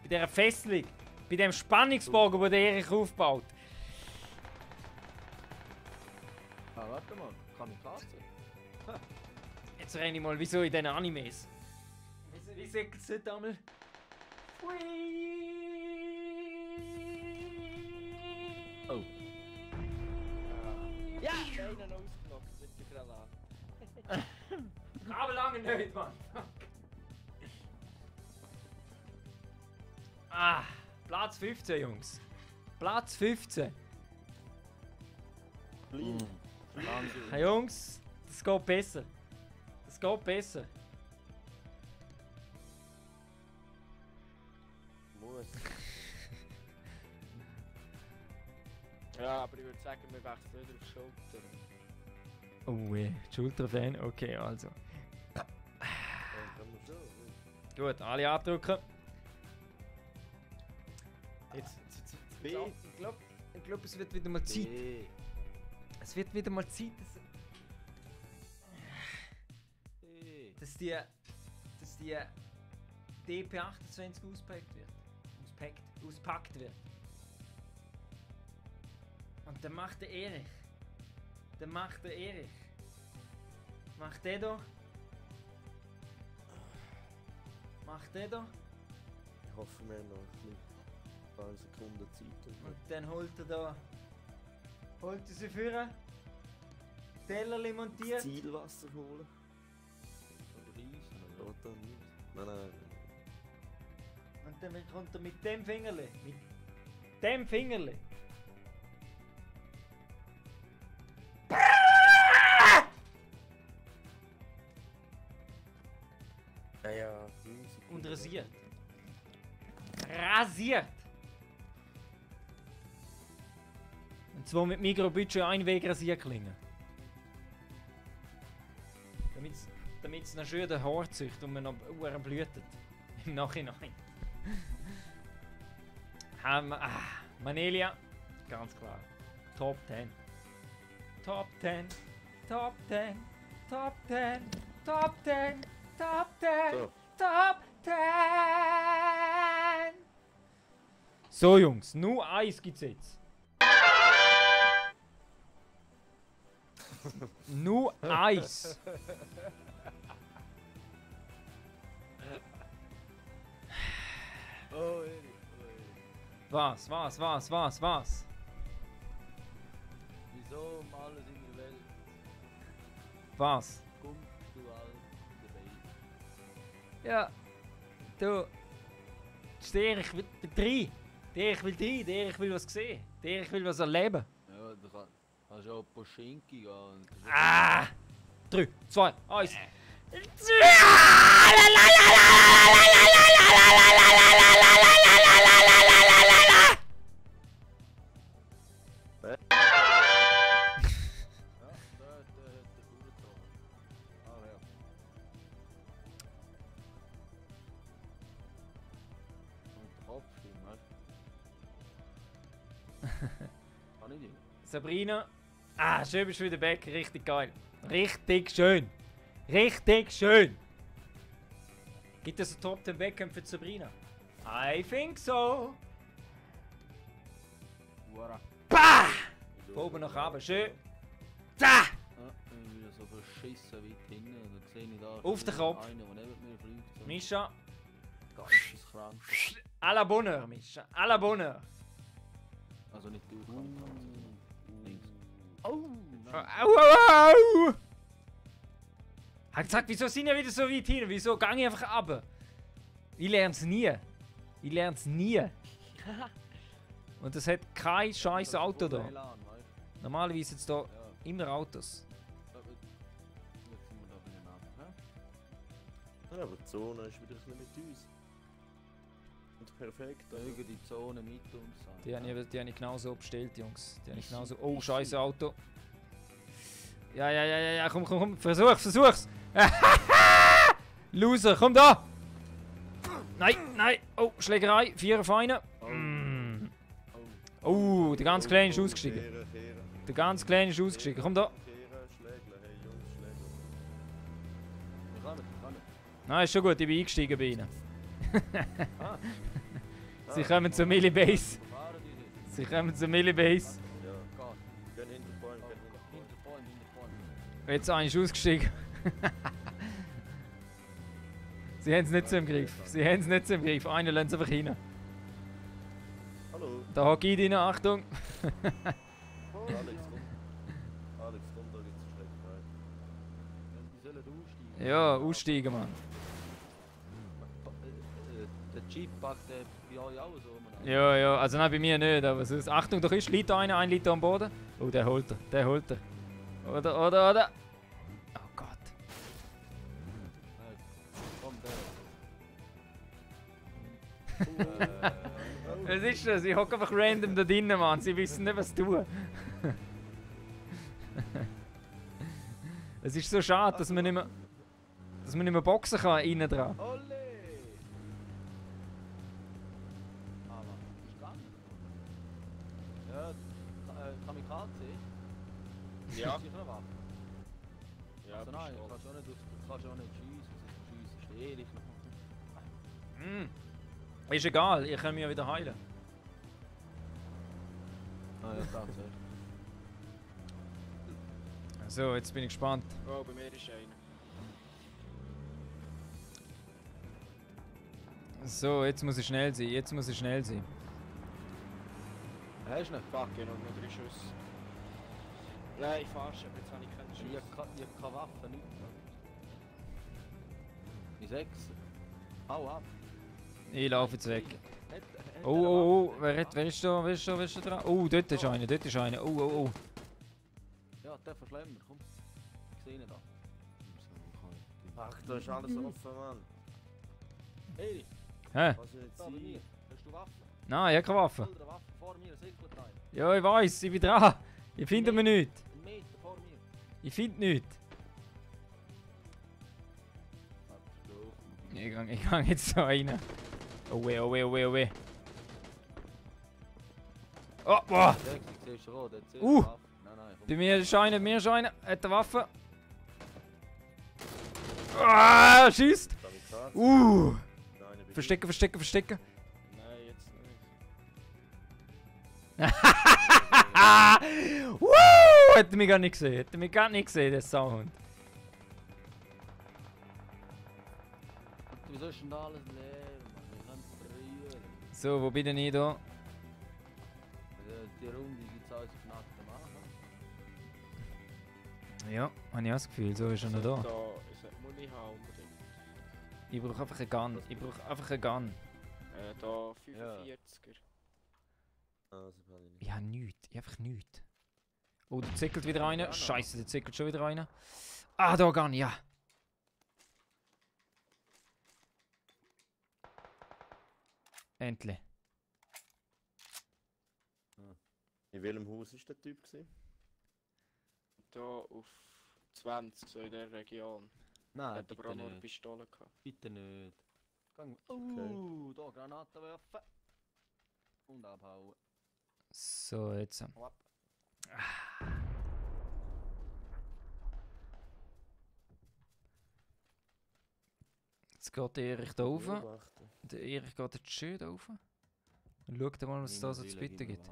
bei dieser Fesselung, bei dem Spannungsbogen, den der Erich aufbaut. Ah, warte mal, Kamikaze. Jetzt renne ich mal, wieso in diesen Animes? Wie sagt es nicht einmal? Oh. Ja, einen ausgenockt mit der Granate. Aber lange nicht, Mann. Ah, Platz 15, Jungs. Platz 15. Blind. Hey, Jungs, das geht besser. Das geht besser. Muss. Ja, aber ich würde sagen, wir wechseln wieder auf Schulter. Oh, Schulterfan. Okay, also. Dann können wir schon. Gut, alle andrücken. Jetzt B. ich glaub, es wird wieder mal Zeit. B. Es wird wieder mal Zeit, dass die DP28 auspackt wird. Und dann macht der Erich. Macht der da. Macht der da. Ich hoffe, wir haben noch ein paar Sekunden Zeit. Und dann holt er sie führen. Tellerli montiert. Zielwasser holen. Oder Reis, oder? Geht da nicht. Nein. Und dann kommt er mit dem Fingerli. Ja. Und rasiert. Und zwar mit Mikrobudget Einweg Rasierklingen. Damit jetzt noch schön den Haar züchtet und man noch blühtet. Im Nachhinein. Haben wir... Manelia. Ganz klar. Top 10. Top 10. Top 10. Top 10. Top 10. Top 10. So. Top 10. So Jungs, nur eins gibt's jetzt. Nur eins. Oh, Eri. Was? Wieso um alles in der Welt Was? kommst du all dabei? Ja, du. Der ich will drei. Der ich will was sehen. Der ich will was erleben. Ja, du kannst auch Poschinki gehen. 3, 2, 1. Ja, der Uhrentag. Ah ja. Und der Kopf stimmt, weißt du? Kann ich nicht. Sabrina. Schön bist du wieder back. Richtig geil. Richtig schön. Richtig schön. Gibt es einen Top 10 Wettkampf für Sabrina? I think so. Uara. Bah! Von oben nach oben. Schön. Da! Ja, ich bin so verschissen weit hinten und dann sehe ich da Auf den Kopf. einen, der neben mir fliegt. So Mischa. geisteskrank. À la Bonheur, Mischa. À la Bonheur. Also nicht du, sondern links. Au, au, au! Hat gesagt, wieso sind wir wieder so weit hin? Wieso gehe ich einfach runter? Ich lerne es nie. Ich lerne es nie. Und es hat kein scheiß Auto da. Normalerweise jetzt da Ja, immer Autos. jetzt sind wir da beieinander. Ja, aber die Zone ist wieder ein bisschen mit uns. Und perfekt. Ja? Mögen die Zone mit uns sein. Die habe ich genauso bestellt, Jungs. Die habe ich genauso. Oh, scheiß Auto. Ja, komm. Versuch's. Loser, komm da! Nein. Oh, Schlägerei. 4 auf einen. Oh, der ganz Kleine ist ausgestiegen. Der ganz Kleine ist ausgestiegen. Komm da. Schlägler, hey Jungs, Schlägler. Wir können. Nein, ist schon gut, ich bin eingestiegen bei ihnen. Sie kommen zur Millibase. Fahren die nicht. Sie kommen zur Millibase. Ja, Geht. gehen hinter Bäumen, Oh, gehen hinter Bäumen. hinter Bäumen. Jetzt einer ist ausgestiegen. Sie haben es nicht so im Griff. Einer lässt einfach rein. Hallo, Da hocke ich rein, Achtung. Alex, komm. Alex, komm, da gibt's eine Schlägerei. Die sollen aussteigen. Ja, aussteigen, Mann. Der Jeep packt bei euch auch so rum. Ja, also nein, bei mir nicht, aber sonst. Achtung, da ist liegt einer, ein Liter am Boden. Oh, der holt er. Oder. Oh Gott. Komm, Was ist das? Ich hocke einfach random da drinnen, Mann. Sie wissen nicht, was tun. Es ist so schade, dass man nicht mehr boxen kann innen dran. Olle! Aber, ist gegangen. Ja, Kamikaze. Ja. Sicher eine Waffe. Ja, Also nein, Pistole. kannst auch nicht schiessen. Schiessen ist ehrlich noch. Ist egal, ich kann mich ja wieder heilen. Ah ja, tatsächlich. So, jetzt bin ich gespannt. Oh, bei mir ist einer. So, jetzt muss ich schnell sein. Hast du nicht? Fuck, ich habe noch 3 Schuss. Nein, falsch, aber jetzt habe ich keinen Schuss. Ich habe keine Waffe, nichts. Ich sag's. Hau ab. Ich laufe jetzt weg. Hat Oh, wer ist da dran? Oh, dort ist einer. Oh. Ja, der verschlemmt mir, komm. Ich sehe ihn da. Ach, da ist alles offen, Mann. Hey, Hä? Kannst du nicht da bei mir. sein? Hast du Waffe? Nein, ich habe keine Waffe. Andere Waffe vor mir, Säckleteil. Ja, ich weiß, ich bin dran. Ich finde mir nichts. 1 Meter vor mir. Ich finde nichts. Ich gang jetzt so rein. Oh weh, oh weh, oh weh, oh weh. Oh, boah! Ich sehe schon rot, jetzt sehe ich Uh. Waffe. Nein, komm. Bei mir scheinen, Hat eine Waffe. Ah, schießt! Kamikaze. Uh! Nein, ich bin Verstecken, verstecken, verstecken. Nein, jetzt nicht. Woo! Hätte mich gar nicht gesehen. Hätte mich gar nicht gesehen, der Sound. Wieso ist denn da alles leer? Mann? Wir können verlieren. So, wo bin denn ich da? Die Runde gibt es alles auf nacktem Machen. Ja, habe ich auch das Gefühl, so ist er noch da. Da ist ein Muni haben unbedingt. Ich brauche einfach einen Gun. Ich brauche einfach einen Gun. Da 45er. Ah, das habe ich nicht. Ich habe nichts. Ich habe einfach nichts. Oh, der zickelt wieder rein. Scheiße, der zickelt schon wieder rein. Ah, da Gun, ja. Endlich. In welchem Haus war der Typ? Gewesen? Da auf 20, so in der Region. Nein, Hat aber bitte auch noch eine nicht. Pistole gehabt. Bitte nicht. Gang. Da Granaten werfen. Und abhauen. So, jetzt. Hau ab. Jetzt geht der Erich da rauf. Beobachten. Der Erich geht jetzt schön da rauf. Und schaut mal, was es da so zu bieten gibt.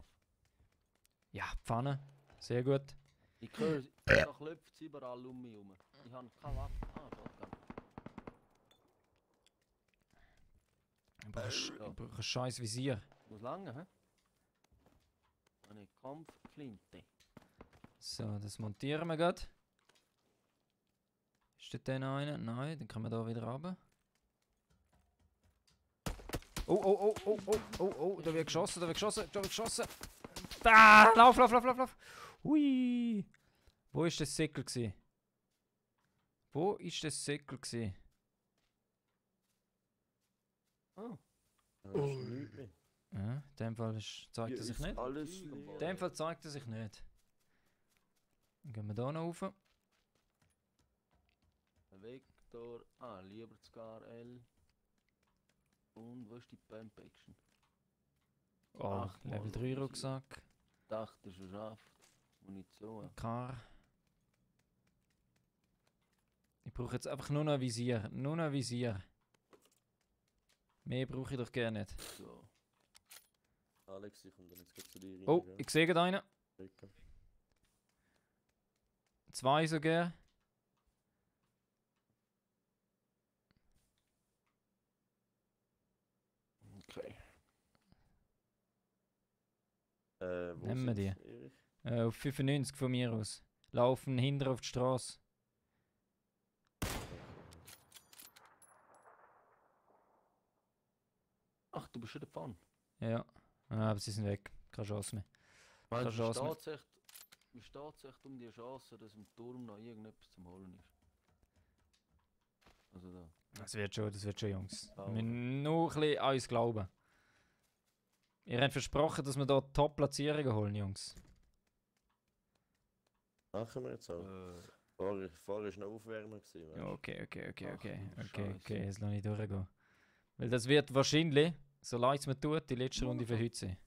Ja, Pfanne. Sehr gut. Ich höre, da klopft es überall um mich herum. Ich habe keine Waffe. Ah, Shotgun. Ich brauche ein scheiß Visier. Muss lange, hä? Eine Kampfflinte. So, das montieren wir gerade. Ist da denn einer? Nein, dann können wir da wieder runter. Oh, oh, oh, oh, oh, oh, oh, da wird geschossen, da wird geschossen, da wird geschossen. Da, lauf, lauf, lauf, lauf, lauf. Hui. Wo ist das Säckel gsi? Wo ist das Säckel gsi? Oh. Da ist nichts mehr. Ja, in dem Fall zeigt er Hier sich ist nicht. alles In In leer. dem Fall zeigt er sich nicht. Dann gehen wir da noch rauf. Vektor. Ah, Lieberscar L. Und wo ist die Pump Action? Oh, Ach, Level Mann, 3 Visier. Rucksack. Dachte schon schafft. Munition. Kar. Ich brauche jetzt einfach nur noch ein Visier. Nur noch ein Visier. Mehr brauche ich doch gerne nicht. So. Alex, ich komme dann jetzt gleich zu dir rein. Oh, gell? ich sehe gerade einen. Drücken. 2 sogar. Okay. Wo Nehmen wir sind's, Erich? Auf 95 von mir aus. Laufen hinter auf die Straße. Ach, du bist schon davon. Ja. Ah, aber sie sind weg. Keine Chance mehr. Meinst du, Chance mehr. wie steht es echt um die Chance, dass im Turm noch irgendetwas zum Holen ist? Also da. Das wird schon, Jungs. Oh. Wir müssen nur ein bisschen an uns glauben. Ihr habt versprochen, dass wir hier Top-Platzierungen holen, Jungs. Machen wir jetzt auch. Vorher war noch Aufwärmen. Gewesen, weißt Ja, du? okay. Ach, du Okay, Scheisse. jetzt lasse ich durchgehen. Weil das wird wahrscheinlich, solange es mir tut, die letzte Runde für heute sein.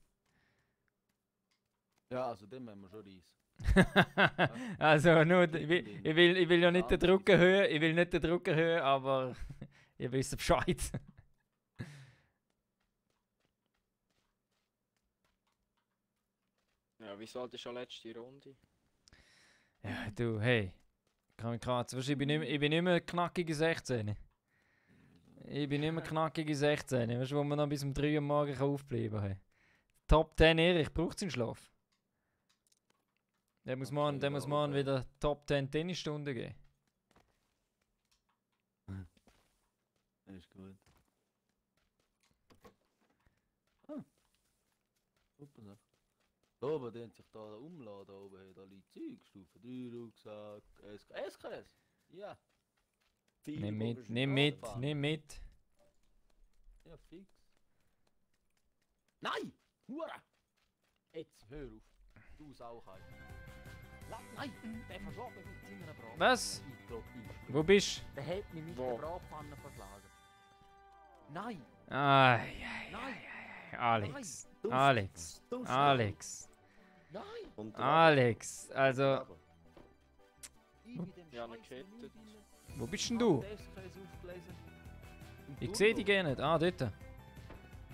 Ja, also den müssen wir schon reissen. Also, nur, ich will ja nicht den Druck erhöhen, aber ihr wisst Bescheid. Ja, wieso halt ist schon letzte Runde? Ja, du, hey. Kann mich kratzen. Weißt du, ich bin nicht mehr knackige 16. Ich bin nicht mehr knackige 16. Weißt du, wo man noch bis um 3 Uhr morgens aufbleiben kann. Top 10 Erich, braucht seinen Schlaf. Der muss morgen wieder Top 10 Tennisstunden geben. Das ist gut. Ah. Super Sache. Da oben, die haben sich da umladen, da oben, da liegt Zeug, Stufe 3 Rucksack, SKS. Ja. Nimm mit, Logisch. nimm mit, nimm mit. Ja, fix. Nein! Hure! Jetzt, hör auf. Du Sauchheit. Nein! Der verschlagen mit seiner Bratpfanne. Was? Wo bist du? Der hat mich mit Wo? der Bratpfanne verschlagen. Nein! Ai, Nein! Alex. Nein, Alex. du Alex. Nein! Und Alex. Also, Ich bin dem Ja, Scheiß gekettet. nie drin. wo bist denn du? Ich habe den SKS aufgelesen. Ich sehe dich gar nicht. Ah, dort.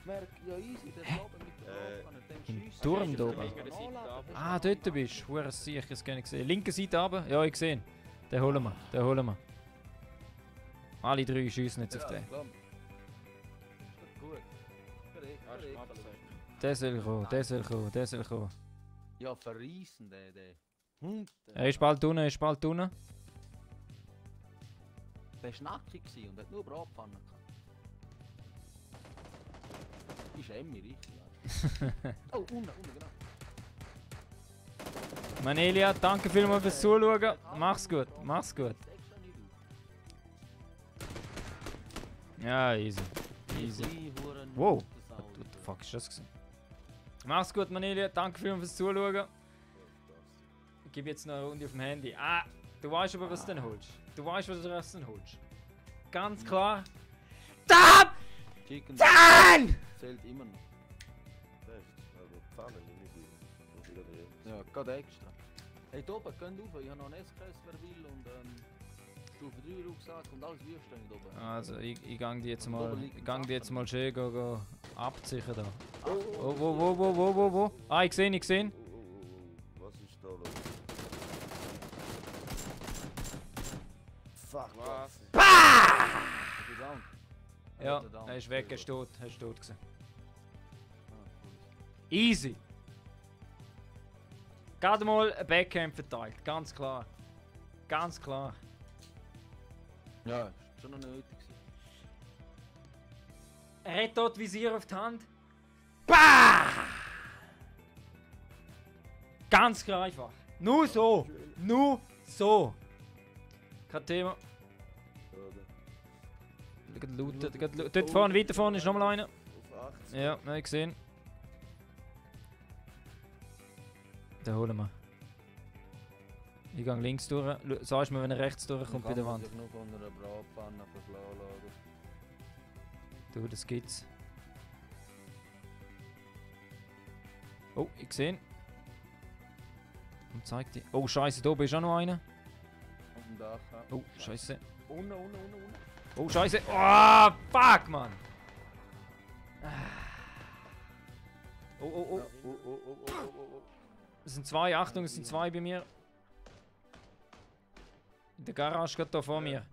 Merk, ja easy, der ist oben mit der Waffe, dem im schießt Turm er. da Hast oben. du den anladen? Ah, dort bist du. Hure sicher, ich habe es gar nicht gesehen. Linke Seite runter. Ja, ich sehe ihn. Den holen wir. Den holen wir. Alle drei schiessen jetzt auf Ja, den. komm. Ist doch gut. Ja, ist Korrekt. abgesagt. Der soll kommen, der soll kommen, der soll kommen. Ja, verreissen, der. Hund. Er ist bald unten, er ist bald unten. Der war nackig gewesen und hat nur Bratpfannen gehabt. Ich schäme mich richtig. Alter. Oh, unten, genau. Manelia, danke vielmals fürs Zuschauen. Mach's gut, mach's gut. Ja, easy. Easy. Wow. What the fuck ist das gewesen? Mach's gut, Manelia, danke vielmals fürs Zuschauen. Ich gebe jetzt noch eine Runde auf dem Handy. Ah, du weißt aber, was du denn holst. Du weißt, was du das denn holst. Ganz klar. Da! Chicken Dann! zählt immer noch. Echt? Aber Pfanne nehme ich wieder. Muss ich gerade reden. Ja, gerade extra. Hey, da oben, geht rauf. Ich habe noch einen SKS, wer will. Und Stufe 3 Rucksack und alles Wüste da oben. Also, ich gang die jetzt mal schön go abziehen da. Oh, wo? Ah, ich sehe ihn, Was ist da los? Fuck, Was? Ist er down? Ja, Ist down? er ist weg, er ist tot gewesen. Ah, cool. Easy. Gerade mal ein Backhand verteilt, ganz klar. Ganz klar. Ja, ist schon noch nötig gewesen. Er hat dort Visier auf die Hand. Bah! Ganz klar einfach. Nur so. Nur so. Kein Thema. Dort vorne, weiter vorne ist nochmal einer. Auf 80. Ja, habe ich gesehen. Den holen wir. Ich gehe links durch. Sagst mir, wenn er rechts durchkommt bei der Wand. Ich nur von einer Bratpfanne verflauen lassen. Du, das gibt's. Oh, ich sehe ihn. Und zeig dir. Oh, Scheiße, da oben ist auch noch einer. Auf dem Dach. Ja. Oh, Scheiße. Unten. Oh, Scheiße. Oh, fuck, Mann. Oh. Es sind zwei, Achtung, es sind zwei bei mir. In der Garage gerade da vor mir.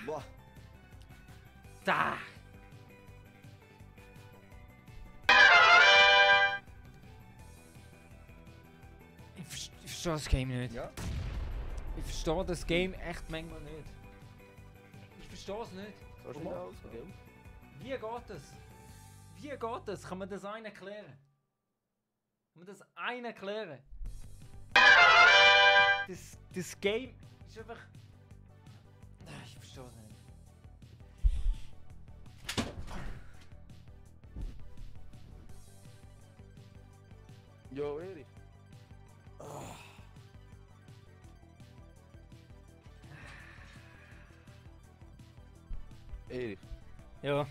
Boah. Da! Ich verstehe das Game nicht. Ja. Ich verstehe das Game echt manchmal nicht. Ich verstehe es nicht. Kannst du nicht ausgehen? Wie geht das? Wie geht das? Kann man das einen erklären? Kann man das einen erklären? Das Game ist einfach... Ich verstehe es nicht. Jo, Erich. Erich. Ja.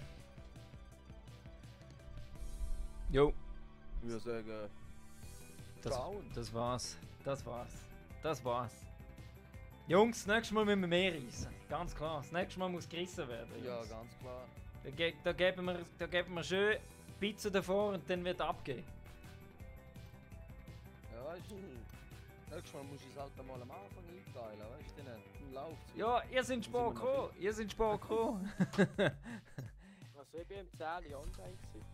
Jo. Ich würde sagen, Das war's. Das war's. Jungs, das nächste Mal müssen wir mehr reissen. Ganz klar. Das nächste Mal muss gerissen werden. ja, Jungs. ganz klar. Da geben wir schön Pizza davor und dann wird abgehen. Ja, weißt du, nächstes Mal musst du es halt einmal am Anfang einteilen, weißt du, dann läuft es. Ja, ihr seid spät gekommen. Ihr seid spät gekommen. Also ich bin im 10 online gewesen.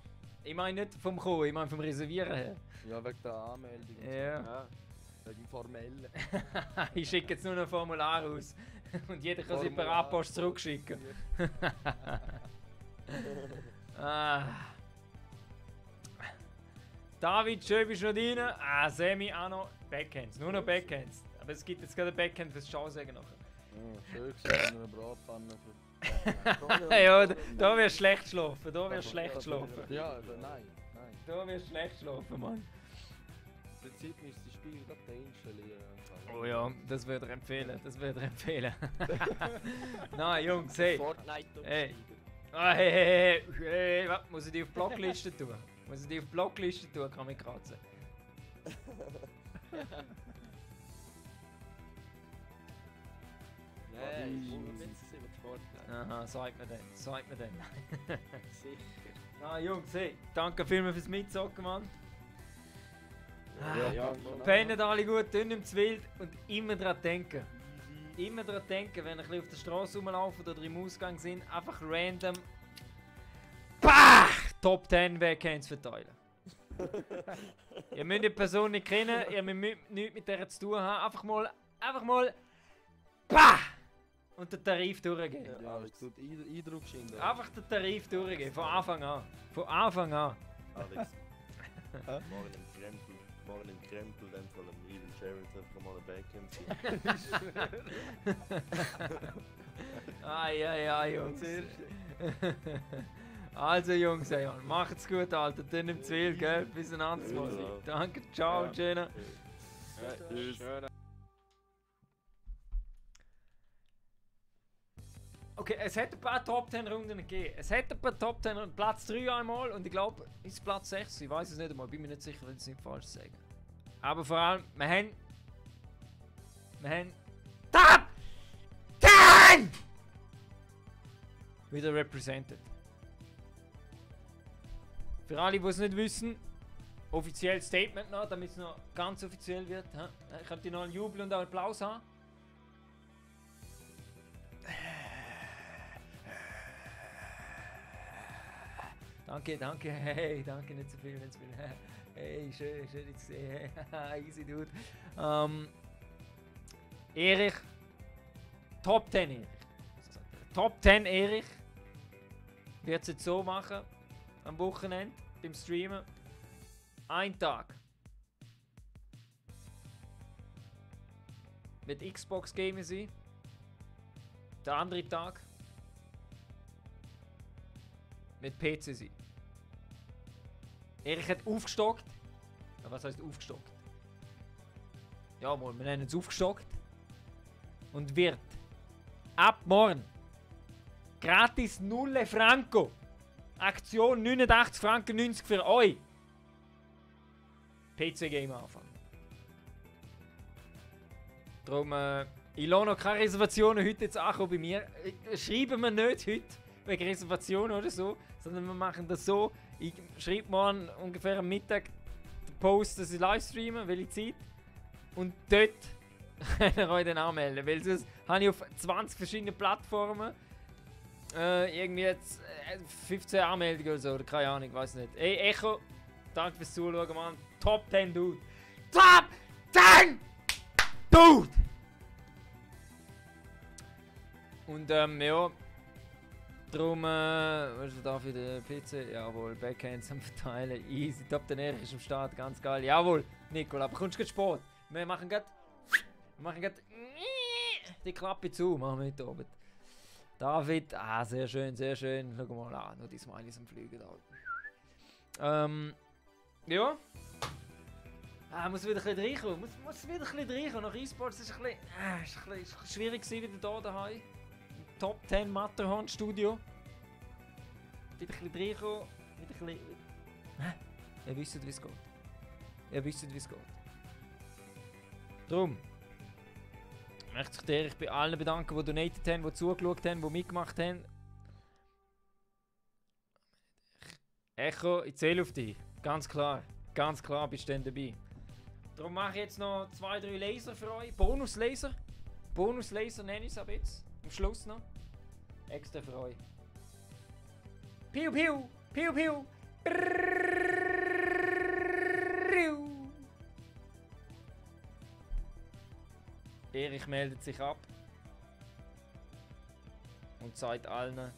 Ich meine nicht vom Kommen, ich meine vom Reservieren her. Ja, wegen der Anmeldung. und Ja. Ja. so. Wegen formellen. Ich schicke jetzt nur noch ein Formular aus. Und jeder kann sich per Formular. A-Post zurückschicken. Ah. David, schön bist du noch drin. Ah, Semi auch noch. Backhands, nur noch Backhands. Aber es gibt jetzt gerade ein Backhand fürs Schausägen nachher. Ja, schön gewesen, eine Bratpfanne für... Ja, da wirst du schlecht schlafen. Da wirst du schlecht schlafen. Ja, also nein. Da wirst du schlecht schlafen, Mann. Prinzip müsste das Spiel gerade deinstallieren. Oh ja, das würde ich empfehlen. Das würde ich empfehlen. Nein, Jungs, hey. Fortnite Hey. Ah, hey, was? Muss ich die auf die Blockliste tun? Muss ich die auf die Blockliste tun, kann mich kratzen. Nein, ich mit Fortnite. Aha, sagt mir dann. Sicher. Ah, Jungs, hey. Danke vielmals fürs Mitzocken, Mann. Ja, Pennt alle gut, dünn im Wild und immer dran denken. Immer dran denken, wenn ihr ein bisschen auf der Straße rumlaufen oder im Ausgang sind, einfach random. Bah! Top 10 Backhands verteilen. Ihr müsst die Person nicht kennen, ihr müsst nichts mit der zu tun haben. Einfach mal. Bah! Und den Tarif durchgehen. Ja, es tut Eindruck schinden. Einfach den Tarif durchgehen, von Anfang an. Von Anfang an. Alex. Morgen im Krempel, dann soll ein Evil Jared einfach mal eine Backhand sein. Ai, Jungs. Also Jungs, ja, macht's gut, Alter. Dann im Ziel, gell? Bis ein anderes Mal. Ja. Danke, ciao, Ja. Jenna. Tschüss. Schön. Okay, es hat ein paar Top 10 Runden gegeben. Es hat ein paar Top 10 Runden. Platz 3 einmal und ich glaube, ist es Platz 6? Ich weiß es nicht einmal, bin mir nicht sicher, will es nicht falsch sagen. Aber vor allem, wir haben Top 10! Wieder represented. Für alle, die es nicht wissen, offizielles Statement noch, damit es noch ganz offiziell wird. Könnt ihr noch einen Jubel und einen Applaus haben? Danke, hey, danke, nicht so viel, nicht so viel. Hey, schön dich zu sehen. Easy, dude. Erich, Top 10 Erich. Top 10 Erich wird es jetzt so machen, am Wochenende, beim Streamen. Ein Tag mit Xbox Gamer sein. Der andere Tag mit PC sein. Erich hat aufgestockt. Ja, was heißt aufgestockt? Ja, wir nennen es aufgestockt. Und wird ab morgen gratis 0 Franco. Aktion 89 Franken 90 für euch. PC-Game anfangen. Darum, ich lasse noch keine Reservationen heute jetzt ankommen bei mir. Schreiben wir nicht heute wegen Reservationen oder so, sondern wir machen das so. Ich schreibe morgen ungefähr am Mittag den Post, dass ich live streame, welche Zeit. Und dort könnt ihr euch dann anmelden. Weil sonst habe ich auf 20 verschiedenen Plattformen irgendwie jetzt 15 Anmeldungen oder so, oder keine Ahnung, ich weiß nicht. Ey, Echo, danke fürs Zuschauen, Mann. Top 10 Dude. Top 10 Dude! Und ja, darum, was ist da für den PC? Jawohl, Backhands am Verteilen, easy. Top 10 Erich ist am Start, ganz geil. Jawohl, Nicole, aber kommst du Sport? Wir machen grad die Klappe zu, machen wir heute Abend. David, sehr schön, sehr schön. Schau mal an, nur die Smileys am Fliegen da. Ja. Muss wieder ein bisschen reinkommen. Muss wieder ein bisschen reinkommen. Nach E-Sports ist ein bisschen schwierig gewesen, wieder da daheim. Im Top 10 Matterhorn Studio. Wieder ein bisschen reinkommen. Wieder ein bisschen... Ihr wisst, wie es geht. Ihr wisst, wie es geht. Drum möchte ich mich bei allen bedanken, die donated haben, die zugeschaut haben, die mitgemacht haben. Echo, ich zähle auf dich. Ganz klar bist du dann dabei. Darum mache ich jetzt noch 2, 3 Laser für euch. Bonus-Laser. Bonus-Laser nenne ich es ab jetzt. Am Schluss noch. Extra für euch. Piu, piu, piu, piu. Erich meldet sich ab und sagt allen